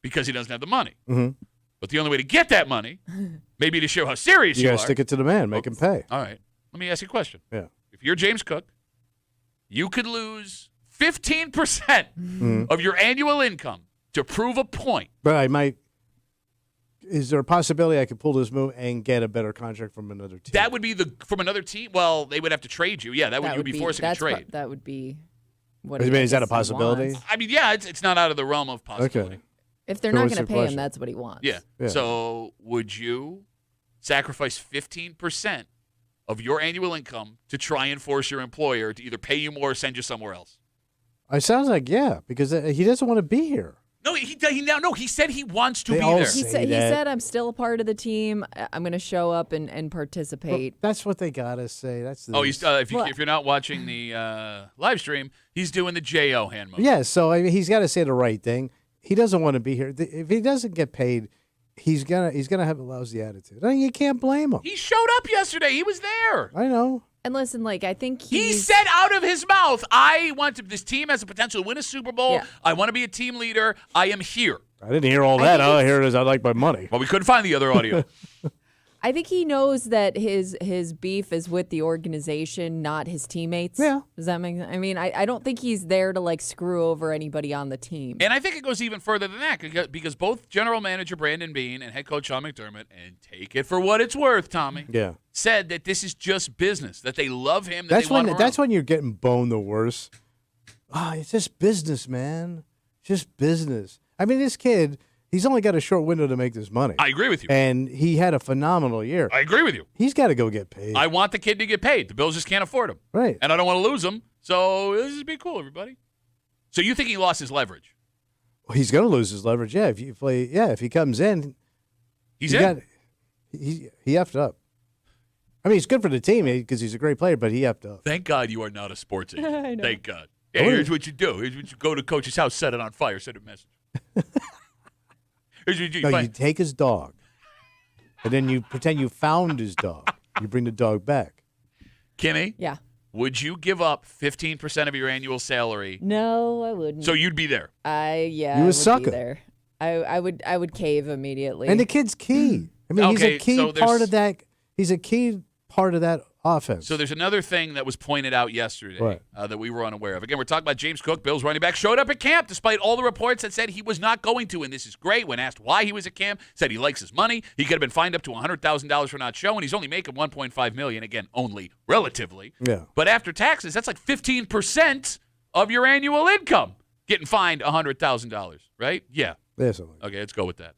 because he doesn't have the money. Mm-hmm. But the only way to get that money, maybe to show how serious You you got are. to stick it to the man. Make him pay. All right. Let me ask you a question. Yeah. If you're James Cook, you could lose 15% of your annual income to prove a point. But I might. Is there a possibility I could pull this move and get a better contract from another team? That would be from another team. Well, they would have to trade you. Yeah, that would you would be forcing a that's trade. that would be what I he mean, is that a thinks he possibility? wants. I mean, yeah, it's not out of the realm of possibility. Okay. If they're So not what's going to your pay him, question? that's what he wants. Yeah. Yeah. So would you sacrifice 15% of your annual income to try and force your employer to either pay you more or send you somewhere else? It sounds like, yeah, because he doesn't want to be here. No, he said he wants to They be all there. say- He that. said, I'm still a part of the team. I'm going to show up and Well, participate. that's what they gotta say. That's the, Oh, he's if you're not watching the live stream, he's doing the JO hand motion. yeah. So I mean, he's got to say the right thing. He doesn't want to be here. If he doesn't get paid, he's gonna have a lousy attitude. I mean, you can't blame him. He showed up yesterday. He was there. I know. And listen, like, I think He he's... said out of his mouth, I want to, this team has the potential to win a Super Bowl. Yeah. I want to be a team leader. I am here. I didn't hear all that. All I hear is I like my money. Well, we couldn't find the other audio. I think he knows that his beef is with the organization, not his teammates. Yeah. Does that make sense? I mean, I don't think he's there to like screw over anybody on the team. And I think it goes even further than that because both general manager Brandon Beane and head coach Sean McDermott, and take it for what it's worth, Tommy, said that this is just business, that they love him, that that's when you're getting boned the worst. It's just business, man. Just business. I mean, this kid, he's only got a short window to make this money. I agree with you. And he had a phenomenal year. I agree with you. He's got to go get paid. I want the kid to get paid. The Bills just can't afford him. Right. And I don't want to lose him. So this is be cool, everybody. So you think he lost his leverage? Well, he's going to lose his leverage. Yeah, if he comes in, he's in. He effed up. I mean, it's good for the team because he's a great player, but he effed up. Thank God you are not a sports agent. I know. Thank God. Yeah, here's what you do. Here's what you go to coach's house, set it on fire, send a message. Here's what you do. No, you take his dog, and then you pretend you found his dog. You bring the dog back. Kimmy? Yeah. Would you give up 15% of your annual salary? No, I wouldn't. So you'd be there? You I a would sucker. be there. I would cave immediately. And the kid's key. I mean, he's Okay, a key so part of that. He's a key part of that offense. So there's another thing that was pointed out yesterday What? that we were unaware of. Again, we're talking about James Cook, Bills running back, showed up at camp despite all the reports that said he was not going to, and this is great. When asked why he was at camp, said he likes his money. He could have been fined up to $100,000 for not showing. He's only making $1.5 million. Again, only relatively. Yeah. But after taxes, that's like 15% of your annual income getting fined $100,000, right? Yeah. There's something. Okay, let's go with that.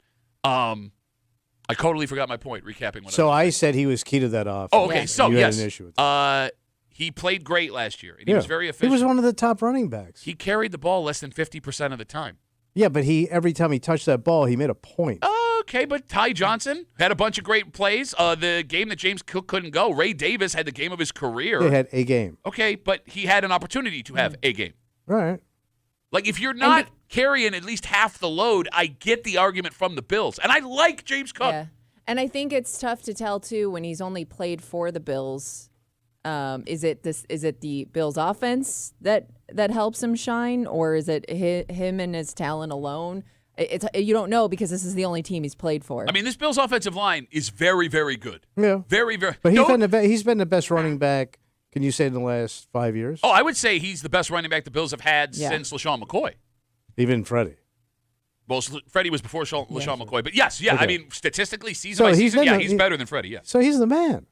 I totally forgot my point, recapping what So I I said he was key to that offense. Oh, okay. Yeah. So, You yes. had an issue with that. He played great last year, and he was very He efficient. was one of the top running backs. He carried the ball less than 50% of the time. Yeah, but every time he touched that ball, he made a point. Okay, but Ty Johnson had a bunch of great plays. The game that James Cook couldn't go, Ray Davis had the game of his career. They had a game. Okay, but he had an opportunity to have a game. Right. Like, if you're not carrying at least half the load, I get the argument from the Bills. And I like James Cook. Yeah. And I think it's tough to tell too when he's only played for the Bills. Is it the Bills offense that helps him shine, or is it him and his talent alone? You don't know because this is the only team he's played for. I mean, this Bills offensive line is very, very good. Yeah. Very, very. But he's been the best running back, can you say, in the last 5 years? Oh, I would say he's the best running back the Bills have had Yeah. since LaShawn McCoy. Even Freddie. Well, Freddie was before LaShawn McCoy. But yes, yeah, Okay. I mean, statistically, season by season, he's better than Freddie, yes. So he's the man.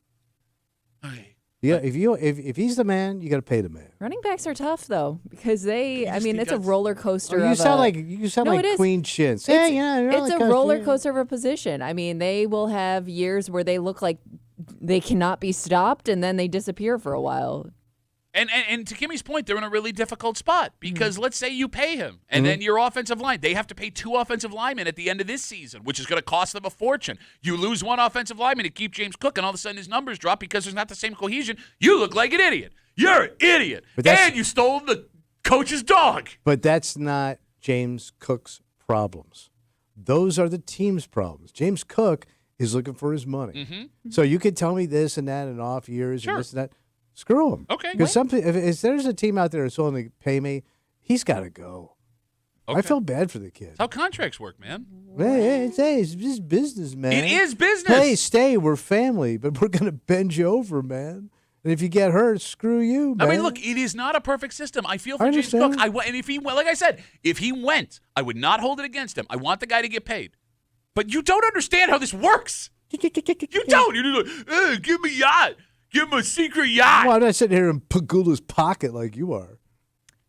Okay. Yeah, if he's the man, you got to pay the man. Running backs are tough though because it's a got- roller coaster. You sound like it is. Queen Shins. It's a roller coaster of a position. I mean, they will have years where they look like they cannot be stopped, and then they disappear for a while. And to Kimmy's point, they're in a really difficult spot because let's say you pay him, and then your offensive line, they have to pay 2 offensive linemen at the end of this season, which is going to cost them a fortune. You lose 1 offensive lineman to keep James Cook, and all of a sudden his numbers drop because there's not the same cohesion. You look like an idiot. You're an idiot. And you stole the coach's dog. But that's not James Cook's problems. Those are the team's problems. James Cook is looking for his money. Mm-hmm. So you could tell me this and that in off years Sure. and this and that. Screw him. Okay. Because if there's a team out there that's willing to pay me, he's got to go. Okay. I feel bad for the kid. That's how contracts work, man. Hey, it's just business, man. It is business. Hey, stay. We're family, but we're going to bend you over, man. And if you get hurt, screw you, man. I mean, look, it is not a perfect system. I feel for I James Cook. understand. And if he went, like I said, if he went, I would not hold it against him. I want the guy to get paid. But you don't understand how this works. You don't. You're just like, give me a yacht. Give him a secret yacht. Well, I'm not sitting here in Pagula's pocket like you are.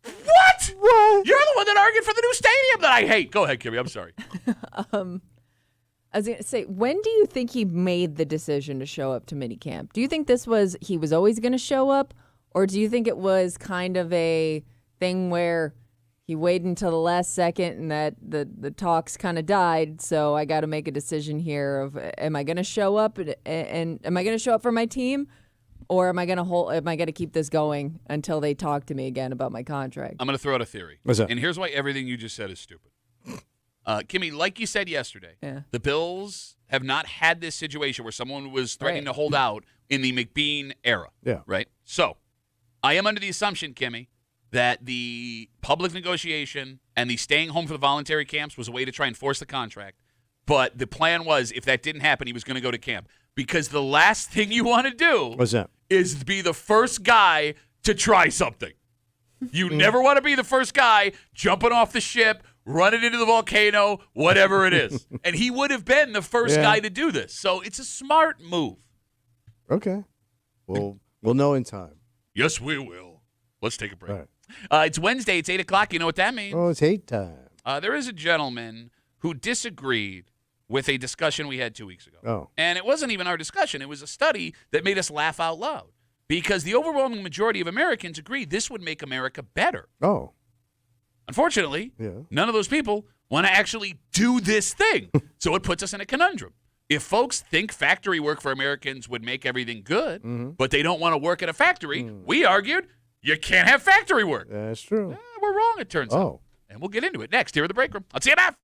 What? What? You're the one that argued for the new stadium that I hate. Go ahead, Kimmy. I'm sorry. I was going to say, when do you think he made the decision to show up to minicamp? Do you think he was always going to show up, or do you think it was kind of a thing where he waited until the last second and that the talks kind of died, so I got to make a decision here of am I going to show up and am I going to show up for my team, or am I going to keep this going until they talk to me again about my contract? I'm going to throw out a theory. What's that? And here's why everything you just said is stupid. Kimmy, like you said yesterday, the Bills have not had this situation where someone was threatening to hold out in the McBean era. Yeah. Right? So I am under the assumption, Kimmy, that the public negotiation and the staying home for the voluntary camps was a way to try and force the contract. But the plan was, if that didn't happen, he was going to go to camp. Because the last thing you want to do What's that? is be the first guy to try something. You never want to be the first guy jumping off the ship, running into the volcano, whatever it is. And he would have been the first guy to do this. So it's a smart move. Okay. We'll know in time. Yes, we will. Let's take a break. All right. It's Wednesday. It's 8 o'clock. You know what that means? Oh, it's hate time. There is a gentleman who disagreed with a discussion we had 2 weeks ago. Oh. And it wasn't even our discussion. It was a study that made us laugh out loud. Because the overwhelming majority of Americans agreed this would make America better. Oh. Unfortunately, none of those people want to actually do this thing. So it puts us in a conundrum. If folks think factory work for Americans would make everything good, but they don't want to work at a factory, we argued you can't have factory work. That's true. We're wrong, it turns out. Oh. And we'll get into it next here at the break room on CMF.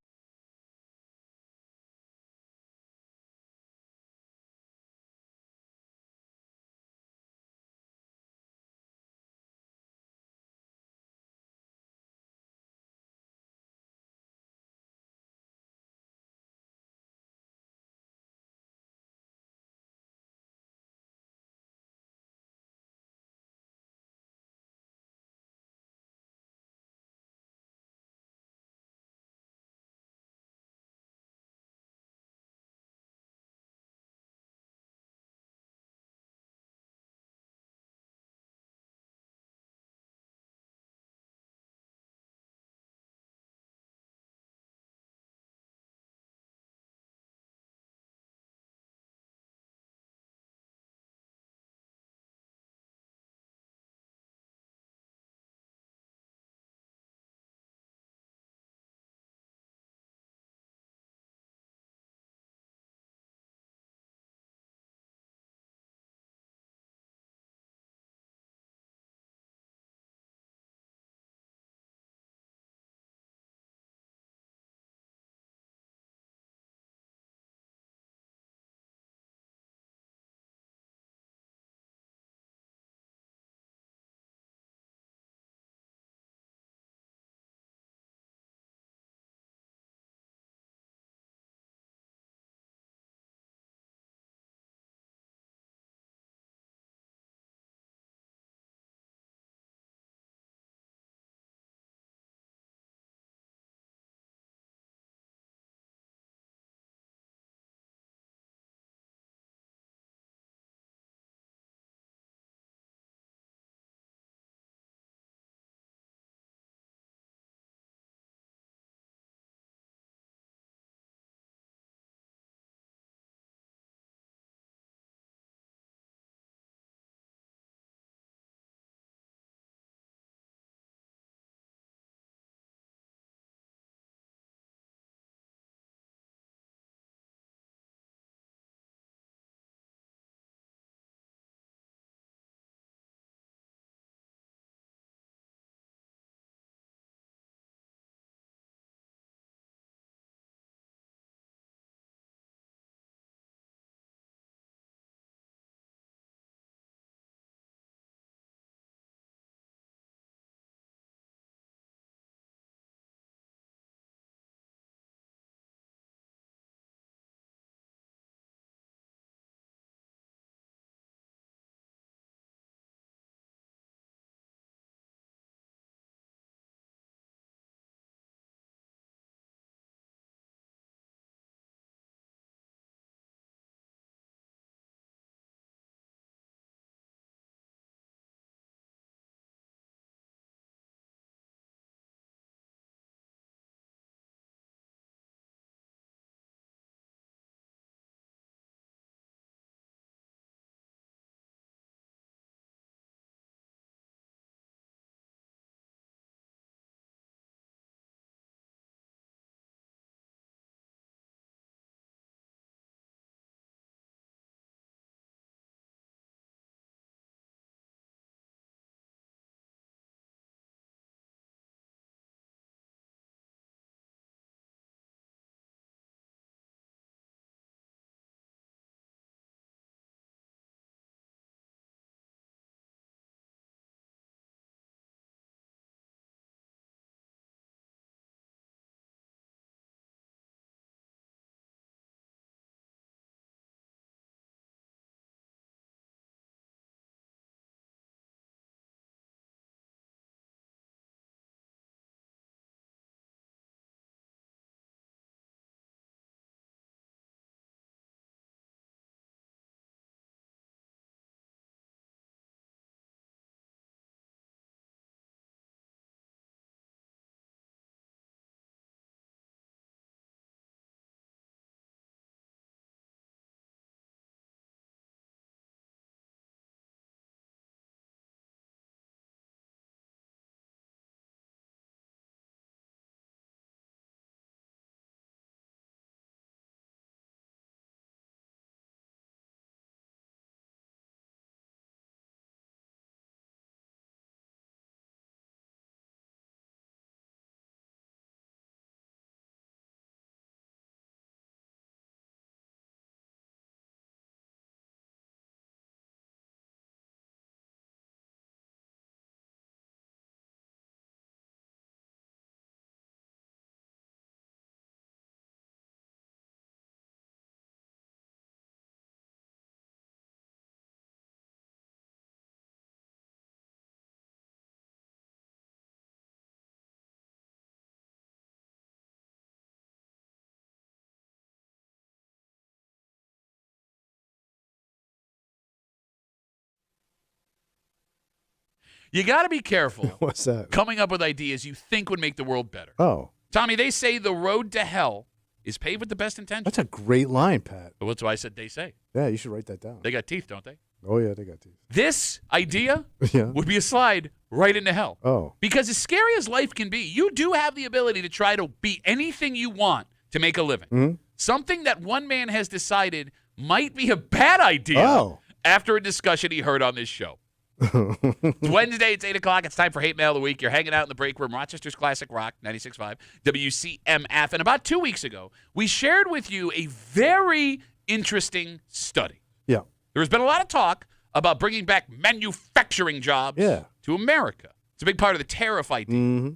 You got to be careful What's that? coming up with ideas you think would make the world better. Oh, Tommy, they say the road to hell is paved with the best intentions. that's a great line, Pat. Well, that's why I said they say. Yeah, you should write that down. They got teeth, don't they? Oh, yeah, they got these. This idea Yeah. would be a slide right into hell. Oh. Because as scary as life can be, you do have the ability to try to be anything you want to make a living. Mhm. Something that one man has decided might be a bad idea Oh. after a discussion he heard on this show. It's Wednesday, it's 8 o'clock. It's time for Hate Mail of the Week. You're hanging out in the break room, Rochester's Classic Rock, 96.5, WCMF. And about 2 weeks ago, we shared with you a very interesting study. Yeah. There has been a lot of talk about bringing back manufacturing jobs to America. It's a big part of the tariff idea. Mm-hmm.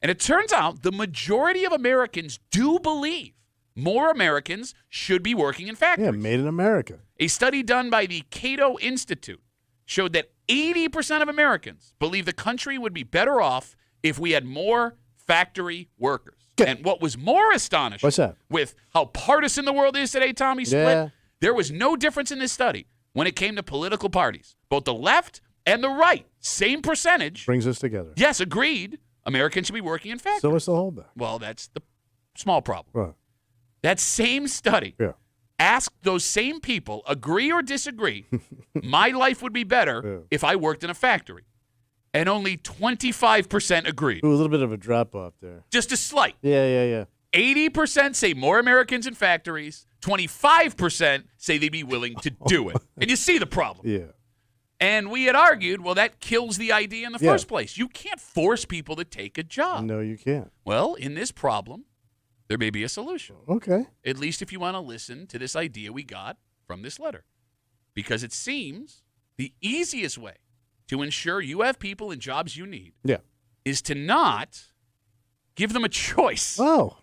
And it turns out the majority of Americans do believe more Americans should be working in factories. Yeah, made in America. A study done by the Cato Institute showed that 80% of Americans believe the country would be better off if we had more factory workers. And what was more astonishing What's that? with how partisan the world is today, Tommy Split, Yeah. there was no difference in this study when it came to political parties. Both the left and the right, same percentage. Brings us together. Yes, agreed. Americans should be working in factories. So what's the holdback? Well, that's the small problem. Right. That same study Yeah. asked those same people, agree or disagree, my life would be better if I worked in a factory. And only 25% agreed. Ooh, a little bit of a drop off there. Just a slight. Yeah. 80% say more Americans in factories. 25% say they'd be willing to do it. And you see the problem. Yeah. And we had argued, well, that kills the idea in the Yeah. first place. You can't force people to take a job. No, you can't. Well, in this problem, there may be a solution. Okay. At least if you want to listen to this idea we got from this letter. Because it seems the easiest way to ensure you have people in jobs you need Yeah. is to not give them a choice. Oh.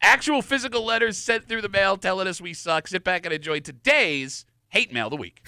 Actual physical letters sent through the mail telling us we suck. Sit back and enjoy today's Hate Mail of the Week.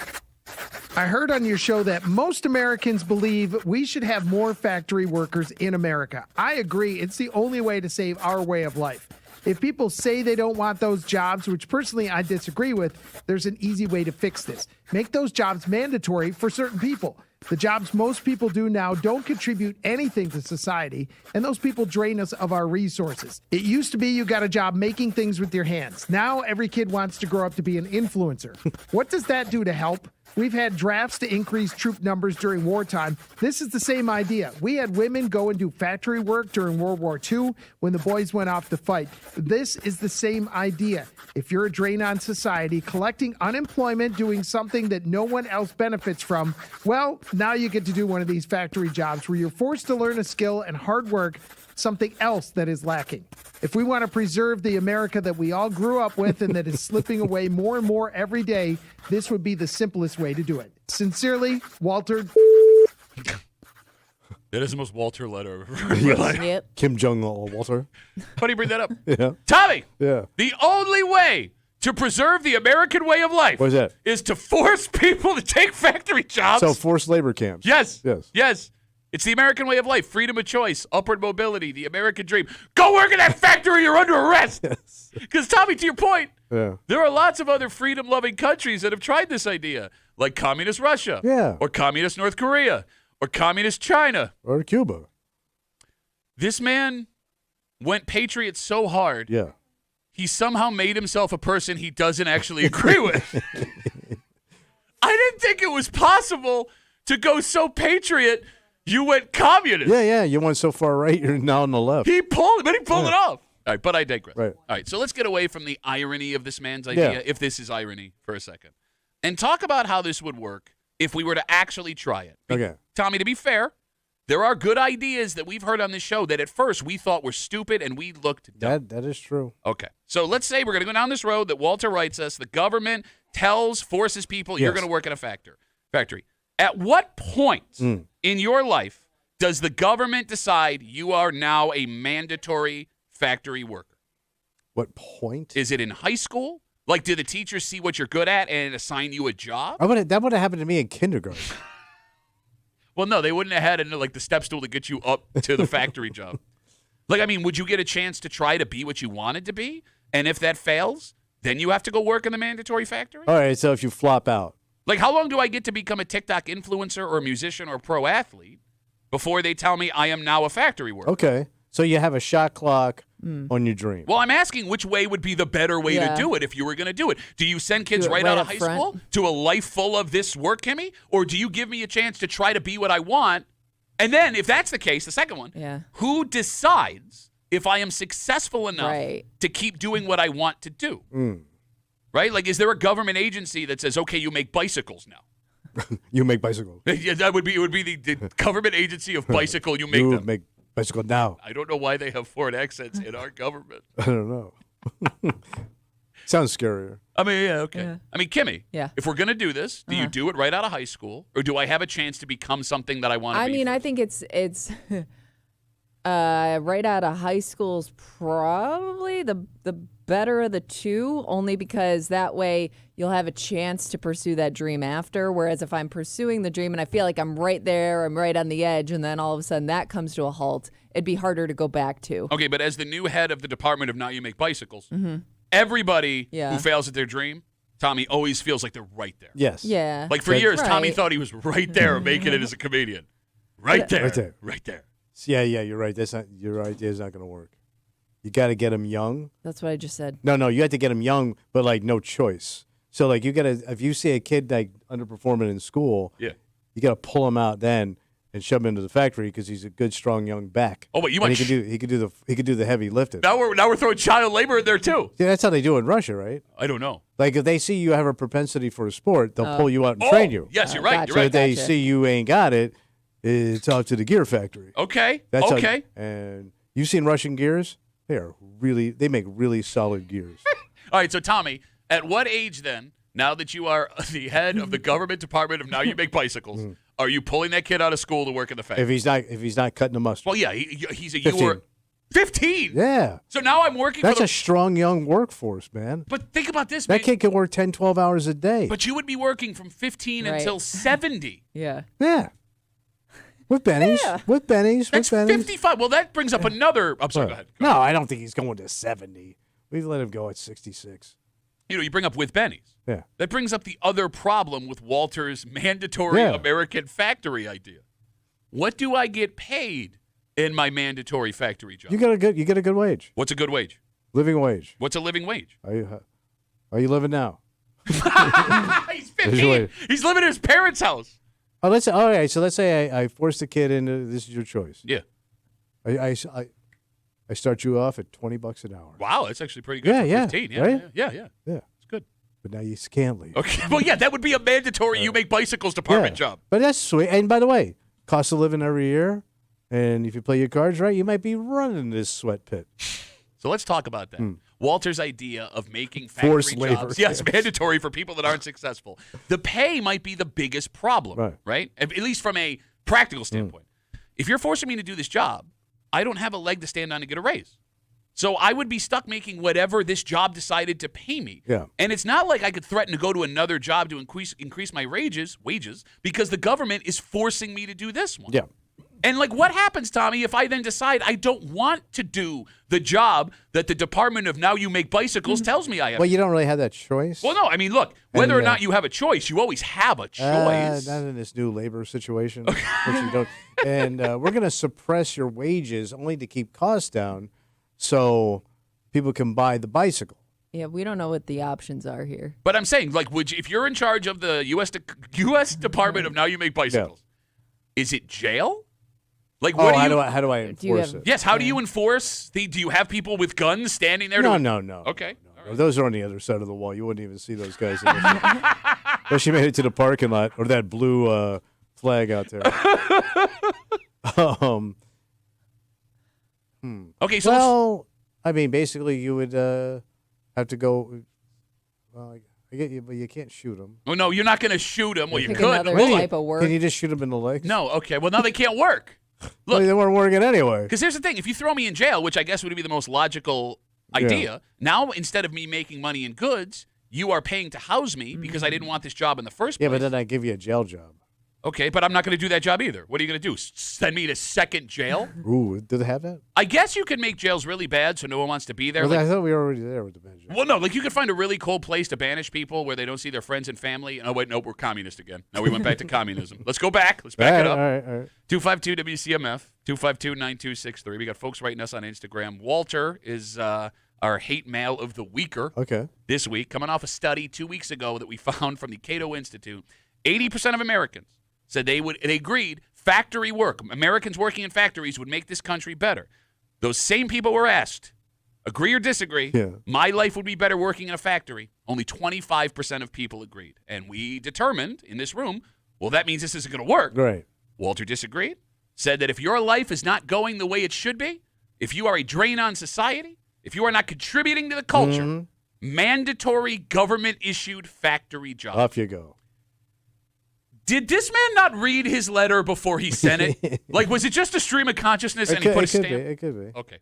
I heard on your show that most Americans believe we should have more factory workers in America. I agree. It's the only way to save our way of life. If people say they don't want those jobs, which personally I disagree with, there's an easy way to fix this. Make those jobs mandatory for certain people. The jobs most people do now don't contribute anything to society, and those people drain us of our resources. It used to be you got a job making things with your hands. Now every kid wants to grow up to be an influencer. What does that do to help? We've had drafts to increase troop numbers during wartime. This is the same idea. We had women go and do factory work during World War II when the boys went off to fight. This is the same idea. If you're a drain on society, collecting unemployment, doing something that no one else benefits from, well, now you get to do one of these factory jobs where you're forced to learn a skill and hard work, something else that is lacking. If we want to preserve the America that we all grew up with and that is slipping away more and more every day, this would be the simplest way to do it. Sincerely, Walter. That is the most Walter letter I've ever read. Yep. Kim Jong-il, Walter. How do you bring that up? Yeah. Tommy, Yeah. the only way to preserve the American way of life What is that? is to force people to take factory jobs. So forced labor camps. Yes. Yes. Yes. It's the American way of life, freedom of choice, upward mobility, the American dream. Go work in that factory, you're under arrest. Yes. Because, Tommy, to your point, Yeah. there are lots of other freedom-loving countries that have tried this idea, like communist Russia, Yeah. or communist North Korea, or communist China. Or Cuba. This man went patriot so hard, Yeah. he somehow made himself a person he doesn't actually agree with. I didn't think it was possible to go so patriot you went communist. Yeah. You went so far right, you're now on the left. He pulled it off. All right, but I digress. Right. All right, so let's get away from the irony of this man's idea, Yeah. if this is irony, for a second, and talk about how this would work if we were to actually try it. Okay. Tommy, to be fair, there are good ideas that we've heard on this show that at first we thought were stupid and we looked dumb. That is true. Okay, so let's say we're going to go down this road that Walter writes us. The government forces people, you're Yes. going to work in a factory. At what point in your life does the government decide you are now a mandatory factory worker? What point? Is it in high school? Like, do the teachers see what you're good at and assign you a job? That would have happened to me in kindergarten. Well, no, they wouldn't have had like the step stool to get you up to the factory job. Like, I mean, would you get a chance to try to be what you wanted to be? And if that fails, then you have to go work in the mandatory factory? All right, so if you flop out. Like, how long do I get to become a TikTok influencer or a musician or a pro athlete? before they tell me I am now a factory worker. Okay. So you have a shot clock on your dream. Well, I'm asking which way would be the better way to Yeah. do it if you were going to do it. Do you send kids Do it right right out of up high front? school to a life full of this work, Kimmy? Or do you give me a chance to try to be what I want? And then, if that's the case, the second one, Yeah. who decides if I am successful enough Right. to keep doing what I want to do? Right? Like, is there a government agency that says, okay, you make bicycles now? You make bicycle. Yeah, it would be the government agency of bicycle. You make You them. make bicycle now. I don't know why they have foreign accents in our government. I don't know. Sounds scarier. I mean, yeah, okay. Yeah. I mean, Kimmy, Yeah. if we're going to do this, do you do it right out of high school, or do I have a chance to become something that I want to be? I mean, I think it's right out of high school's probably the better of the two, only because that way you'll have a chance to pursue that dream after. Whereas if I'm pursuing the dream and I feel like I'm right there, I'm right on the edge, and then all of a sudden that comes to a halt, it'd be harder to go back to. Okay, but as the new head of the Department of Now You Make Bicycles, everybody Yeah. who fails at their dream, Tommy, always feels like they're right there. Yes. Yeah. Like for years, Tommy Right. thought he was right there making it as a comedian. Right there. Right there. Right there. Yeah, you're right. Your idea is not going to work. You got to get them young. That's what I just said. No, you have to get them young, but like no choice. So like you got to, if you see a kid like underperforming in school, Yeah. you got to pull him out then and shove him into the factory because he's a good, strong young back. Oh, but you and might. he could do the heavy lifting. Now we're throwing child labor in there too. Yeah, that's how they do it in Russia, right? I don't know. Like if they see you have a propensity for a sport, they'll pull you out and train you. Yes, you're right. Gotcha. You're So right. if they Gotcha. see you ain't got it, it's off to the gear factory. Okay. That's how- okay. and you've seen Russian gears? They make really solid gears. All right. So Tommy, at what age then? Now that you are the head of the government department of Now You Make Bicycles, are you pulling that kid out of school to work in the factory? if he's not cutting the mustard. Well, yeah, he's a 15. you were 15. Yeah. So now I'm working That's for a strong young workforce, man. But think about this, That man. kid can work 10, 12 hours a day. But you would be working from 15 Right. until 70. Yeah. Yeah. With Benny's. Yeah. With Benny's. That's with Benny's. 55. Well, that brings up another. I'm sorry, go ahead. No, I don't think he's going to 70. We let him go at 66. You bring up with Benny's. Yeah. That brings up the other problem with Walter's mandatory Yeah. American factory idea. What do I get paid in my mandatory factory job? You get a good wage. What's a good wage? Living wage. What's a living wage? Are you living now? He's 15. He's living in his parents' house. Oh, all right. So let's say I force the kid into this is your choice. Yeah. I start you off at $20 an hour. Wow, that's actually pretty good. Yeah, for yeah, 15. Yeah, right? yeah. Yeah. It's good. But now you can't leave. Okay. Well, yeah, that would be a mandatory you make bicycles department job. But that's sweet. And by the way, cost of living every year, and if you play your cards right, you might be running this sweat pit. So let's talk about that. Walter's idea of making Forced factory labor. jobs, yes, mandatory for people that aren't successful. The pay might be the biggest problem, Right. At least from a practical standpoint. If you're forcing me to do this job, I don't have a leg to stand on to get a raise. So I would be stuck making whatever this job decided to pay me. Yeah. And it's not like I could threaten to go to another job to increase my wages, because the government is forcing me to do this one. Yeah. And like, what happens, Tommy, if I then decide I don't want to do the job that the Department of Now You Make Bicycles tells me I have? Well, you don't really have that choice. Well, no, I mean, look, whether or not you have a choice, you always have a choice. Not in this new labor situation. Which you don't. And we're going to suppress your wages only to keep costs down so people can buy the bicycle. Yeah, we don't know what the options are here. But I'm saying, like, if you're in charge of the U.S. Department of Now You Make Bicycles, is it jail? Like, what how do I enforce it? Yes, how do you enforce do you have people with guns standing there? No. Okay. No, those are on the other side of the wall. You wouldn't even see those guys. Unless you made it to the parking lot or that blue flag out there. Okay, so well, I mean, basically, you would have to go. Well, I get you, but you can't shoot them. Oh, no, you're not going to shoot them. Well, you Pick could. another Really? type of work. Can you just shoot them in the legs? No, okay. Well, now they can't work. Well, Look, they weren't working anyway. because here's the thing. If you throw me in jail, which I guess would be the most logical idea, now instead of me making money in goods, you are paying to house me because I didn't want this job in the first place. Yeah, but then I give you a jail job. Okay, but I'm not going to do that job either. What are you going to do? Send me to second jail? Ooh, do they have that? I guess you can make jails really bad so no one wants to be there. Well, Like, I thought we were already there with the bench. well, no, like you could find a really cold place to banish people where they don't see their friends and family. Oh, wait, nope, we're communist again. Now we went back to communism. Let's go back. Let's back it up. All right. 252 WCMF, 252-9263. We got folks writing us on Instagram. Walter is our hate mail of the weeker Okay. this week, coming off a study 2 weeks ago that we found from the Cato Institute. 80% of Americans said they agreed factory work, Americans working in factories would make this country better. Those same people were asked, agree or disagree, my life would be better working in a factory. Only 25% of people agreed. And we determined in this room, well, that means this isn't going to work. Right. Walter disagreed, said that if your life is not going the way it should be, if you are a drain on society, if you are not contributing to the culture, mandatory government-issued factory jobs. Off you go. Did this man not read his letter before he sent it? Like, was it just a stream of consciousness and he put a stamp? It could be. Okay.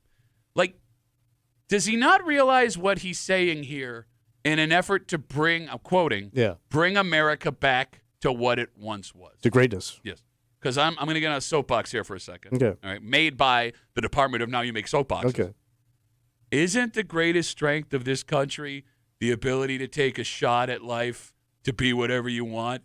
Like, does he not realize what he's saying here in an effort to bring, I'm quoting, bring America back to what it once was? To greatness. Yes. Because I'm going to get on a soapbox here for a second. Okay. All right. Made by the Department of Now You Make Soapboxes. Okay. Isn't the greatest strength of this country the ability to take a shot at life to be whatever you want?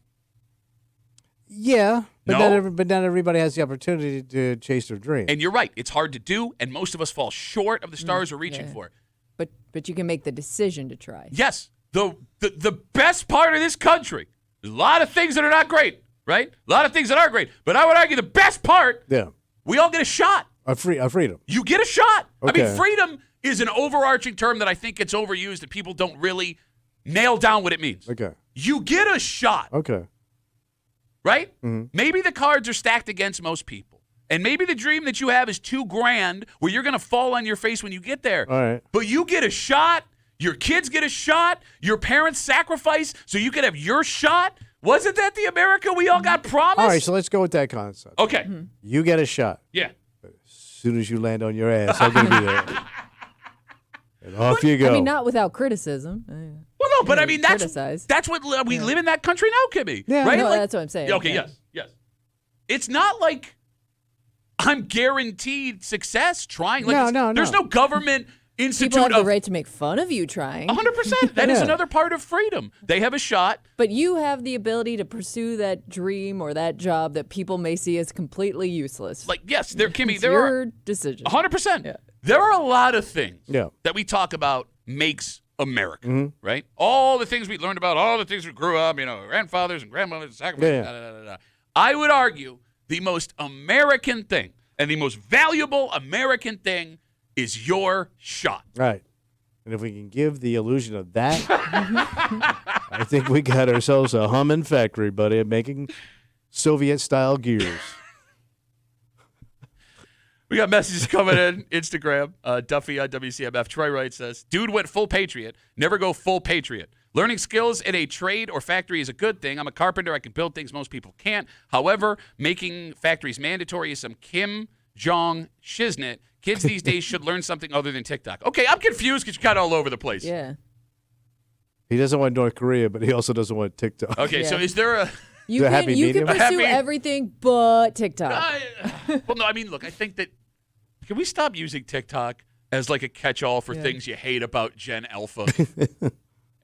Yeah, but, No? not everybody has the opportunity to chase their dream. And you're right. It's hard to do, and most of us fall short of the stars we're reaching for. But you can make the decision to try. Yes. The best part of this country, there's a lot of things that are not great, right? A lot of things that are great. But I would argue the best part, we all get a shot. A freedom. You get a shot. Okay. I mean, freedom is an overarching term that I think gets overused and people don't really nail down what it means. Okay. You get a shot. Okay. Right? Maybe the cards are stacked against most people. And maybe the dream that you have is $2,000 where you're going to fall on your face when you get there. All right. But you get a shot. Your kids get a shot. Your parents sacrifice so you can have your shot. Wasn't that the America we all got promised? All right, so let's go with that concept. Okay. You get a shot. Yeah. As soon as you land on your ass, I'm going to be there. And off you go. I mean, not without criticism. Well, no, but I mean, that's what we live in that country now, Kimmy. Yeah, right? no, Like- that's what I'm saying. Okay, Yeah. yes. It's not like I'm guaranteed success trying. Like No. There's no government institute People have the of right to make fun of you trying. 100%. That is another part of freedom. They have a shot. But you have the ability to pursue that dream or that job that people may see as completely useless. Like, yes, Kimmy, It's there your are decision. 100%. Yeah. There are a lot of things Yeah. that we talk about makes America, right? All the things we learned about, all the things we grew up, grandfathers and grandmothers, sacrifices, Yeah. I would argue the most American thing and the most valuable American thing is your shot. Right. And if we can give the illusion of that, I think we got ourselves a humming factory, buddy, of making Soviet-style gears. We got messages coming in. Instagram, Duffy on WCMF. Troy Wright says, dude went full patriot. Never go full patriot. Learning skills in a trade or factory is a good thing. I'm a carpenter. I can build things most people can't. However, making factories mandatory is some Kim Jong shiznit. Kids these days should learn something other than TikTok. Okay, I'm confused because you're kind of all over the place. Yeah. He doesn't want North Korea, but he also doesn't want TikTok. Okay, so is there a... You The can, happy you can medium? pursue Happy- everything but TikTok. Well, no, I mean, look, I think that... Can we stop using TikTok as like a catch-all for things you hate about Gen Alpha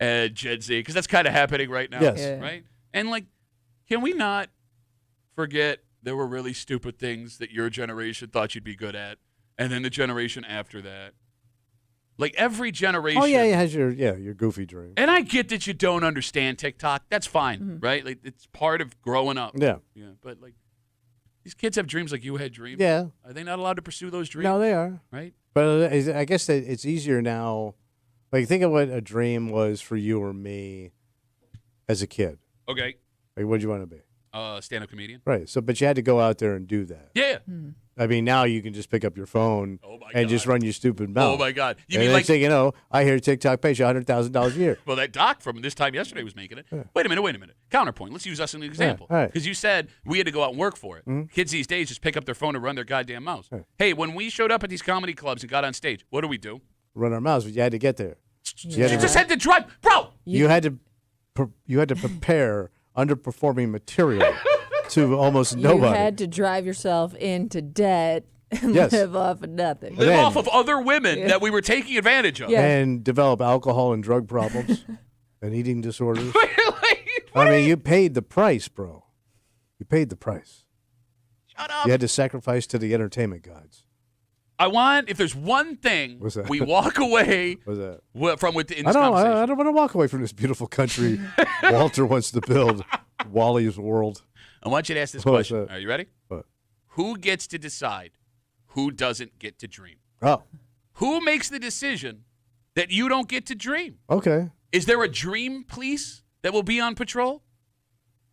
and Gen Z? Because that's kind of happening right now, Yes. Yeah. right? And, like, can we not forget there were really stupid things that your generation thought you'd be good at, and then the generation after that? Like, every generation... Oh, yeah, it has your goofy dream. And I get that you don't understand TikTok. That's fine, right? Like, it's part of growing up. Yeah. Yeah, but, like, these kids have dreams like you had dreams. Yeah. Are they not allowed to pursue those dreams? No, they are. Right? But I guess that it's easier now. Like, think of what a dream was for you or me as a kid. Okay. Like, what did you want to be? Stand-up comedian. Right. So, but you had to go out there and do that. Yeah. I mean, now you can just pick up your phone my and just God. run your stupid mouth. Oh, my God. You and mean next like... thing you know, I hear TikTok pays you $100,000 a year. Well, that doc from this time yesterday was making it. Wait a minute. Counterpoint. Let's use us as an example. all right. Because you said we had to go out and work for it. Kids these days just pick up their phone and run their goddamn mouths. Hey, when we showed up at these comedy clubs and got on stage, what do? Run our mouths, but you had to get there. You just had to drive. Bro! You had to prepare underperforming material to almost You nobody. had to drive yourself into debt and Yes. live off of nothing. Live then- off of other women that we were taking advantage of. Yeah. And develop alcohol and drug problems and eating disorders. Like, I mean, you paid the price, bro. You paid the price. shut up. You had to sacrifice to the entertainment gods. I want, if there's one thing What's that? we walk away What's that? from in this I conversation. don't want to walk away from this beautiful country Walter wants to build, Wally's world. I want you to ask this What's question. that? Are you ready? What? Who gets to decide who doesn't get to dream? Oh, Who makes the decision that you don't get to dream? okay. Is there a dream police that will be on patrol?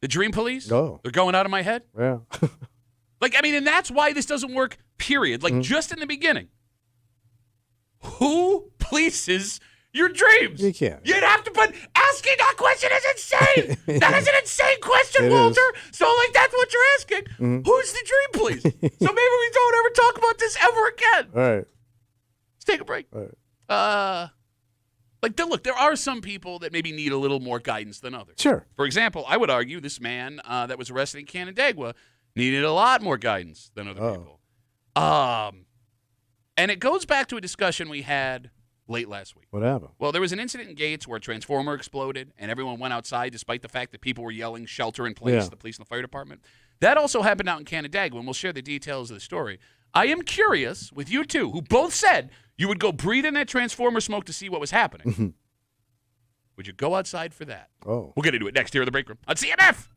The dream police? No. They're going out of my head? Yeah. Like, I mean, and that's why this doesn't work, period. Like, just in the beginning. Who polices your dreams? You can't. You'd have to put, asking that question is insane. That is an insane question, It Walter. is. So, like, that's what you're asking. Who's the dream police? So maybe we don't ever talk about this ever again. All right. Let's take a break. All right. Look, there are some people that maybe need a little more guidance than others. Sure. For example, I would argue this man that was arrested in Canandaigua needed a lot more guidance than other people. And it goes back to a discussion we had late last week. What happened? Well, there was an incident in Gates where a transformer exploded and everyone went outside despite the fact that people were yelling shelter in place, Yeah. the police and the fire department. That also happened out in Canandaigua, and we'll share the details of the story. I am curious with you two, who both said you would go breathe in that transformer smoke to see what was happening. Would you go outside for that? Oh. We'll get into it next here in the break room on CMF.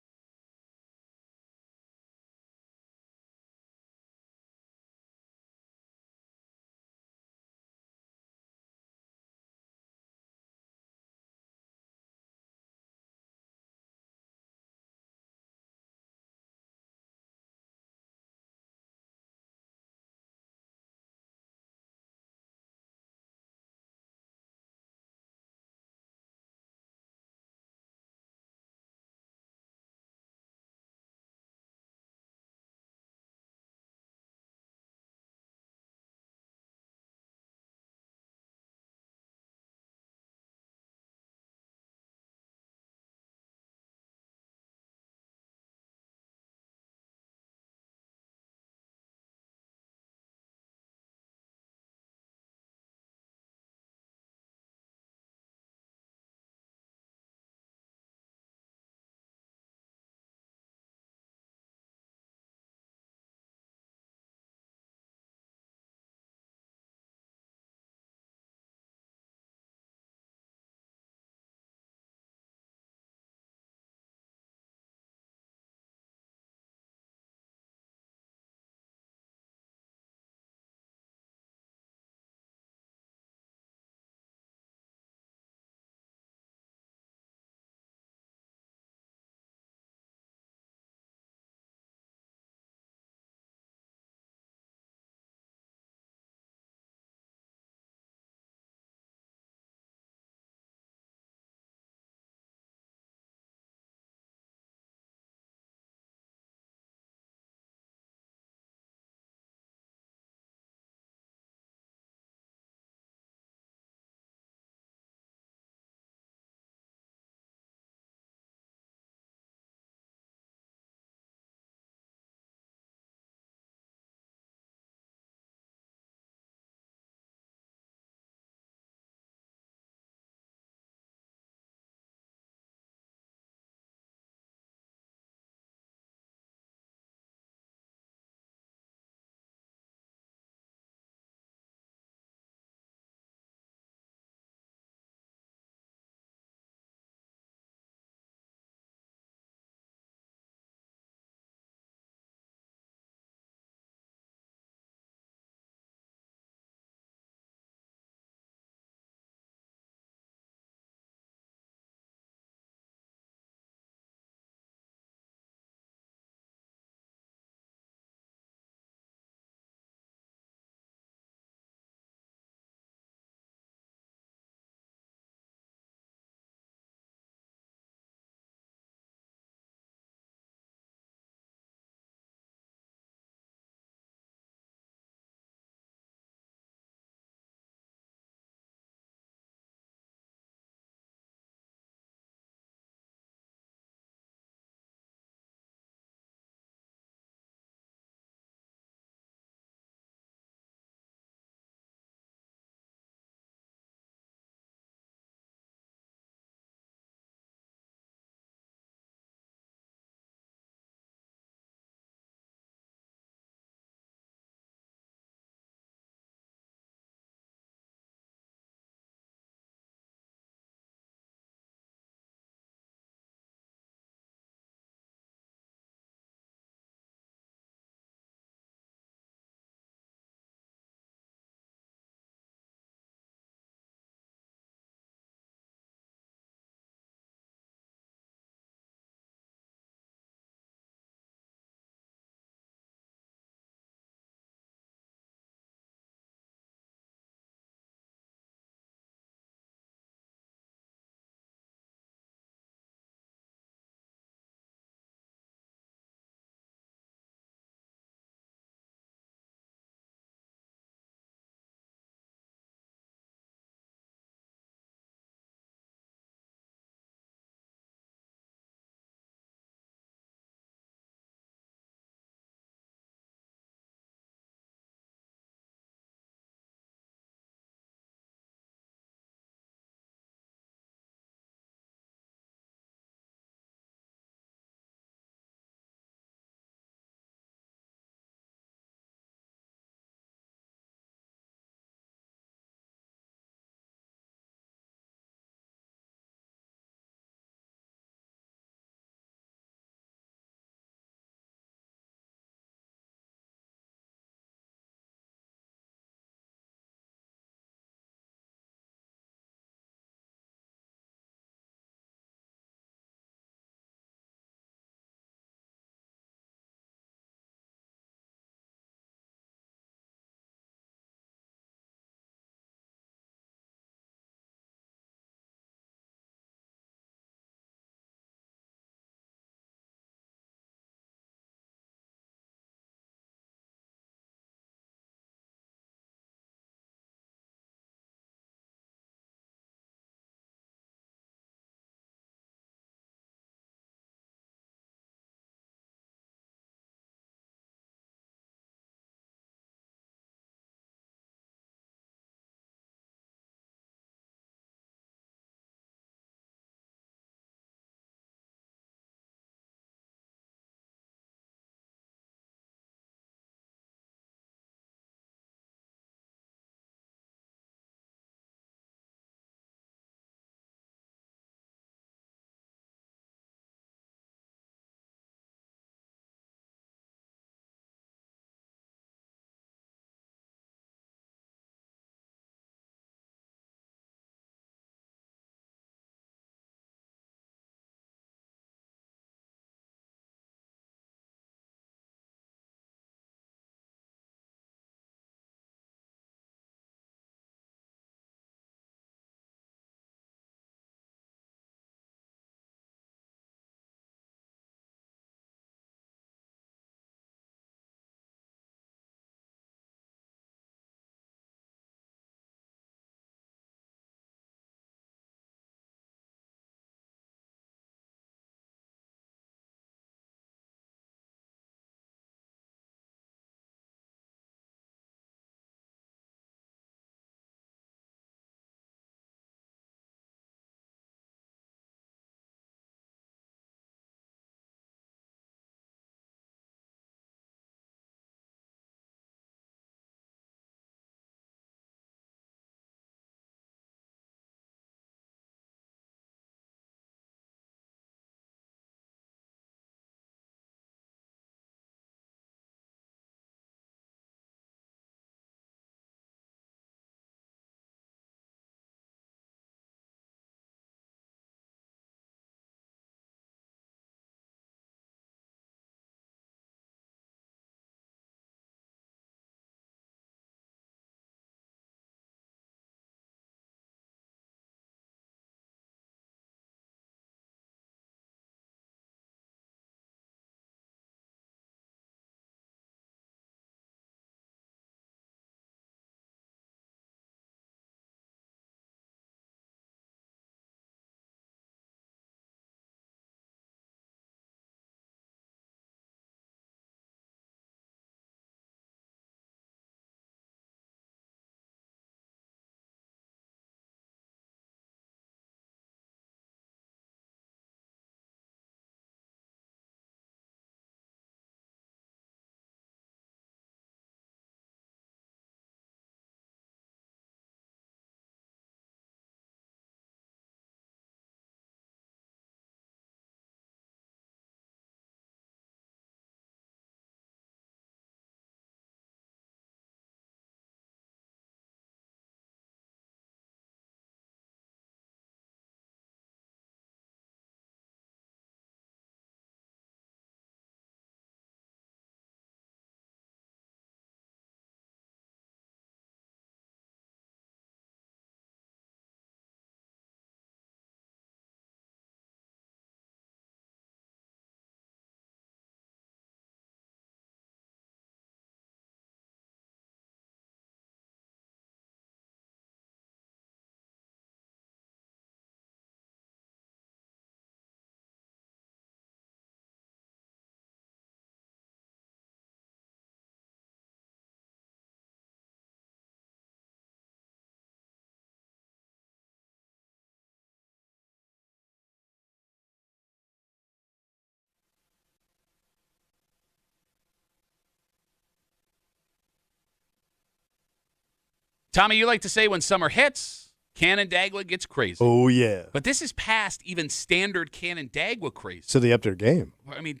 Tommy, you like to say when summer hits, Canandaigua gets crazy. Oh, yeah. But this is past even standard Canandaigua crazy. So they upped their game. I mean,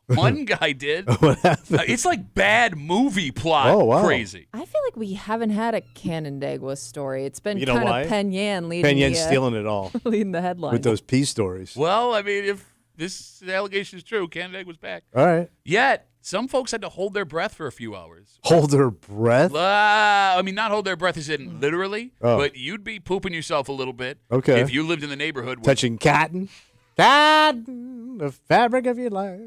one guy did. What happened? It's like bad movie plot crazy. I feel like we haven't had a Canandaigua story. It's been You know kind why? of Penn leading Penyan's stealing it all leading the headline. with those peace stories. Well, I mean, if this allegation is true, Canandaigua's back. All right. Yet, some folks had to hold their breath for a few hours. Hold their breath? I mean, not hold their breath as in literally, Oh. but you'd be pooping yourself a little bit Okay. if you lived in the neighborhood. Touching cotton. Cotton, the fabric of your life.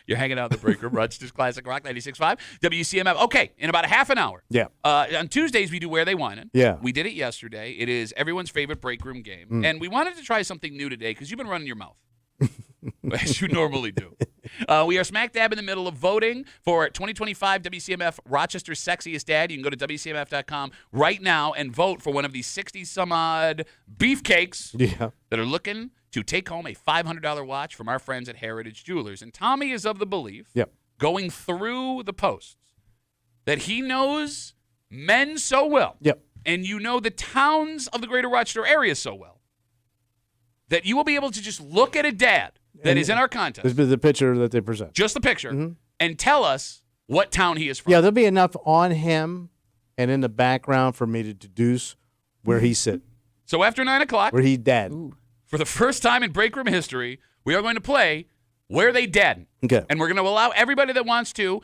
You're hanging out in the break room. Rochester's Classic Rock 96.5, WCMF. Okay, in about a half an hour. Yeah. On Tuesdays, we do Where They Whinin'. Yeah. We did it yesterday. It is everyone's favorite break room game. And we wanted to try something new today because you've been running your mouth. As you normally do. We are smack dab in the middle of voting for 2025 WCMF Rochester's Sexiest Dad. You can go to WCMF.com right now and vote for one of these 60-some-odd beefcakes that are looking to take home a $500 watch from our friends at Heritage Jewelers. And Tommy is of the belief, going through the posts, that he knows men so well, and you know the towns of the greater Rochester area so well, that you will be able to just look at a dad that is in our contest. This is the picture that they present. Just the picture. And tell us what town he is from. Yeah, there'll be enough on him and in the background for me to deduce where he's sitting. So after 9 o'clock, where he dead. For the first time in break room history, we are going to play Where They Dead. Okay. And we're going to allow everybody that wants to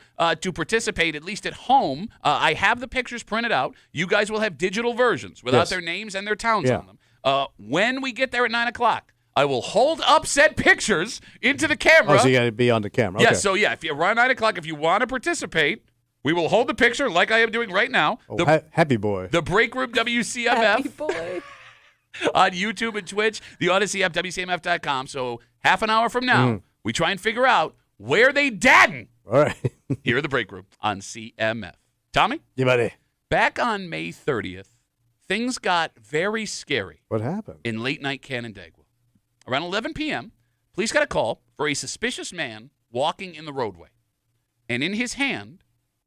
participate, at least at home. I have the pictures printed out. You guys will have digital versions without their names and their towns on them. When we get there at 9 o'clock, I will hold up said pictures into the camera. Oh, so you got to be on the camera. Yeah, Okay. so if you're around 9 o'clock, if you want to participate, we will hold the picture like I am doing right now. Oh, happy boy. The Break Room WCMF. Happy boy. On YouTube and Twitch, the Odyssey app, WCMF.com. So half an hour from now, we try and figure out where they deaden. All right. Here at the Break Room on CMF. Tommy? Yeah, buddy. Back on May 30th, things got very scary. What happened? In late night Canandaigua. Around 11 p.m., police got a call for a suspicious man walking in the roadway. And in his hand,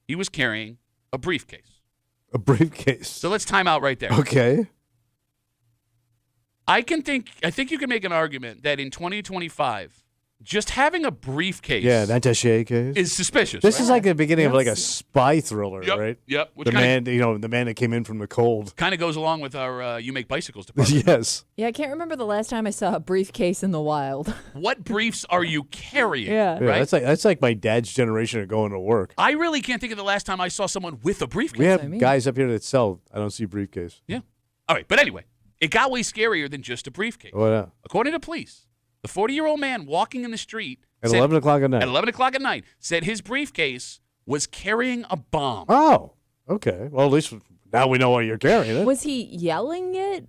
he was carrying a briefcase. A briefcase. So let's time out right there. Okay. I think you can make an argument that in 2025, just having a briefcase Not a shake case. is suspicious. This right? is like the beginning of like a spy thriller, Yep, right? Yep. Which The man, the man that came in from the cold. kind of goes along with our You Make Bicycles department. Yes. Yeah, I can't remember the last time I saw a briefcase in the wild. What briefs are you carrying? Yeah. Yeah, Right? that's like my dad's generation of going to work. I really can't think of the last time I saw someone with a briefcase. We have I mean. guys up here that sell. I don't see briefcase. Yeah. All right. But anyway, it got way scarier than just a briefcase. What? According to police, the 40-year-old man walking in the street At said- 11 o'clock at night. At 11 o'clock at night, said his briefcase was carrying a bomb. Oh, okay. Well, at least now we know why you're carrying it. Was he yelling it?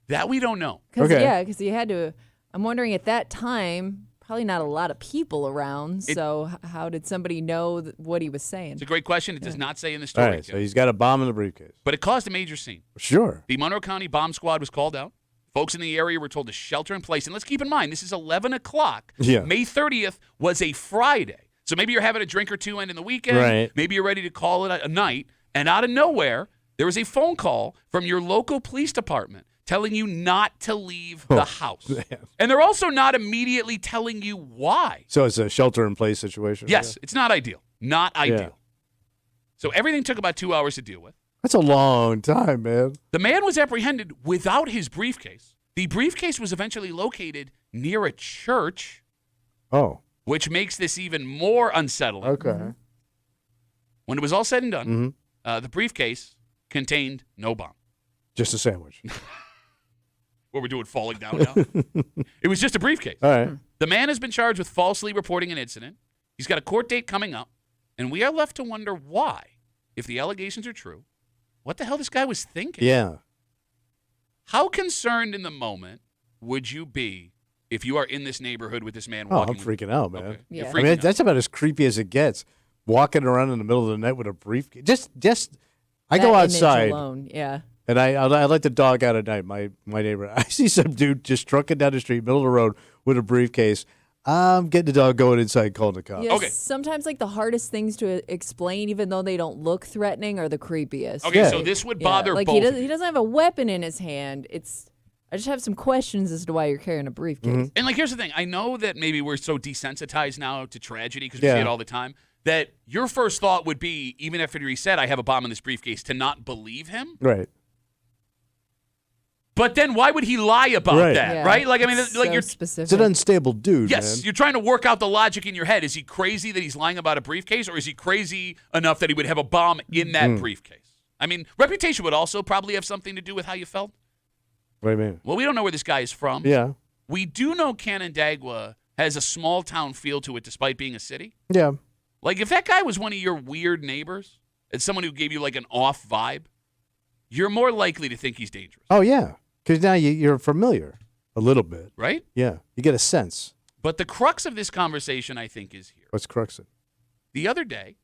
That we don't know. Okay. Yeah, because he had to. I'm wondering at that time, probably not a lot of people around. So how did somebody know what he was saying? It's a great question. It does not say in the All story. right, so he's got a bomb in the briefcase. But it caused a major scene. Sure. The Monroe County Bomb Squad was called out. Folks in the area were told to shelter in place. And let's keep in mind, this is 11 o'clock. Yeah. May 30th was a Friday. So maybe you're having a drink or two ending the weekend. Right. Maybe you're ready to call it a night. And out of nowhere, there was a phone call from your local police department telling you not to leave the house. man. And they're also not immediately telling you why. So it's a shelter-in-place situation. Yes, it's not ideal. Not ideal. Yeah. So everything took about 2 hours to deal with. That's a long time, man. The man was apprehended without his briefcase. The briefcase was eventually located near a church, Oh, which makes this even more unsettling. okay. When it was all said and done, Mm-hmm. the briefcase contained no bomb. Just a sandwich. What we're doing, falling down now? It was just a briefcase. All right. The man has been charged with falsely reporting an incident. He's got a court date coming up, and we are left to wonder why, if the allegations are true, what the hell this guy was thinking. Yeah. How concerned in the moment would you be if you are in this neighborhood with this man Oh, walking? I'm freaking out, man. Okay. Yeah. You're I freaking mean, out. that's about as creepy as it gets. Walking around in the middle of the night with a briefcase. Just. I go That image outside alone. Yeah. and I let the dog out at night. My neighbor. I see some dude just trucking down the street, middle of the road, with a briefcase. I'm getting the dog going inside, calling the cops. Yes, Okay. sometimes like the hardest things to explain, even though they don't look threatening, are the creepiest. Okay, Yeah. so this would Yeah, bother like both. he doesn't have a weapon in his hand. I just have some questions as to why you're carrying a briefcase. And like, here's the thing. I know that maybe we're so desensitized now to tragedy because we see Yeah. it all the time, that your first thought would be, even after he said, I have a bomb in this briefcase, to not believe him. Right. But then why would he lie about Right. that, Yeah, right? Like, I mean, it's like so you're specific. It's an unstable dude, yes, man. you're trying to work out the logic in your head. Is he crazy that he's lying about a briefcase, or is he crazy enough that he would have a bomb in that briefcase? I mean, reputation would also probably have something to do with how you felt. What do you mean? Well, we don't know where this guy is from. Yeah. We do know Canandaigua has a small town feel to it despite being a city. Yeah. Like, if that guy was one of your weird neighbors and someone who gave you like an off vibe, you're more likely to think he's dangerous, Oh, yeah. Because now you're familiar a little bit. right? Yeah. You get a sense. But the crux of this conversation, I think, is here. What's cruxing? The other day,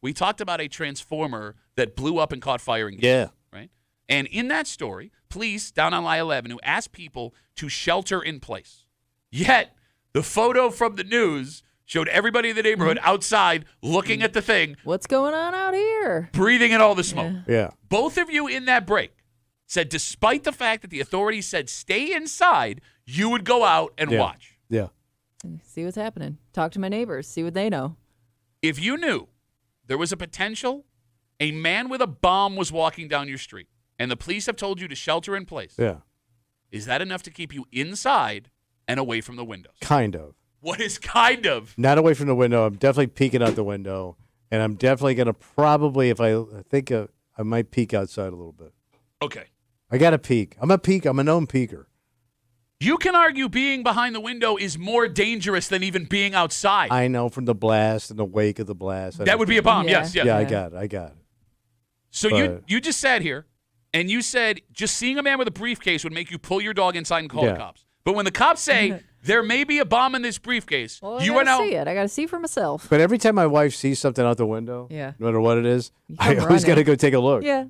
we talked about a transformer that blew up and caught fire in Gaines, Yeah. right? And in that story, police down on Lie Avenue asked people to shelter in place. Yet, the photo from the news showed everybody in the neighborhood outside looking at the thing, What's going on out here? breathing in all the smoke. Yeah. Both of you in that break said despite the fact that the authorities said stay inside, you would go out and Yeah. watch. Yeah. See what's happening. Talk to my neighbors. See what they know. If you knew there was a potential a man with a bomb was walking down your street and the police have told you to shelter in place, Yeah. is that enough to keep you inside and away from the windows? Kind of. What is kind of? Not away from the window. I'm definitely peeking out the window. And I'm definitely going to probably, if I think I might peek outside a little bit. Okay. I got to peek. I'm a known peeker. You can argue being behind the window is more dangerous than even being outside. I know from the blast and the wake of the blast. That would be a bomb, Yeah. yes, yes. Yeah, Yeah. I got it. So But- you just sat here and you said just seeing a man with a briefcase would make you pull your dog inside and call the Yeah. cops. But when the cops say there may be a bomb in this briefcase, Well, you I are gotta now see it. I got to see for myself. But every time my wife sees something out the window, Yeah. no matter what it is, You I come always got to running. go take a look. Yeah,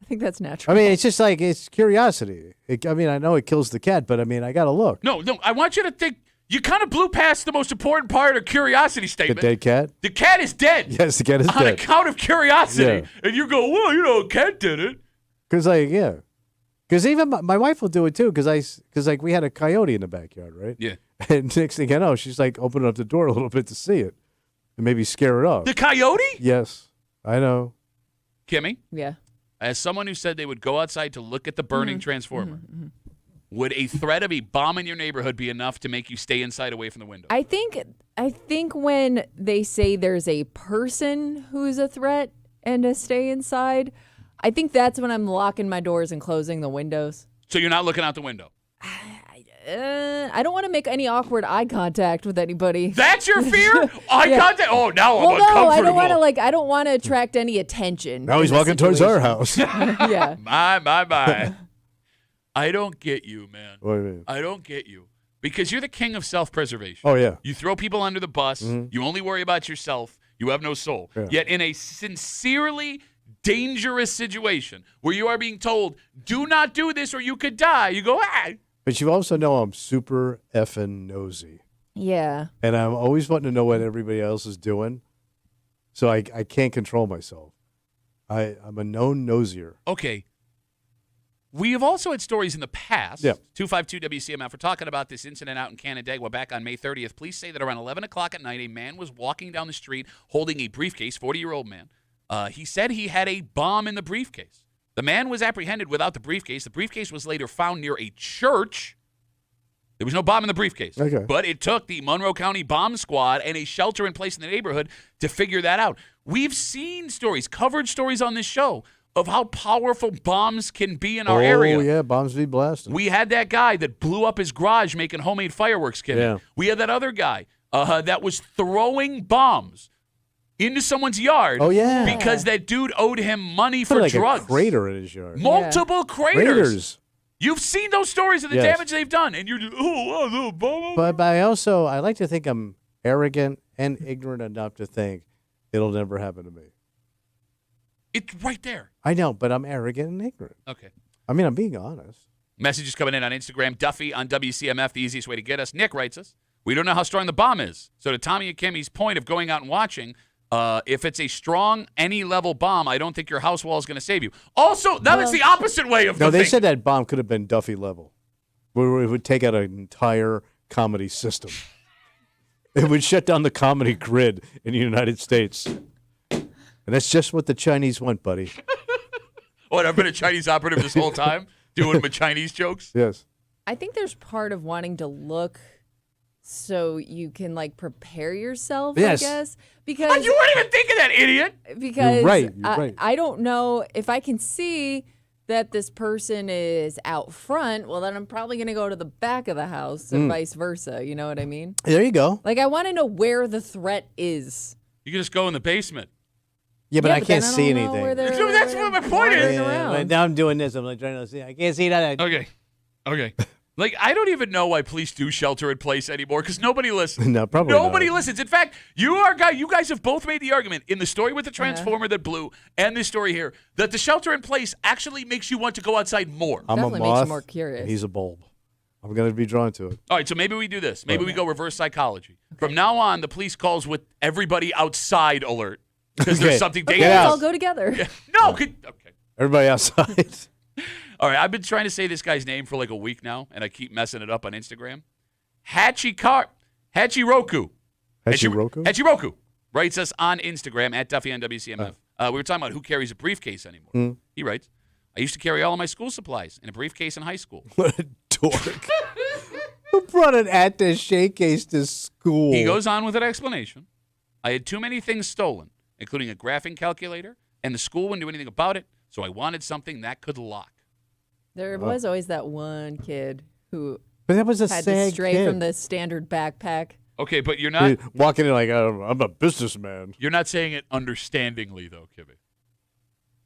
I think that's natural. I mean, it's just like, it's curiosity. I know it kills the cat, but I mean, I got to look. No, I want you to think you kind of blew past the most important part of curiosity The statement. dead cat? The cat is dead. Yes, the cat is on dead. account of curiosity. Yeah. And you go, well, a cat did it. Because, yeah. Because even my wife will do it too. Because we had a coyote in the backyard, right? Yeah. And next thing I know, she's like opening up the door a little bit to see it and maybe scare it off. The coyote? Yes, I know. Kimmy, Yeah. as someone who said they would go outside to look at the burning transformer, would a threat of a bomb in your neighborhood be enough to make you stay inside away from the window? I think when they say there's a person who's a threat and to stay inside, I think that's when I'm locking my doors and closing the windows. So you're not looking out the window. I don't want to make any awkward eye contact with anybody. That's your fear? Eye Yeah. contact? Oh, now I'm Well, no, uncomfortable. I don't want to attract any attention. Now he's in this walking towards our situation. house. Yeah. My. I don't get you, man. What do you mean? I don't get you. Because you're the king of self-preservation. Oh, yeah. You throw people under the bus. You only worry about yourself. You have no soul. Yeah. Yet in a sincerely dangerous situation where you are being told, do not do this or you could die, you go, ah. But you also know I'm super effing nosy. Yeah. And I'm always wanting to know what everybody else is doing. So I can't control myself. I'm a known nosier. Okay. We have also had stories in the past. Yeah. 252 WCMF. We're talking about this incident out in Canandaigua back on May 30th. Police say that around 11 o'clock at night, a man was walking down the street holding a briefcase, 40-year-old man. He said he had a bomb in the briefcase. The man was apprehended without the briefcase. The briefcase was later found near a church. There was no bomb in the briefcase. Okay. But it took the Monroe County Bomb Squad and a shelter in place in the neighborhood to figure that out. We've seen stories, covered stories on this show, of how powerful bombs can be in our area. Oh, yeah, bombs be blasting. We had that guy that blew up his garage making homemade fireworks, Kim. Yeah. We had that other guy that was throwing bombs into someone's yard. Oh, yeah. Because that dude owed him money Put for like drugs. a crater in his yard. Multiple craters. Craters. You've seen those stories of the Yes. damage they've done, and you're just, oh, bomb. But I like to think I'm arrogant and ignorant enough to think it'll never happen to me. It's right there. I know, but I'm arrogant and ignorant. Okay. I mean, I'm being honest. Messages coming in on Instagram. Duffy on WCMF, the easiest way to get us. Nick writes us. We don't know how strong the bomb is. So to Tommy and Kimmy's point of going out and watching, if it's a strong any level bomb, I don't think your house wall is going to save you. Also, that's the opposite way of No, the they thing. said that bomb could have been Duffy level. Where it would take out an entire comedy system. It would shut down the comedy grid in the United States. And that's just what the Chinese want, buddy. What, I've been a Chinese operative this whole time doing my Chinese jokes? Yes. I think there's part of wanting to look so you can like prepare yourself, Yes. I guess. Because You weren't even thinking that, idiot. because You're right, you're right. I don't know if I can see that this person is out front, well then I'm probably going to go to the back of the house and vice versa, you know what I mean? There you go. Like I want to know where the threat is. You can just go in the basement. Yeah, but I then can't don't see know anything. where they're- So that's what my point is. wandering Yeah, around. now I'm doing this. I'm like trying to see. I can't see that. Okay. Like, I don't even know why police do shelter in place anymore because nobody listens. No, probably Nobody not. listens. In fact, you guys have both made the argument in the story with the transformer that blew and this story here that the shelter in place actually makes you want to go outside more. I'm Definitely a makes you moth. more curious. and He's a bulb. I'm going to be drawn to it. All right, so maybe we do this. Maybe we go reverse psychology. From now on, the police calls with everybody outside alert because Okay. there's something Okay, dangerous. let's out. all go together. No, Oh. okay. Everybody outside. All right, I've been trying to say this guy's name for like a week now, and I keep messing it up on Instagram. Hachiroku. Hachiroku writes us on Instagram at Duffy on WCMF. We were talking about who carries a briefcase anymore. He writes, I used to carry all of my school supplies in a briefcase in high school. What a dork. Who brought an attaché case to school? He goes on with an explanation. I had too many things stolen, including a graphing calculator, and the school wouldn't do anything about it, so I wanted something that could lock. There was always that one kid who But that was a had to sad stray kid. from the standard backpack. Okay, but you're not Walking in like, I'm a businessman. you're not saying it understandingly, though, Kibby.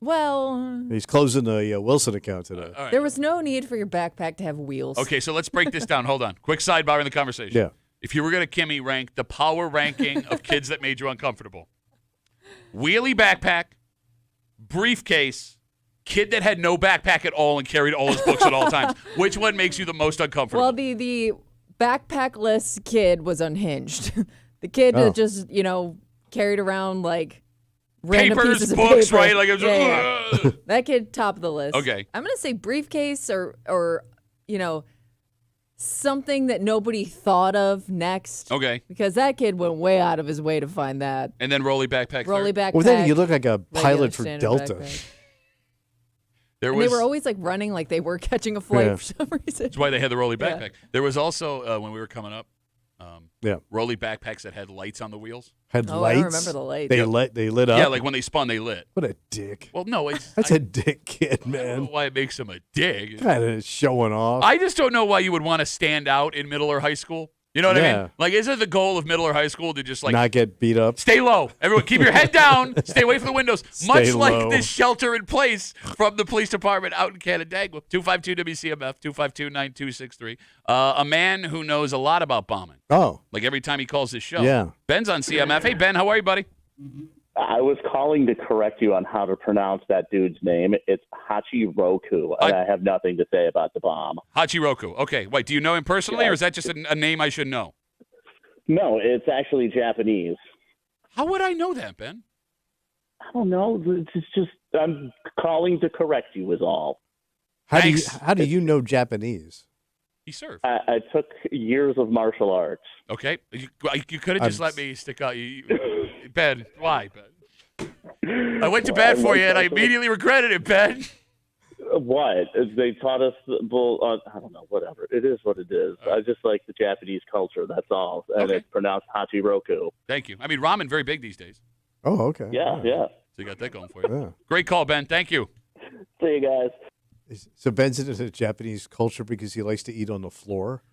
Well, He's closing the Wilson account today. All right. there was no need for your backpack to have wheels. Okay, so let's break this down. Hold on. Quick sidebar in the conversation. Yeah. If you were going to Kimmy rank the power ranking of kids that made you uncomfortable, wheelie backpack, briefcase, kid that had no backpack at all and carried all his books at all times, which one makes you the most uncomfortable? Well, the backpackless kid was unhinged. The kid Oh. that just, carried around like random Papers, pieces of books, paper. right? Like, it was Yeah. That kid top of the list. Okay. I'm gonna say briefcase or something that nobody thought of next. Okay. Because that kid went way out of his way to find that. And then Rolly backpack. Rolly third. backpack. Well, then you look like a regular pilot for standard Delta. backpack. There And was, they were always like running like they were catching a flight Yeah. for some reason. that's why they had the Rolly Yeah. backpack. There was also, when we were coming up, Yeah. Rolly backpacks that had lights on the wheels. Had Oh, lights. I remember the lights. They lit up. Yeah, like when they spun, they lit. What a dick. Well, no, it's That's a dick kid, I don't know man. why it makes him a dick. Kind of showing off. I just don't know why you would want to stand out in middle or high school. You know what I Yeah. mean? Like, is it the goal of middle or high school to just like Not get beat up. stay low? Everyone, keep your head down. Stay away from the windows. Much like low. this shelter in place from the police department out in Canandaigua. 252 WCMF 252-9263. A man who knows a lot about bombing. Oh, Like every time he calls his show. Yeah. Ben's on CMF. Hey Ben, how are you, buddy? I was calling to correct you on how to pronounce that dude's name. It's Hachiroku, and I have nothing to say about the bomb. Hachiroku. Okay. Wait, do you know him personally, or is that just a name I should know? No, it's actually Japanese. How would I know that, Ben? I don't know. It's just I'm calling to correct you is all. how Thanks. do you know Japanese? He served. I took years of martial arts. Okay. You could have just let me stick out. Ben, why, Ben? I went to bed for you, and I immediately regretted it, Ben. What? They taught us, I don't know, whatever. It is what it is. I just like the Japanese culture, that's all. And Okay. it's pronounced Hachiroku. Thank you. I mean, ramen very big these days, Oh, okay. Yeah, yeah. so you got that going for you. Yeah. Great call, Ben. Thank you. See you guys. So Ben's into the Japanese culture because he likes to eat on the floor.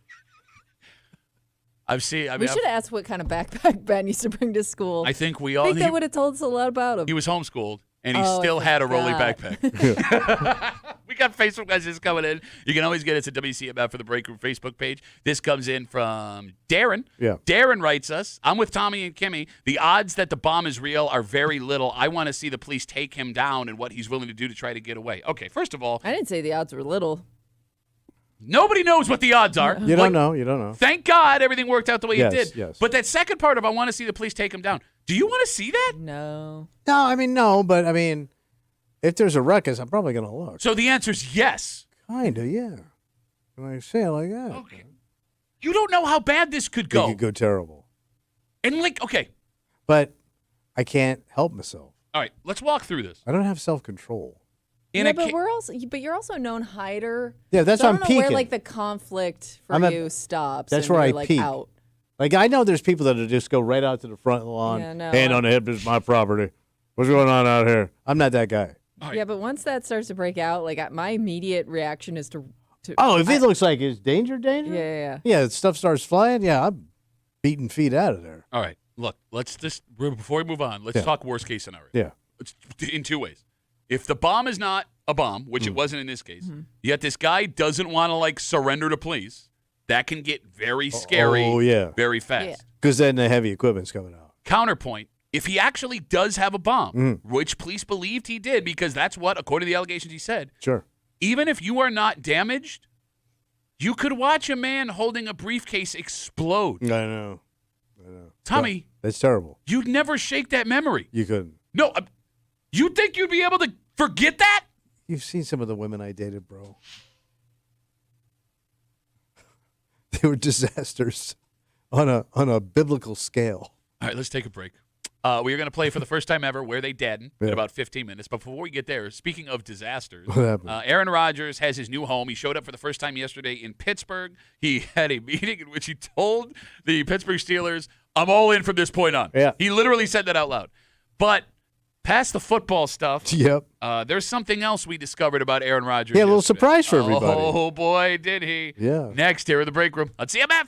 I've seen. I We mean, should have asked what kind of backpack Ben used to bring to school. I think we I all. think that would have told us a lot about him. He was homeschooled, and he Oh, I still had a Rolly forgot. backpack. We got Facebook messages coming in. You can always get us at WCMF for the Break Room Facebook page. This comes in from Darren. Yeah. Darren writes us, I'm with Tommy and Kimmy. The odds that the bomb is real are very little. I want to see the police take him down and what he's willing to do to try to get away. Okay, first of all, I didn't say the odds were little. Nobody knows what the odds are. You don't know. You don't know. Thank God everything worked out the way it Yes, did. yes. But that second part of I want to see the police take him down. Do you want to see that? No. No, I mean, no, but I mean, if there's a ruckus, I'm probably going to look. So the answer is yes. Kind of, yeah. When I say it like that. Okay. You don't know how bad this could It go. could go terrible. And okay. But I can't help myself. All right, let's walk through this. I don't have self-control. But you're also a known hider. Yeah, that's so why I I'm don't know where peeking. like the conflict for I'm you stops. That's and where you're, I like, peek. out. Like, I know there's people that will just go right out to the front of the lawn, Yeah, no, hand on the hip, this is my property. What's going on out here? I'm not that guy. Right. Yeah, but once that starts to break out, like my immediate reaction is to Oh, if it looks like it's danger? Yeah. Yeah, stuff starts flying, yeah, I'm beating feet out of there. All right, look, let's just, before we move on, let's talk worst case scenario. Yeah. It's in two ways. If the bomb is not a bomb, which it wasn't in this case, yet this guy doesn't want to like surrender to police, that can get very scary very fast. Yeah. Because then the heavy equipment's coming out. Counterpoint, if he actually does have a bomb, which police believed he did because that's what, according to the allegations he said, Sure. even if you are not damaged, you could watch a man holding a briefcase explode. I know. Tommy, That's terrible. you'd never shake that memory. You couldn't. No, you think you'd be able to forget that? You've seen some of the women I dated, bro. They were disasters on a biblical scale. All right, let's take a break. We are going to play for the first time ever Where They Deadin' in Yeah. about 15 minutes. But before we get there, speaking of disasters, What happened? Aaron Rodgers has his new home. He showed up for the first time yesterday in Pittsburgh. He had a meeting in which he told the Pittsburgh Steelers, I'm all in from this point on. Yeah. He literally said that out loud. But past the football stuff, Yep. there's something else we discovered about Aaron Rodgers. Yeah, a little yesterday. surprise for everybody. Oh, boy, did he. Yeah. Next, here in the break room on CMF.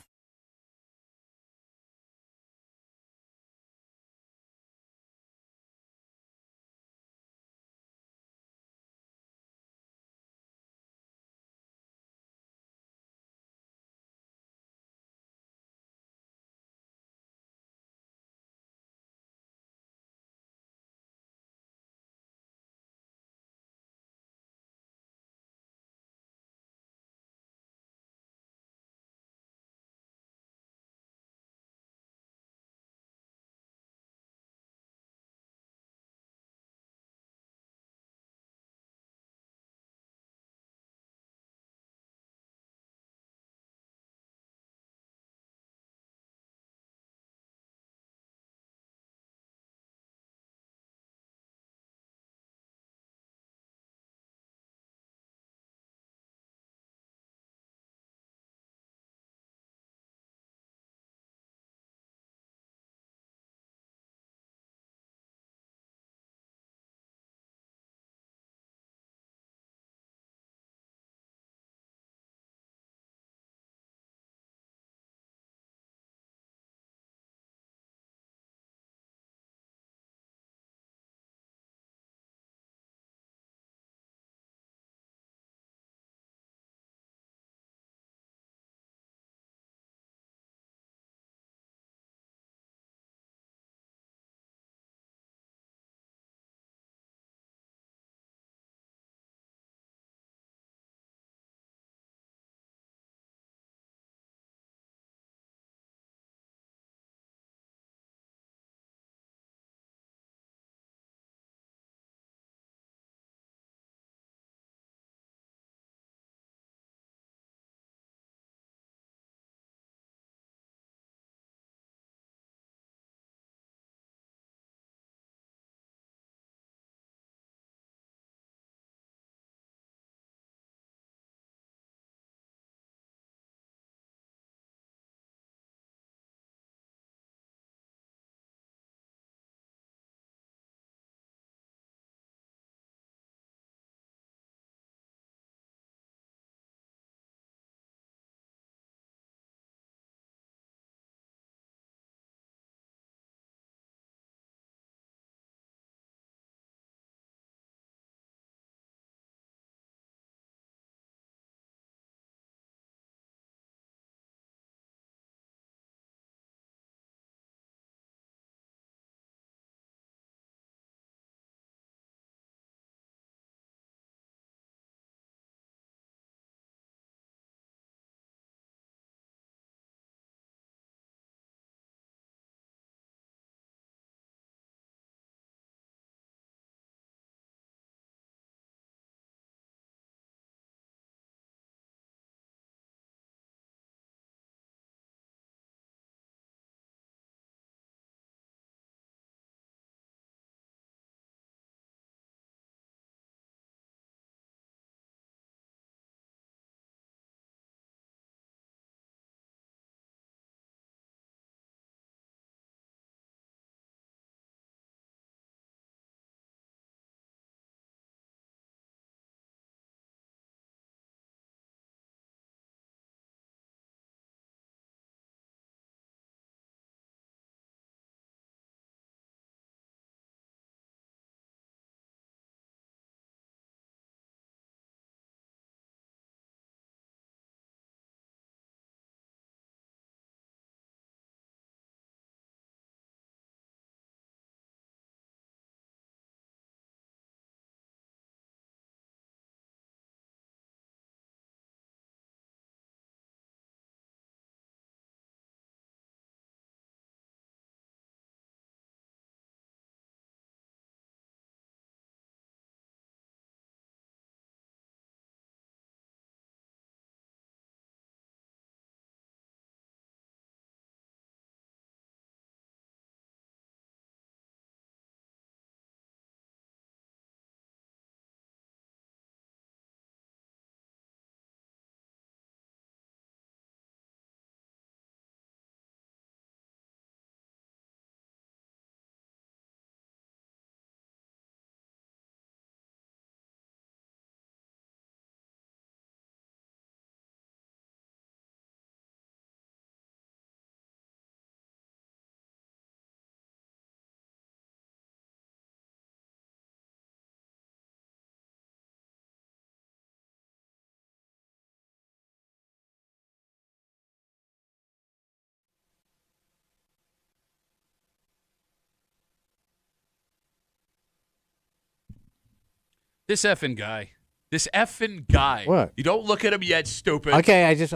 This effing guy. This effing guy. What? You don't look at him yet, stupid. Okay, I just.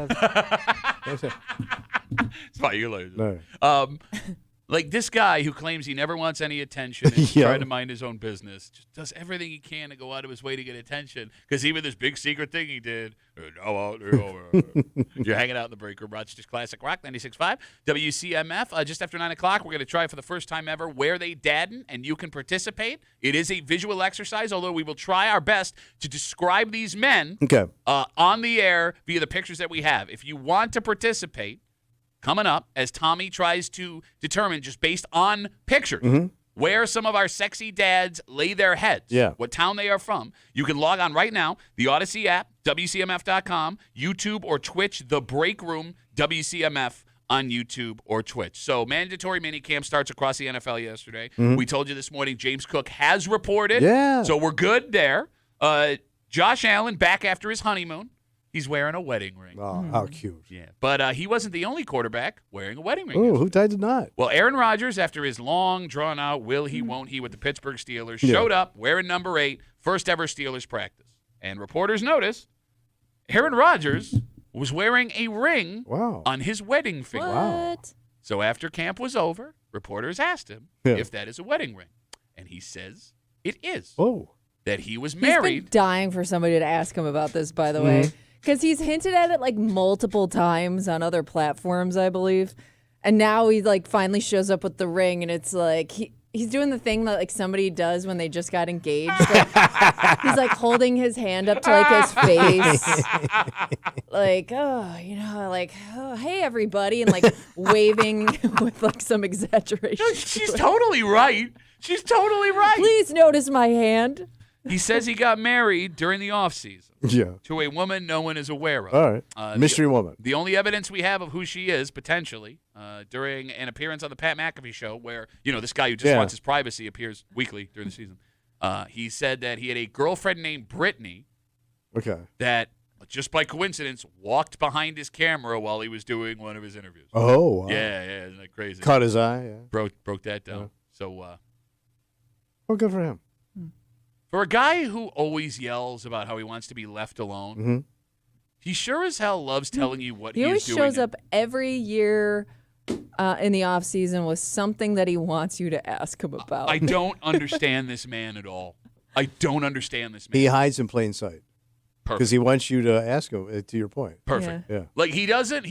It's fine. You later. No. Like this guy who claims he never wants any attention and Yeah. trying to mind his own business, just does everything he can to go out of his way to get attention. Because even this big secret thing he did, you're hanging out in the break room, Rochester's Classic Rock 96.5, WCMF. Just after 9 o'clock, we're going to try for the first time ever Where They Daddin', and you can participate. It is a visual exercise, although we will try our best to describe these men Okay. on the air via the pictures that we have. If you want to participate, coming up as Tommy tries to determine just based on pictures where some of our sexy dads lay their heads, Yeah. what town they are from. You can log on right now, the Odyssey app, WCMF.com, YouTube or Twitch, The Break Room, WCMF on YouTube or Twitch. So mandatory minicamp starts across the NFL yesterday. We told you this morning James Cook has reported. Yeah. So we're good there. Josh Allen back after his honeymoon. He's wearing a wedding ring. Oh, how cute. Yeah, but he wasn't the only quarterback wearing a wedding ring. Oh, who tied the knot? Well, Aaron Rodgers, after his long, drawn-out will he, won't he with the Pittsburgh Steelers, showed up wearing number 8, first ever Steelers practice. And reporters noticed Aaron Rodgers was wearing a ring on his wedding finger. Wow. What? So after camp was over, reporters asked him if that is a wedding ring. And he says it is. Oh. That he was He's married. been dying for somebody to ask him about this, by the way. Because he's hinted at it like multiple times on other platforms, I believe. And now he like finally shows up with the ring, and it's like he's doing the thing that like somebody does when they just got engaged. Like, he's like holding his hand up to like his face, like hey everybody, and like waving with like some exaggeration. She's totally right. She's totally right. Please notice my hand. He says he got married during the offseason Yeah. to a woman no one is aware of. All right. Mystery woman. The only evidence we have of who she is, potentially, during an appearance on the Pat McAfee show where, this guy who just wants his privacy appears weekly during the season. He said that he had a girlfriend named Brittany that, just by coincidence, walked behind his camera while he was doing one of his interviews. Oh, wow. Yeah, isn't that crazy? Caught his eye. Yeah. Broke that down. Yeah. So, well, good for him. for a guy who always yells about how he wants to be left alone, he sure as hell loves telling you what he he's always doing. shows up every year in the off season with something that he wants you to ask him about. I don't understand this man at all. I don't understand this man. He hides in plain sight because he wants you to ask him. To your point, Perfect. Yeah. Like he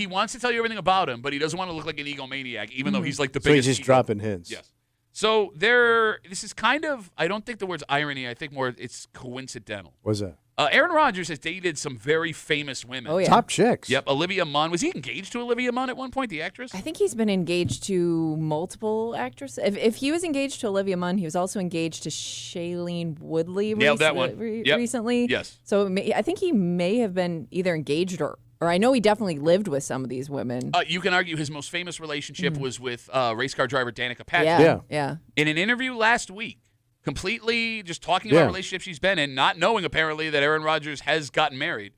wants to tell you everything about him, but he doesn't want to look like an egomaniac, even though he's like the So he's biggest. just dropping hints. Yes. So this is kind of, I don't think the word's irony. I think more it's coincidental. What's that? Aaron Rodgers has dated some very famous women. Oh, yeah. Top chicks. Yep. Olivia Munn. Was he engaged to Olivia Munn at one point, the actress? I think he's been engaged to multiple actresses. If he was engaged to Olivia Munn, he was also engaged to Shailene Woodley Nailed that one. Yep. recently. Yes. So I think he may have been either engaged or I know he definitely lived with some of these women. You can argue his most famous relationship was with race car driver Danica Patrick. Yeah. In an interview last week, completely just talking about relationships she's been in, not knowing apparently that Aaron Rodgers has gotten married,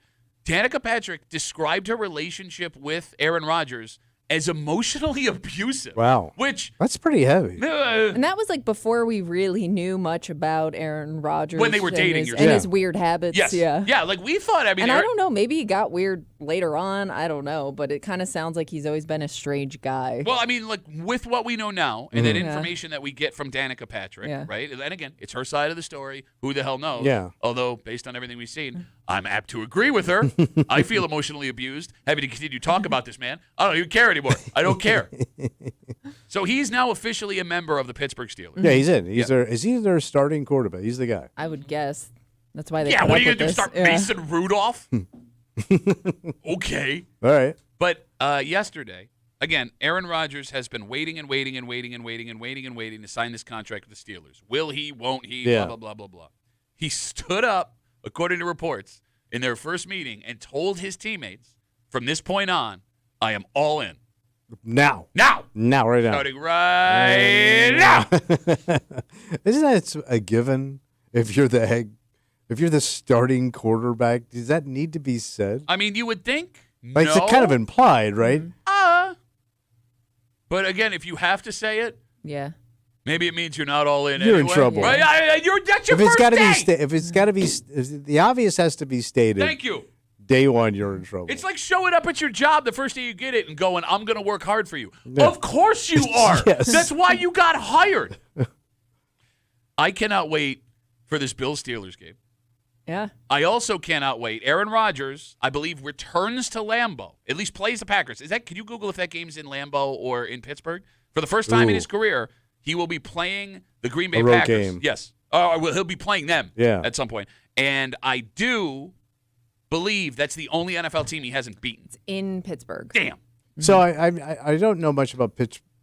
Danica Patrick described her relationship with Aaron Rodgers as emotionally abusive. Wow. Which that's pretty heavy. And that was like before we really knew much about Aaron Rodgers. When they were dating, and his weird habits. Yes. Yeah. Like we thought. I mean, and I don't know. Maybe he got weird later on. I don't know. But it kind of sounds like he's always been a strange guy. Well, I mean, like with what we know now and that information that we get from Danica Patrick, right? And again, it's her side of the story. Who the hell knows? Yeah. Although, based on everything we've seen, I'm apt to agree with her. I feel emotionally abused having to continue to talk about this man. I don't even care anymore. I don't care. So he's now officially a member of the Pittsburgh Steelers. Yeah, he's in. Is he their starting quarterback? He's the guy. I would guess. That's why they. Yeah, put what up are you with going to do? this. Start Yeah. Mason Rudolph? Okay. All right. But yesterday, again, Aaron Rodgers has been waiting to sign this contract with the Steelers. Will he? Won't he? Yeah. Blah, blah, blah, blah, blah. He stood up, according to reports, in their first meeting and told his teammates, from this point on, I am all in. Now, right now. Starting right now. Isn't that a given? If you're the starting quarterback, does that need to be said? I mean, you would think. Like, no. it's kind of implied, right? But again, if you have to say it, Yeah. Maybe it means you're not all in. You're in anyway. trouble. Right? That's your If it's first got to day. be, if it's got to be, if the obvious has to be stated. Thank you. Day one, you're in trouble. It's like showing up at your job the first day you get it and going, I'm going to work hard for you. Yeah. Of course you are. Yes. That's why you got hired. I cannot wait for this Bills-Steelers game. Yeah. I also cannot wait. Aaron Rodgers, I believe, returns to Lambeau. At least plays the Packers. Can you Google if that game's in Lambeau or in Pittsburgh? For the first time in his career, he will be playing the Green Bay Packers. Game. Yes. Well, he'll be playing them at some point. And I do believe that's the only NFL team he hasn't beaten. It's in Pittsburgh. Damn. So I don't know much about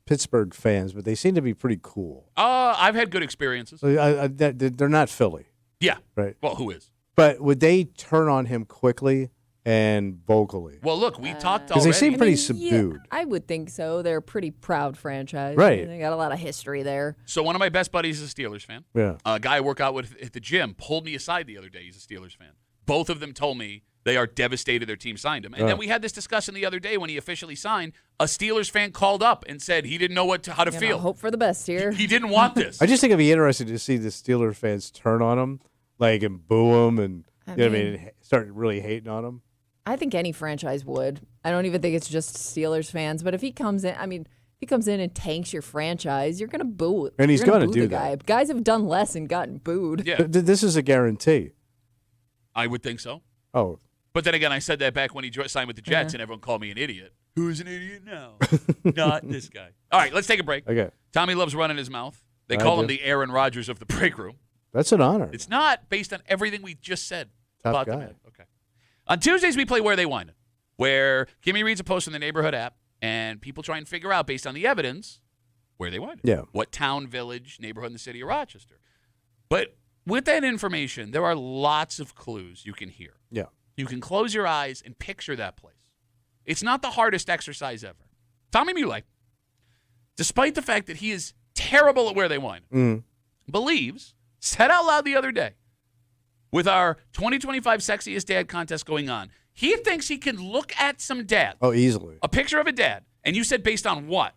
Pittsburgh fans, but they seem to be pretty cool. I've had good experiences. They're not Philly. Yeah. Right. Well, who is? But would they turn on him quickly and vocally? Well, look, we talked already. Because they seem pretty subdued. Yeah, I would think so. They're a pretty proud franchise. Right. They got a lot of history there. So one of my best buddies is a Steelers fan. Yeah. A guy I work out with at the gym pulled me aside the other day. He's a Steelers fan. Both of them told me they are devastated their team signed him. And then we had this discussion the other day when he officially signed. A Steelers fan called up and said he didn't know how to feel. Hope for the best here. He didn't want this. I just think it'd be interesting to see the Steelers fans turn on him, and boo him, and start really hating on him. I think any franchise would. I don't even think it's just Steelers fans. But if he comes in, and tanks your franchise, you're going to boo. And he's going to do that. Guy. Guys have done less and gotten booed. Yeah. This is a guarantee. I would think so. Oh. But then again, I said that back when he signed with the Jets, and everyone called me an idiot. Who's an idiot now? Not this guy. All right, let's take a break. Okay. Tommy loves running his mouth. They call him the Aaron Rodgers of the break room. That's an honor. It's not based on everything we just said Top about guy. the man. Okay. On Tuesdays, we play Where They Winded, where Kimmy reads a post in the neighborhood app, and people try and figure out, based on the evidence, where they winded. Yeah. What town, village, neighborhood in the city of Rochester. But with that information, there are lots of clues you can hear. Yeah. You can close your eyes and picture that place. It's not the hardest exercise ever. Tommy Muley, despite the fact that he is terrible at Where They Wind, believes, said out loud the other day, with our 2025 Sexiest Dad contest going on, he thinks he can look at some dads. Oh, easily. A picture of a dad. And you said based on what?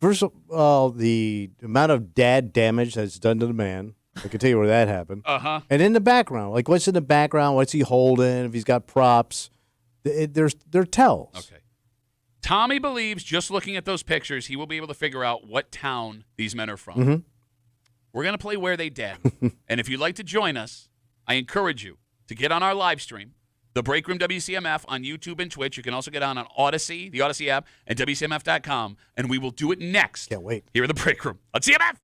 First of all, the amount of dad damage that's done to the man. I can tell you where that happened. Uh-huh. And in the background, like what's in the background, what's he holding, if he's got props, they're tells. Okay. Tommy believes just looking at those pictures, he will be able to figure out what town these men are from. Mm-hmm. We're going to play Where They Dad. And if you'd like to join us, I encourage you to get on our live stream, The Break Room WCMF on YouTube and Twitch. You can also get on Odyssey, the Odyssey app, and WCMF.com, and we will do it next. Can't wait. Here in The Break Room on CMF.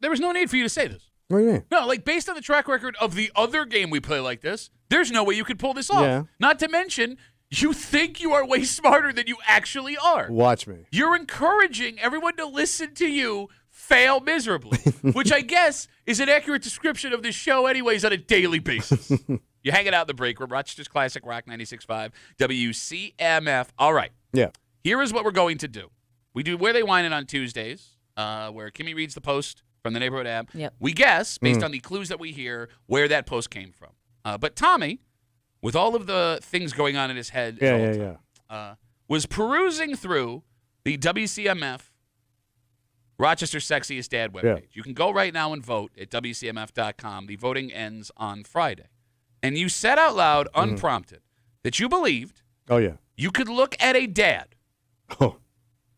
there was no need for you to say this. What do you mean? No, like based on the track record of the other game we play like this, there's no way you could pull this off. Yeah. Not to mention, you think you are way smarter than you actually are. Watch me. You're encouraging everyone to listen to you fail miserably, which I guess is an accurate description of this show anyways on a daily basis. You're hanging out in the break room, Rochester's Classic Rock 96.5, WCMF. All right. Yeah. Here is what we're going to do. We do Where They Whinin' on Tuesdays, where Kimmy reads the post from the Neighborhood app. Yep. We guess, based on the clues that we hear, where that post came from. But Tommy, with all of the things going on in his head, was perusing through the WCMF Rochester Sexiest Dad webpage. Yeah. You can go right now and vote at WCMF.com. The voting ends on Friday. And you said out loud, unprompted, that you believed you could look at a dad,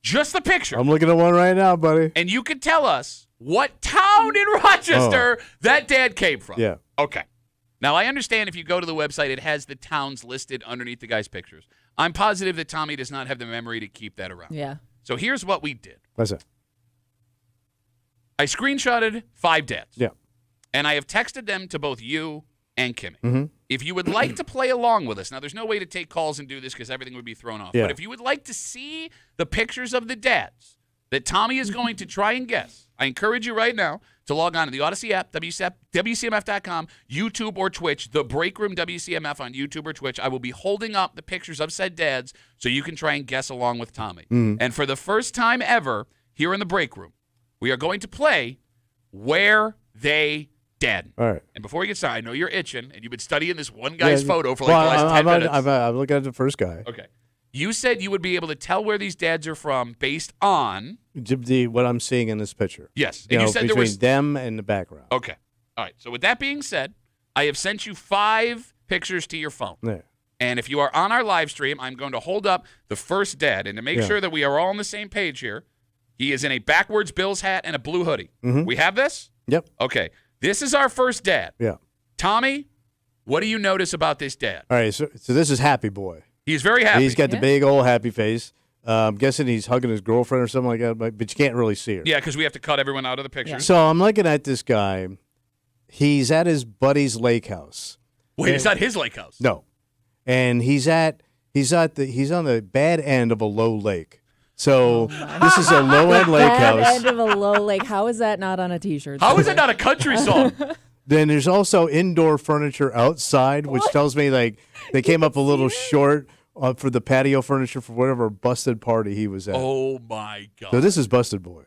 just the picture, I'm looking at one right now, buddy. and you could tell us what town in Rochester that dad came from. Yeah. Okay. Now, I understand if you go to the website, it has the towns listed underneath the guy's pictures. I'm positive that Tommy does not have the memory to keep that around. Yeah. So here's what we did. What's that? I screenshotted 5 dads. Yeah. And I have texted them to both you and Kimmy. If you would like to play along with us, now there's no way to take calls and do this because everything would be thrown off. Yeah. But if you would like to see the pictures of the dads that Tommy is going to try and guess, I encourage you right now to log on to the Odyssey app, WCMF.com, YouTube or Twitch, the Break Room WCMF on YouTube or Twitch. I will be holding up the pictures of said dads so you can try and guess along with Tommy. And for the first time ever here in the Break Room, we are going to play Where They Dad. All right. And before we get started, I know you're itching, and you've been studying this one guy's photo for like the last 10 minutes. I'm looking at the first guy. Okay. You said you would be able to tell where these dads are from based on... What I'm seeing in this picture. Yes. You And know, you said there between was... them and the background. Okay. All right. So with that being said, I have sent you 5 pictures to your phone. Yeah. And if you are on our live stream, I'm going to hold up the first dad. And to make sure that we are all on the same page here, he is in a backwards Bills hat and a blue hoodie. We have this? Yep. Okay. This is our first dad. Yeah. Tommy, what do you notice about this dad? All right. So this is Happy Boy. He's very happy. He's got the big old happy face. I'm guessing he's hugging his girlfriend or something like that, but you can't really see her. Yeah, because we have to cut everyone out of the picture. So I'm looking at this guy. He's at his buddy's lake house. Wait, it's not his lake house. No, and he's on the bad end of a low lake. So this is a low end lake house. Bad end of a low lake. How is that not on a T-shirt? How is it not a country song? Then there's also indoor furniture outside, which tells me like they came up a little short for the patio furniture for whatever busted party he was at. Oh, my God. So this is Busted Boy.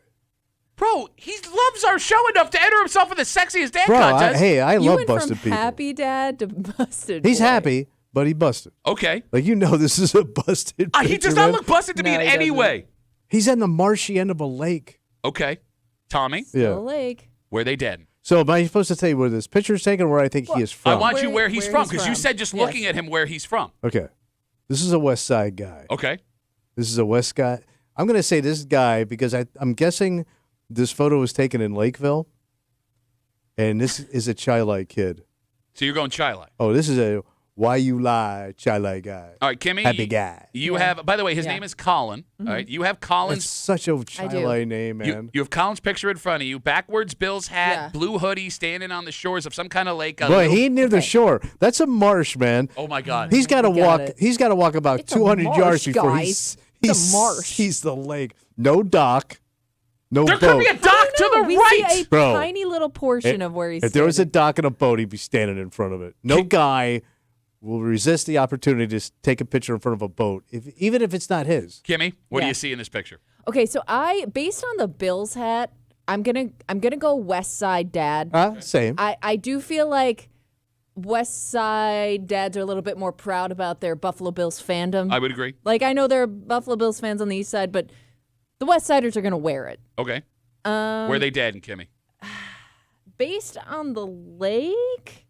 Bro, he loves our show enough to enter himself in the Sexiest Dad Bro, contest. I You love went busted from people. happy dad to busted. He's boy. happy, but he busted. Okay. Like, this is a busted He picture, does not man. look busted to me in he any doesn't. way. He's in the marshy end of a lake. Okay. Tommy, Yeah. The lake. where they dead? So am I supposed to tell you where this picture's taken or where I think he is from? I want you Where- where he's where from he's because you from. said just Yes. looking at him where he's from. Okay. This is a West Side guy. Okay. This is a West guy. I'm going to say this guy because I'm guessing this photo was taken in Lakeville, and this is a Chilai kid. So you're going Chilai. Oh, this is a Why You Lie Chilai guy. All right, Kimmy. Happy guy. You have, by the way, his name is Colin. All right. You have That's Colin's. such a Chilai name, man. You have Colin's picture in front of you. Backwards Bills hat, Yeah. blue hoodie, standing on the shores of some kind of lake. Boy, he ain't near the shore. That's a marsh, man. Oh, my God. He's got to Got walk. it. He's got to walk about It's a 200 marsh, yards before guys. It's a marsh. sees the lake. No dock. No There boat. could be a dock to the we right. see a Bro. tiny little portion of where he's If there was a standing. dock and a boat, he'd be standing in front of it. No guy will resist the opportunity to take a picture in front of a boat, even if it's not his. Kimmy, what do Yeah. you see in this picture? Okay, so based on the Bills hat, I'm gonna go West Side Dad. Same. I do feel like West Side dads are a little bit more proud about their Buffalo Bills fandom. I would agree. Like, I know there are Buffalo Bills fans on the East Side, but the West Siders are going to wear it. Okay. Where they dead, and Kimmy? Based on the lake,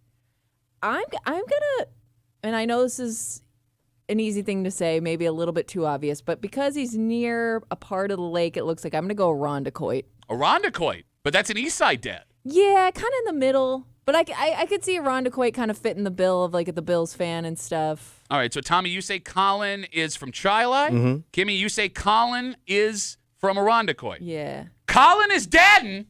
I'm going to, and I know this is an easy thing to say, maybe a little bit too obvious, but because he's near a part of the lake, it looks like I'm going to go Irondequoit. Irondequoit, but that's an East Side dad. Yeah, kind of in the middle. But I could see Irondequoit kind of fitting the bill of like the Bills fan and stuff. All right, so Tommy, you say Colin is from Chilai. Kimmy, you say Colin is from Irondequoit. Yeah. Colin is dadding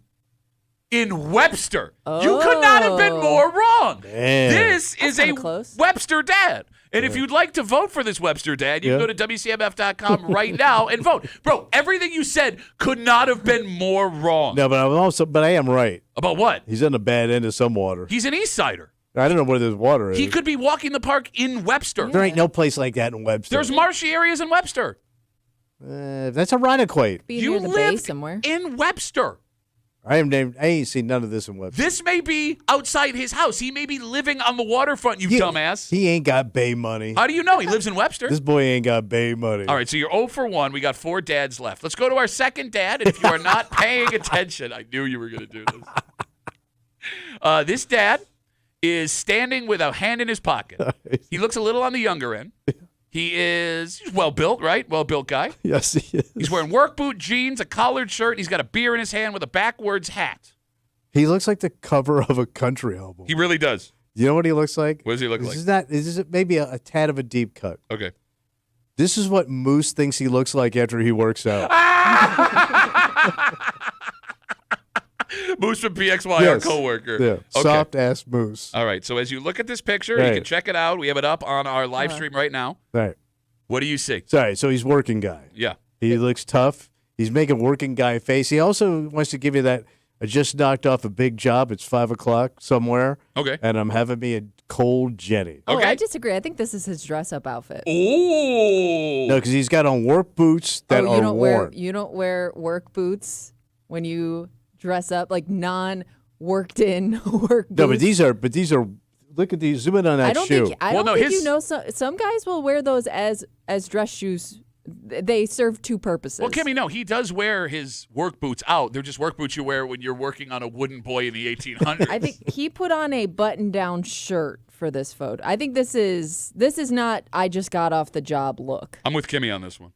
in Webster. You could not have been more wrong. Man. This is a close. Webster dad. And if you'd like to vote for this Webster dad, you can go to WCMF.com right now and vote. Bro, everything you said could not have been more wrong. No, but I am right. About what? He's on the bad end of some water. He's an East Sider. I don't know where this water is. He could be walking the park in Webster. There ain't no place like that in Webster. There's marshy areas in Webster. That's Irondequoit. Be You near the bay lived somewhere. in Webster. I ain't seen none of this in Webster. This may be outside his house. He may be living on the waterfront, you dumbass. He ain't got bay money. How do you know? He lives in Webster. This boy ain't got bay money. All right, so you're 0 for 1. We got 4 dads left. Let's go to our second dad. And if you are not paying attention, I knew you were going to do this. This dad is standing with a hand in his pocket. He looks a little on the younger end. He's well-built, right? Well-built guy. Yes, he is. He's wearing work boot jeans, a collared shirt, and he's got a beer in his hand with a backwards hat. He looks like the cover of a country album. He really does. You know what he looks like? What does he look like? This is maybe a tad of a deep cut. Okay. This is what Moose thinks he looks like after he works out. Moose from PXY, our coworker. Yeah, Okay. soft-ass Moose. All right, so as you look at this picture, you can check it out. We have it up on our live stream right now. Right. What do you see? Sorry, so he's working guy. Yeah. He looks tough. He's making working guy face. He also wants to give you that, I just knocked off a big job. It's 5 o'clock somewhere. Okay. And I'm having me a cold Jenny. Oh, Okay. I disagree. I think this is his dress-up outfit. Oh. No, because he's got on work boots that you are don't worn. you don't wear work boots when you dress up, like non-worked-in work boots. No, but these are. Look at these. Zoom in on that I don't shoe. think I Well, don't no, think his- you know some guys will wear those as dress shoes. They serve two purposes. Well, Kimmy, no, he does wear his work boots out. They're just work boots you wear when you're working on a wooden boy in the 1800s. I think he put on a button-down shirt for this photo. I think this is not I just got off the job look. I'm with Kimmy on this one.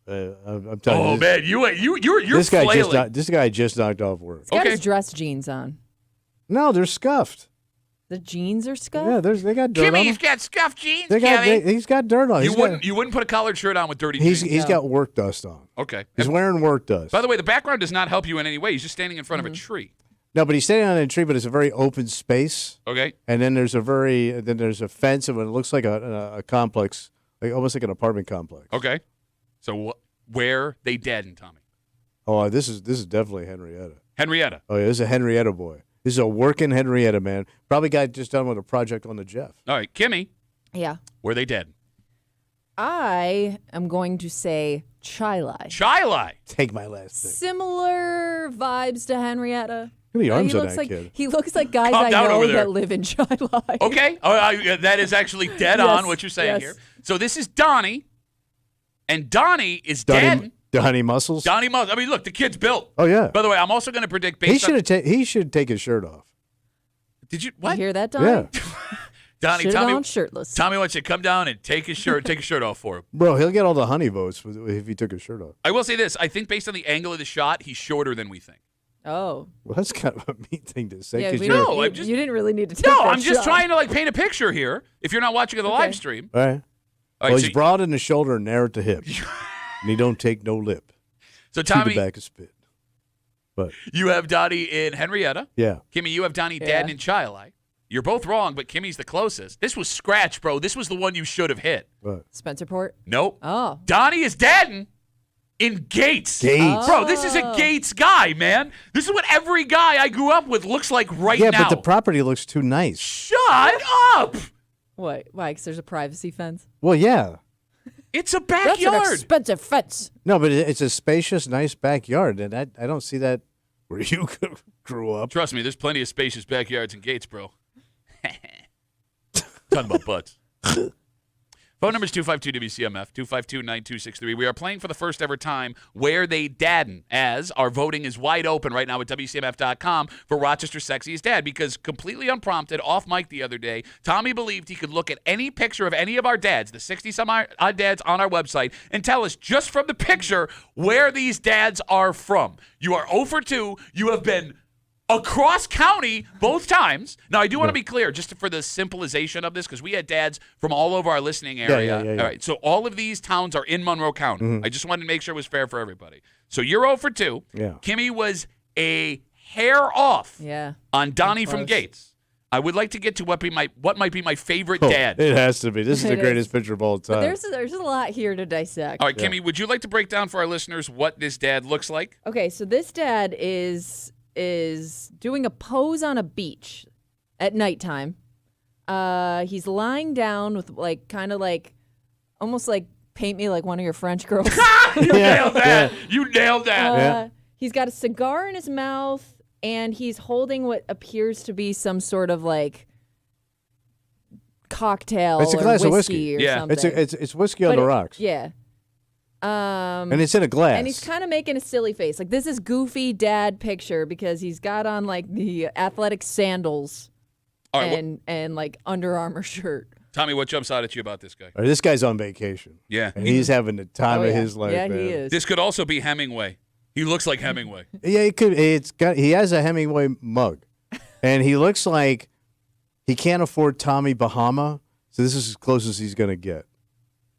I'm telling Oh you. man, you're This guy flailing. this guy just knocked off work. He's got Okay. his dress jeans on. No, they're scuffed. The jeans are scuffed. Yeah, they got dirt on Kimmy's them. got scuffed jeans. Kimmy. He's got dirt on. You wouldn't put a collared shirt on with dirty jeans. He's got work dust on. Okay. He's wearing work dust. By the way, the background does not help you in any way. He's just standing in front of a tree. No, but he's standing on a tree, but it's a very open space. Okay. And then there's a fence, and it looks like a complex, like almost like an apartment complex. Okay. So where they dead in Tommy? Oh, this is definitely Henrietta. Henrietta. Oh yeah, this is a Henrietta boy. This is a working Henrietta man. Probably got just done with a project on the Jeff. All right, Kimmy. Yeah. Where they dead? I am going to say Chilai. Chilai. Take my last thing. Similar vibes to Henrietta. Look at the arms he on looks that like kid. he looks like guys Calm I down know over there. that live in Chilai. Okay. That is actually dead on what you're saying yes. here. So this is Donnie, and Donnie is dead. Donnie Muscles. Donnie Muscles. I mean, look, the kid's built. Oh yeah. By the way, I'm also going to predict He based on. he should take his shirt off. Did you You what? hear that, Donnie? Yeah. Donnie, Should've Tommy, gone shirtless. Tommy wants you to come down and take his shirt off for him. Bro, he'll get all the honey votes if he took his shirt off. I will say this: I think based on the angle of the shot, he's shorter than we think. Oh. Well, that's kind of a mean thing to say. Yeah, 'cause we you're, No, you, I'm just- you didn't really need to take No, that I'm just shot. trying to paint a picture here. If you're not watching the live stream, all right. all right, Well, so, he's broad in the shoulder and narrow at the hip. And he don't take no lip. so To Tommy, the back of spit. But you have Donnie in Henrietta. yeah. Kimmy, you have Donnie Yeah. dead in Chilai. You're both wrong, but Kimmy's the closest. This was scratch, bro. This was the one you should have hit. But Spencerport. Nope. Oh. Donnie is dead in Gates. Gates. Bro, this is a Gates guy, man. This is what every guy I grew up with looks like right yeah, now. but the property looks too nice. Shut up. What? Why? Because there's a privacy fence. Well, yeah. It's a That's an backyard. expensive fence. No, but it's a spacious, nice backyard, and I don't see that where you grew up. Trust me, there's plenty of spacious backyards in Gates, bro. Talking about butts. Phone number is 252-WCMF, 252-9263. We are playing for the first ever time Where They Dadden, as our voting is wide open right now at WCMF.com for Rochester's Sexiest Dad, because completely unprompted, off mic the other day, Tommy believed he could look at any picture of any of our dads, the 60-some-odd dads on our website, and tell us just from the picture where these dads are from. You are 0 for 2. You have been across county both times. Now, I do want to be clear, just for the simplification of this, because we had dads from all over our listening area. Yeah. All right, so all of these towns are in Monroe County. I just wanted to make sure it was fair for everybody. So you're 0 for 2. Yeah. Kimmy was a hair off Yeah. on Donnie from close. Gates. I would like to get to what might be my favorite Oh, dad. it has to be. This is the It greatest is. picture of all But time. there's a lot here to dissect. All right, Kimmy, would you like to break down for our listeners what this dad looks like? Okay, so this dad is doing a pose on a beach at nighttime. He's lying down with almost like paint me like one of your French girls. You nailed that. You nailed that. He's got a cigar in his mouth, and he's holding what appears to be some sort of like cocktail It's a or glass of whiskey whiskey. or Yeah. something. It's whiskey on But the rocks. Yeah. And it's in a glass. And he's kind of making a silly face. Like, this is goofy dad picture because he's got on like the athletic sandals All right, and like Under Armour shirt. Tommy, what jumps out at you about this guy? All right, this guy's on vacation. Yeah. And he's having the time Oh, of yeah. his life. Yeah, man. he is. This could also be Hemingway. He looks like Hemingway. Yeah, it could. He has a Hemingway mug, and he looks like he can't afford Tommy Bahama, so this is as close as he's gonna get.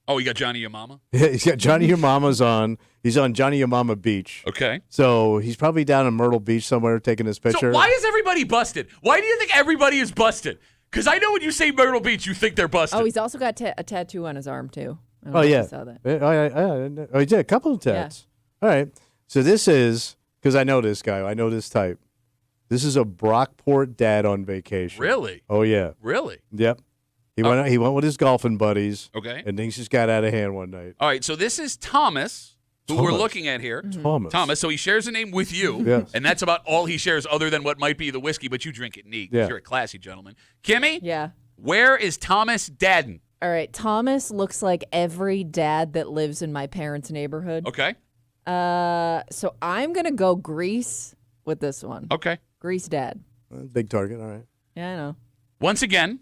Oh, you got Johnny Your Mama? He's got Johnny Your Mama's on. He's on Johnny Your Mama Beach. Okay. So he's probably down in Myrtle Beach somewhere taking this picture. So why is everybody busted? Why do you think everybody is busted? Because I know when you say Myrtle Beach, you think they're busted. Oh, he's also got a tattoo on his arm too. I don't Oh know if yeah. you saw that. Oh, he did a couple of tats. All right. So this is because I know this guy. I know this type. This is a Brockport dad on vacation. Really? Oh yeah. Really? Yep. He went with his golfing buddies. Okay. And things just got out of hand one night. All right, so this is Thomas, who we're Thomas. looking at here. Thomas. So he shares a name with you, Yes. and that's about all he shares other than what might be the whiskey, but you drink it neat. Yeah. You're a classy gentleman. Kimmy, Yeah. where is Thomas Dadden? All right. Thomas looks like every dad that lives in my parents' neighborhood. Okay. So I'm gonna go Grease with this one. Okay. Grease dad. Big target. All right. Yeah, I know. Once again,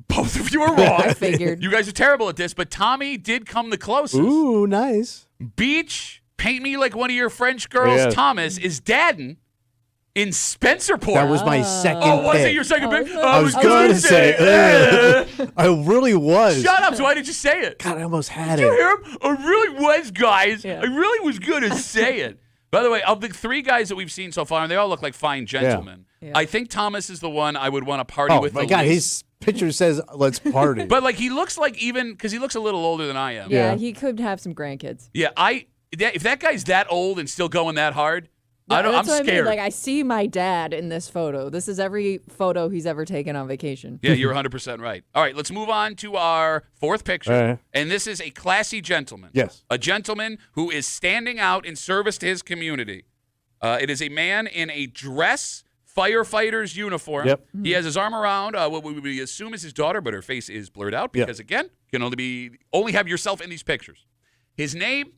both of you are wrong. I figured. You guys are terrible at this, but Tommy did come the closest. Ooh, nice. Beach, paint me like one of your French girls. Yeah. Thomas is Dadden in Spencerport. That was my second Oh, was it pick. your second pick? I was going to say. I really was. Shut up. So why did you say it? God, I almost had Did you it. hear him? I really was, guys. Yeah. I really was going to say it. By the way, of the three guys that we've seen so far, and they all look like fine gentlemen, Yeah. I think Thomas is the one I would want to party Oh with my the God, least. his picture says "Let's party." But like he looks like even because he looks a little older than I am. Yeah, Yeah. he could have some grandkids. Yeah, if that guy's that old and still going that hard, I'm That's what scared. I mean. Like, I see my dad in this photo. This is every photo he's ever taken on vacation. Yeah, you're 100% right. All right, let's move on to our fourth picture. All right. And this is a classy gentleman. Yes. A gentleman who is standing out in service to his community. It is a man in a dress firefighter's uniform. Yep. He has his arm around what we assume is his daughter, but her face is blurred out Yep. because, again, you can only have yourself in these pictures. His name